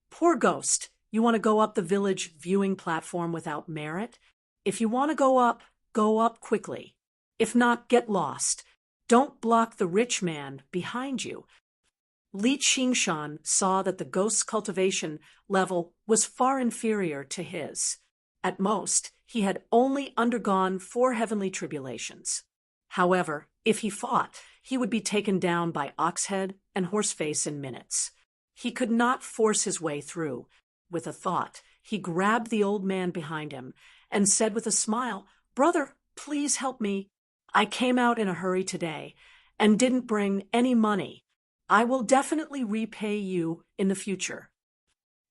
"Poor ghost, you want to go up the village viewing platform without merit? If you want to go up quickly. If not, get lost. Don't block the rich man behind you." Li Qingshan saw that the ghost's cultivation level was far inferior to his. At most, he had only undergone 4 heavenly tribulations. However, if he fought, he would be taken down by Oxhead and Horseface in minutes. He could not force his way through. With a thought, he grabbed the old man behind him and said with a smile, "Brother, please help me. I came out in a hurry today and didn't bring any money. I will definitely repay you in the future."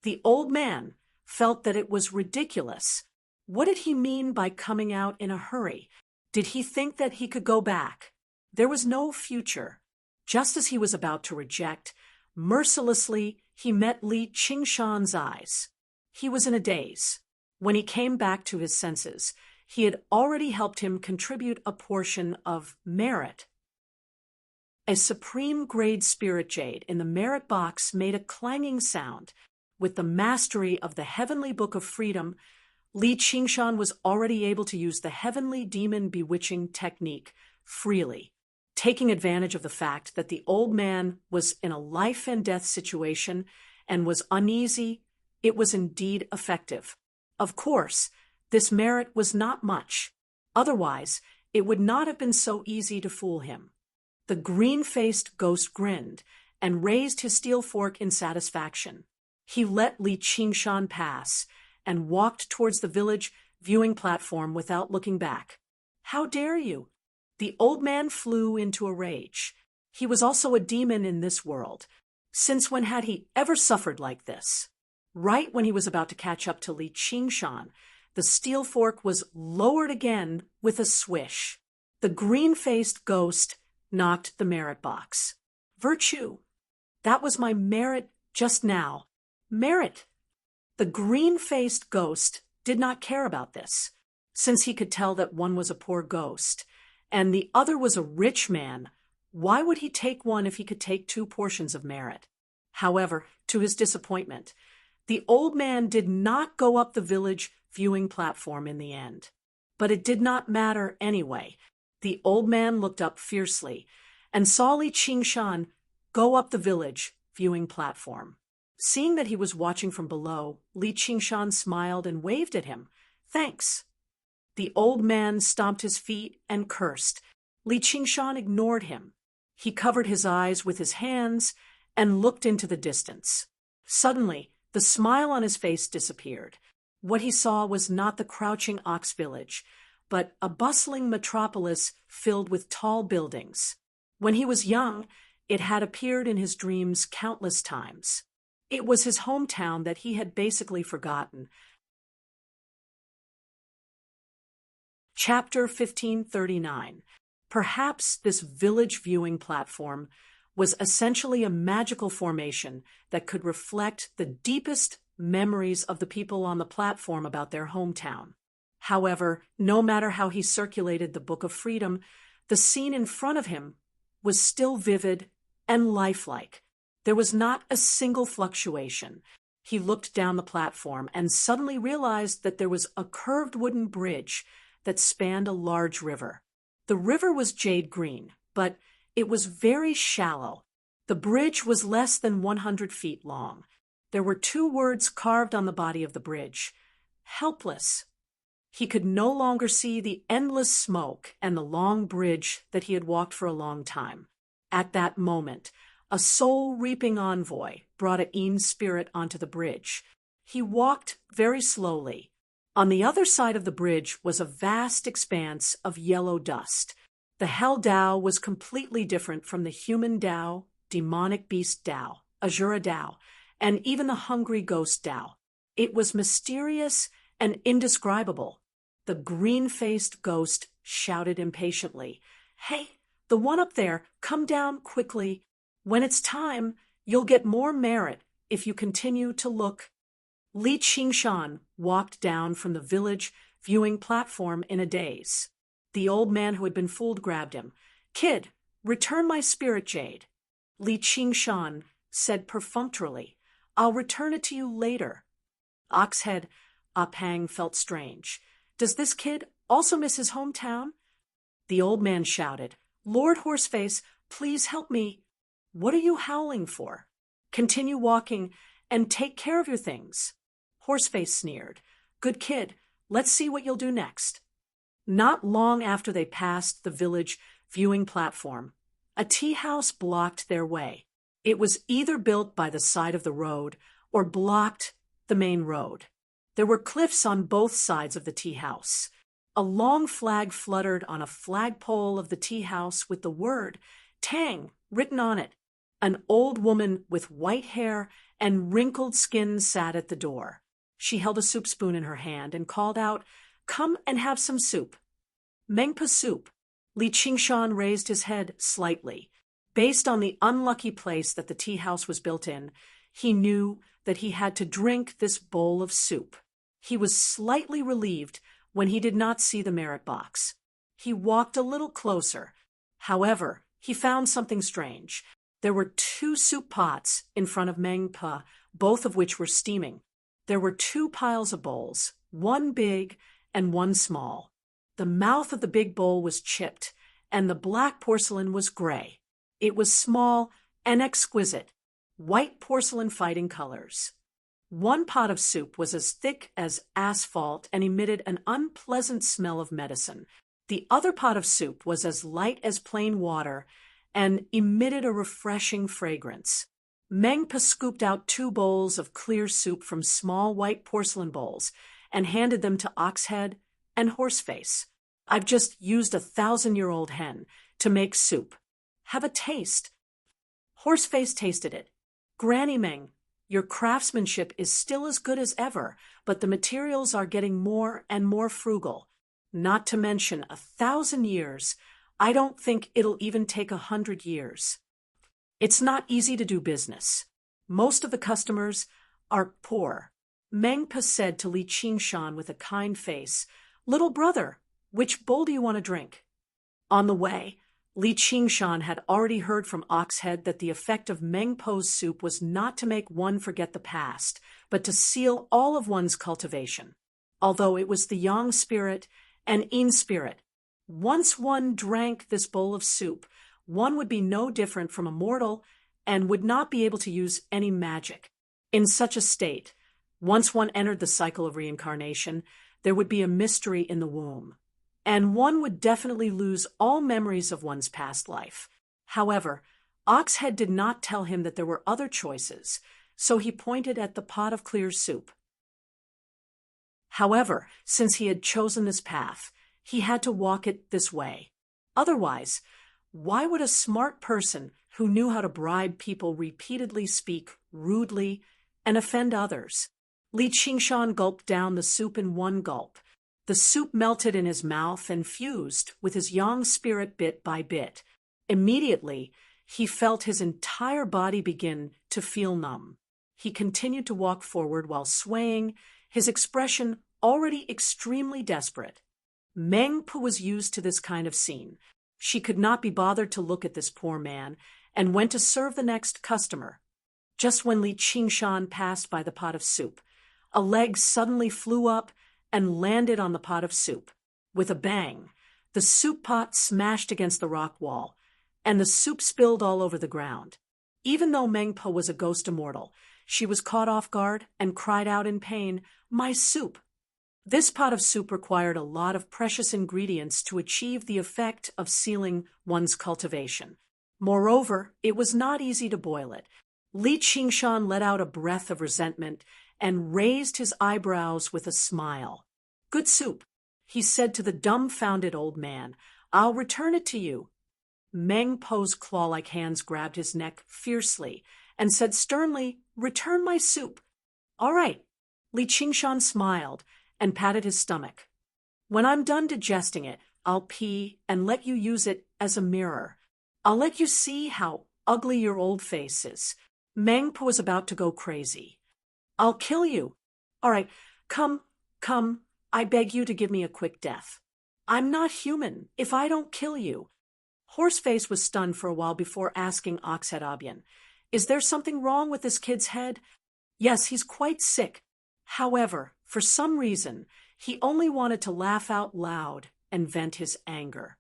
The old man felt that it was ridiculous. What did he mean by coming out in a hurry? Did he think that he could go back? There was no future. Just as he was about to reject, mercilessly he met Li Qingshan's eyes. He was in a daze. When he came back to his senses, he had already helped him contribute a portion of merit. A supreme-grade spirit jade in the merit box made a clanging sound. With the mastery of the Heavenly Book of Freedom, Li Qingshan was already able to use the Heavenly Demon Bewitching technique freely. Taking advantage of the fact that the old man was in a life-and-death situation and was uneasy, it was indeed effective. Of course, this merit was not much. Otherwise, it would not have been so easy to fool him. The green-faced ghost grinned and raised his steel fork in satisfaction. He let Li Qingshan pass and walked towards the village viewing platform without looking back. "How dare you?" The old man flew into a rage. He was also a demon in this world. Since when had he ever suffered like this? Right when he was about to catch up to Li Qingshan, the steel fork was lowered again with a swish. The green-faced ghost knocked the merit box. "Virtue. That was my merit just now. Merit." The green-faced ghost did not care about this, since he could tell that one was a poor ghost, and the other was a rich man. Why would he take one if he could take 2 portions of merit? However, to his disappointment, the old man did not go up the village viewing platform in the end. But it did not matter anyway. The old man looked up fiercely and saw Li Qingshan go up the village viewing platform. Seeing that he was watching from below, Li Qingshan smiled and waved at him. "Thanks." The old man stomped his feet and cursed. Li Qingshan ignored him. He covered his eyes with his hands and looked into the distance. Suddenly, the smile on his face disappeared. What he saw was not the crouching ox village, but a bustling metropolis filled with tall buildings. When he was young, it had appeared in his dreams countless times. It was his hometown that he had basically forgotten. Chapter 1539. Perhaps this village viewing platform was essentially a magical formation that could reflect the deepest memories of the people on the platform about their hometown. However, no matter how he circulated the Book of Freedom, the scene in front of him was still vivid and lifelike. There was not a single fluctuation. He looked down the platform and suddenly realized that there was a curved wooden bridge that spanned a large river. The river was jade green, but it was very shallow. The bridge was less than 100 feet long. There were 2 words carved on the body of the bridge: helpless. He could no longer see the endless smoke and the long bridge that he had walked for a long time. At that moment, a soul-reaping envoy brought a Een spirit onto the bridge. He walked very slowly. On the other side of the bridge was a vast expanse of yellow dust. The Hell Dao was completely different from the human Dao, demonic beast Dao, Azura Dao, and even the hungry ghost Dao. It was mysterious and indescribable. The green-faced ghost shouted impatiently, "Hey, the one up there, come down quickly. When it's time, you'll get more merit if you continue to look." Li Qingshan walked down from the village viewing platform in a daze. The old man who had been fooled grabbed him. "Kid, return my spirit jade." Li Qingshan said perfunctorily, "I'll return it to you later." Oxhead Apang felt strange. Does this kid also miss his hometown? The old man shouted, "Lord Horseface, please help me." "What are you howling for? Continue walking and take care of your things." Horseface sneered. "Good kid, let's see what you'll do next." Not long after they passed the village viewing platform, a tea house blocked their way. It was either built by the side of the road or blocked the main road. There were cliffs on both sides of the tea house. A long flag fluttered on a flagpole of the tea house with the word "Tang" written on it. An old woman with white hair and wrinkled skin sat at the door. She held a soup spoon in her hand and called out, "Come and have some soup." "Mengpa soup." Li Qingshan raised his head slightly. Based on the unlucky place that the tea house was built in, he knew that he had to drink this bowl of soup. He was slightly relieved when he did not see the merit box. He walked a little closer. However, he found something strange. There were 2 soup pots in front of Mengpa, both of which were steaming. There were 2 piles of bowls, one big and one small. The mouth of the big bowl was chipped, and the black porcelain was gray. It was small and exquisite, white porcelain fighting colors. One pot of soup was as thick as asphalt and emitted an unpleasant smell of medicine. The other pot of soup was as light as plain water and emitted a refreshing fragrance. Mengpa scooped out 2 bowls of clear soup from small white porcelain bowls and handed them to Oxhead and Horseface. "I've just used a 1,000-year-old hen to make soup. Have a taste." Horseface tasted it. "Granny Meng, your craftsmanship is still as good as ever, but the materials are getting more and more frugal. Not to mention 1,000 years. I don't think it'll even take 100 years. It's not easy to do business. Most of the customers are poor." Mengpa said to Li Qingshan with a kind face, "Little brother, which bowl do you want to drink?" On the way, Li Qingshan had already heard from Oxhead that the effect of Meng Po's soup was not to make one forget the past, but to seal all of one's cultivation. Although it was the yang spirit and yin spirit, once one drank this bowl of soup, one would be no different from a mortal and would not be able to use any magic. In such a state, once one entered the cycle of reincarnation, there would be a mystery in the womb, and one would definitely lose all memories of one's past life. However, Oxhead did not tell him that there were other choices, so he pointed at the pot of clear soup. However, since he had chosen this path, he had to walk it this way. Otherwise, why would a smart person who knew how to bribe people repeatedly speak rudely and offend others? Li Qingshan gulped down the soup in one gulp. The soup melted in his mouth and fused with his yang spirit bit by bit. Immediately, he felt his entire body begin to feel numb. He continued to walk forward while swaying, his expression already extremely desperate. Meng Po was used to this kind of scene. She could not be bothered to look at this poor man and went to serve the next customer. Just when Li Qingshan passed by the pot of soup, a leg suddenly flew up and landed on the pot of soup. With a bang, the soup pot smashed against the rock wall, and the soup spilled all over the ground. Even though Meng Po was a ghost immortal, she was caught off guard and cried out in pain, "My soup!" This pot of soup required a lot of precious ingredients to achieve the effect of sealing one's cultivation. Moreover, it was not easy to boil it. Li Qingshan let out a breath of resentment and raised his eyebrows with a smile. "Good soup," he said to the dumbfounded old man. "I'll return it to you." Meng Po's claw-like hands grabbed his neck fiercely and said sternly, "Return my soup." "All right." Li Qingshan smiled and patted his stomach. "When I'm done digesting it, I'll pee and let you use it as a mirror. I'll let you see how ugly your old face is." Meng Po was about to go crazy. "I'll kill you." "All right, come, I beg you to give me a quick death. I'm not human if I don't kill you." Horseface was stunned for a while before asking Oxhead Obien, "Is there something wrong with this kid's head?" "Yes, he's quite sick. However, for some reason, he only wanted to laugh out loud and vent his anger."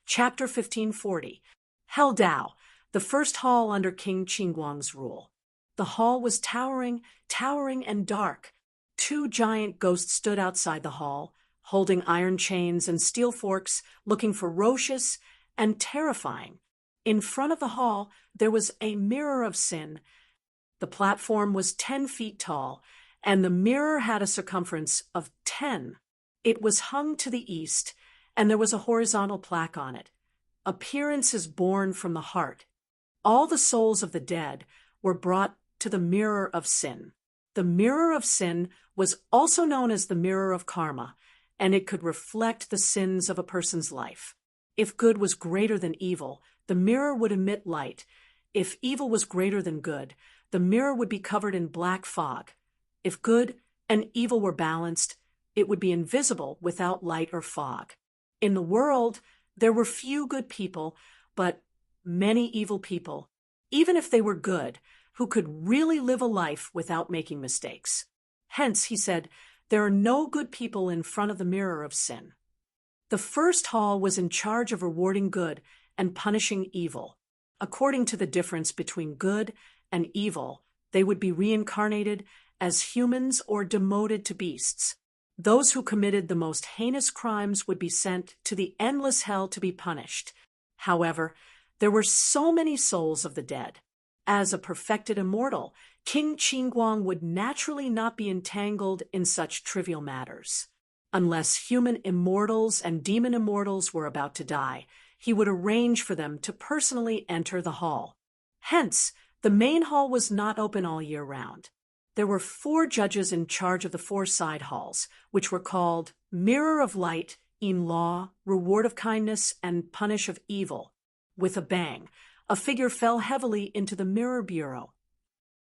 Chapter 1540. Hell Dao, the first hall under King Qingguang's rule. The hall was towering and dark. Two giant ghosts stood outside the hall, holding iron chains and steel forks, looking ferocious and terrifying. In front of the hall, there was a mirror of sin. The platform was 10 feet tall, and the mirror had a circumference of 10. It was hung to the east, and there was a horizontal plaque on it. "Appearance is born from the heart." All the souls of the dead were brought to the mirror of sin. The mirror of sin was also known as the mirror of karma, and it could reflect the sins of a person's life. If good was greater than evil, the mirror would emit light. If evil was greater than good, the mirror would be covered in black fog. If good and evil were balanced, it would be invisible without light or fog. In the world, there were few good people, but many evil people, even if they were good, who could really live a life without making mistakes. Hence, he said, there are no good people in front of the mirror of sin. The first hall was in charge of rewarding good and punishing evil. According to the difference between good and evil, they would be reincarnated as humans or demoted to beasts. Those who committed the most heinous crimes would be sent to the endless hell to be punished. However, there were so many souls of the dead. As a perfected immortal, King Qingguang would naturally not be entangled in such trivial matters. Unless human immortals and demon immortals were about to die, he would arrange for them to personally enter the hall. Hence, the main hall was not open all year round. There were 4 judges in charge of the 4 side halls, which were called Mirror of Light, In Law, Reward of Kindness, and Punish of Evil. With a bang, a figure fell heavily into the mirror bureau.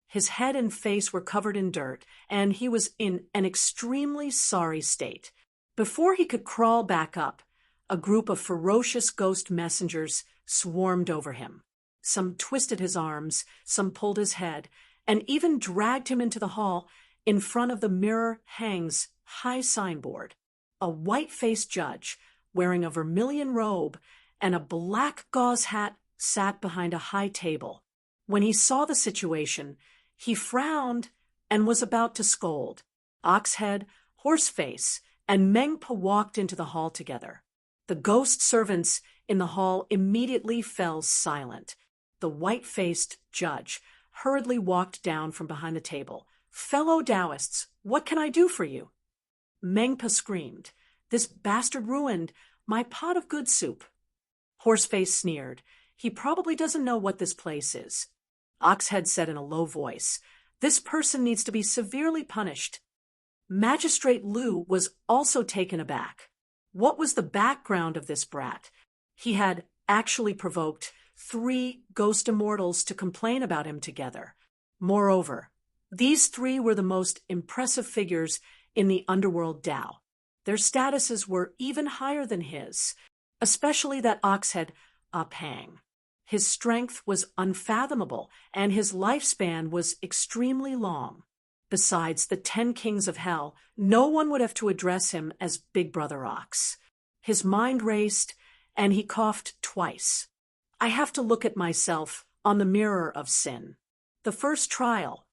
His head and face were covered in dirt, and he was in an extremely sorry state. Before he could crawl back up, a group of ferocious ghost messengers swarmed over him. Some twisted his arms, some pulled his head, and even dragged him into the hall. In front of the mirror hangs high signboard. A white-faced judge, wearing a vermilion robe and a black gauze hat, sat behind a high table. When he saw the situation, he frowned and was about to scold. Oxhead, Horseface, and Mengpa walked into the hall together. The ghost servants in the hall immediately fell silent. The white-faced judge hurriedly walked down from behind the table. "Fellow Taoists, what can I do for you?" Mengpa screamed, "This bastard ruined my pot of good soup." Horseface sneered, "He probably doesn't know what this place is." Oxhead said in a low voice, "This person needs to be severely punished." Magistrate Liu was also taken aback. What was the background of this brat? He had actually provoked 3 ghost immortals to complain about him together. Moreover, these 3 were the most impressive figures in the underworld Tao. Their statuses were even higher than his, especially that Oxhead Apang. His strength was unfathomable, and his lifespan was extremely long. Besides the 10 kings of hell, no one would have to address him as Big Brother Ox. His mind raced, and he coughed twice. I have to look at myself on the mirror of sin. The first trial,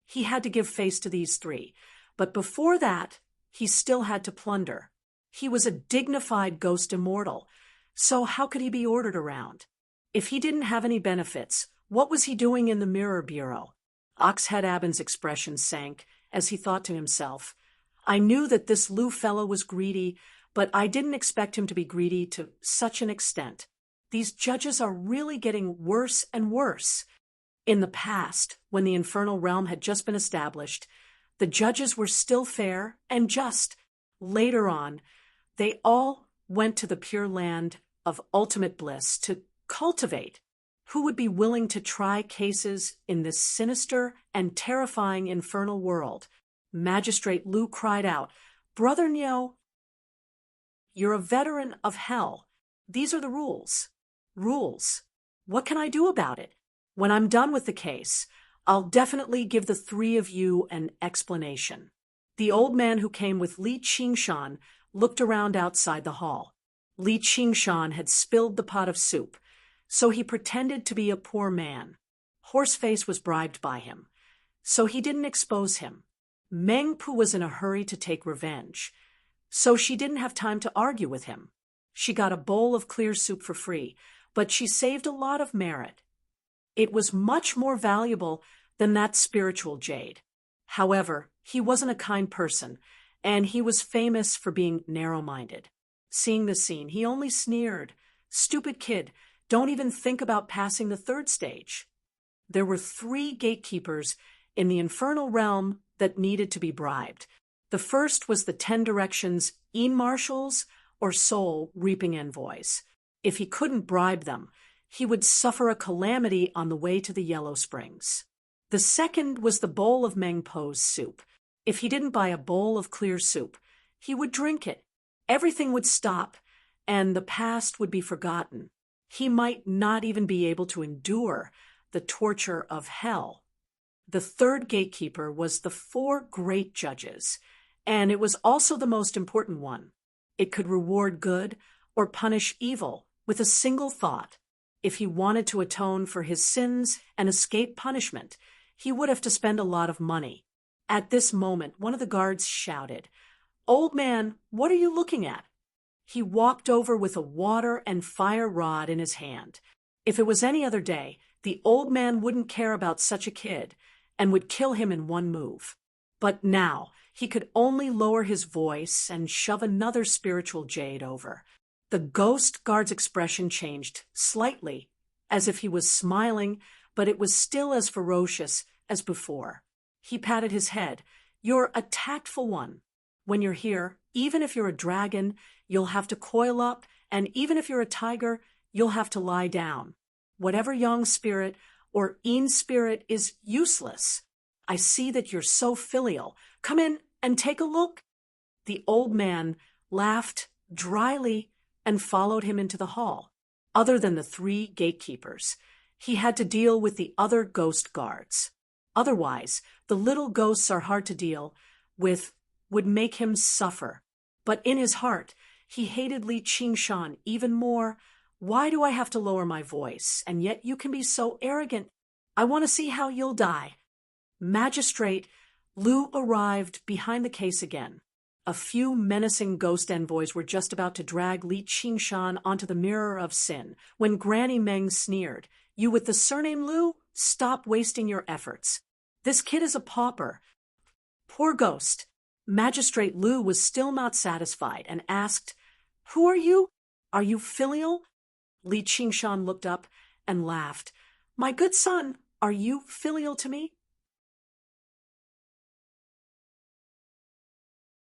he had to give face to these 3, but before that, he still had to plunder. He was a dignified ghost immortal, so how could he be ordered around? If he didn't have any benefits, what was he doing in the Mirror Bureau? Oxhead Abin's expression sank as he thought to himself, I knew that this Liu fellow was greedy, but I didn't expect him to be greedy to such an extent. These judges are really getting worse and worse. In the past, when the infernal realm had just been established, the judges were still fair and just. Later on, they all went to the pure land of ultimate bliss to cultivate. Who would be willing to try cases in this sinister and terrifying infernal world? Magistrate Liu cried out, Brother Niu, you're a veteran of hell. These are the rules. Rules. What can I do about it? When I'm done with the case, I'll definitely give the 3 of you an explanation. The old man who came with Li Qingshan looked around outside the hall. Li Qingshan had spilled the pot of soup, so he pretended to be a poor man. Horseface was bribed by him, so he didn't expose him. Mengpu was in a hurry to take revenge, so she didn't have time to argue with him. She got a bowl of clear soup for free, but she saved a lot of merit. It was much more valuable than that spiritual jade. However, he wasn't a kind person, and he was famous for being narrow-minded. Seeing the scene, he only sneered, Stupid kid, don't even think about passing the 3rd stage. There were 3 gatekeepers in the infernal realm that needed to be bribed. The first was the 10 directions marshals or soul reaping envoys. If he couldn't bribe them, he would suffer a calamity on the way to the Yellow Springs. The second was the bowl of Mengpo's soup. If he didn't buy a bowl of clear soup, he would drink it. Everything would stop, and the past would be forgotten. He might not even be able to endure the torture of hell. The 3rd gatekeeper was the 4 great judges, and it was also the most important one. It could reward good or punish evil with a single thought. If he wanted to atone for his sins and escape punishment, he would have to spend a lot of money. At this moment, one of the guards shouted, Old man, what are you looking at? He walked over with a water and fire rod in his hand. If it was any other day, the old man wouldn't care about such a kid and would kill him in one move. But now he could only lower his voice and shove another spiritual jade over. The ghost guard's expression changed slightly, as if he was smiling, but it was still as ferocious as before. He patted his head. You're a tactful one. When you're here, even if you're a dragon, you'll have to coil up, and even if you're a tiger, you'll have to lie down. Whatever yang spirit or yin spirit is useless. I see that you're so filial. Come in and take a look. The old man laughed dryly and followed him into the hall. Other than the 3 gatekeepers, he had to deal with the other ghost guards. Otherwise, the little ghosts are hard to deal with, would make him suffer. But in his heart, he hated Li Qingshan even more. Why do I have to lower my voice? And yet you can be so arrogant. I want to see how you'll die. Magistrate Lu arrived behind the case again. A few menacing ghost envoys were just about to drag Li Qingshan onto the mirror of sin when Granny Meng sneered. You with the surname Lu? Stop wasting your efforts. This kid is a pauper. Poor ghost. Magistrate Lu was still not satisfied and asked, Who are you? Are you filial? Li Qingshan looked up and laughed. My good son, are you filial to me?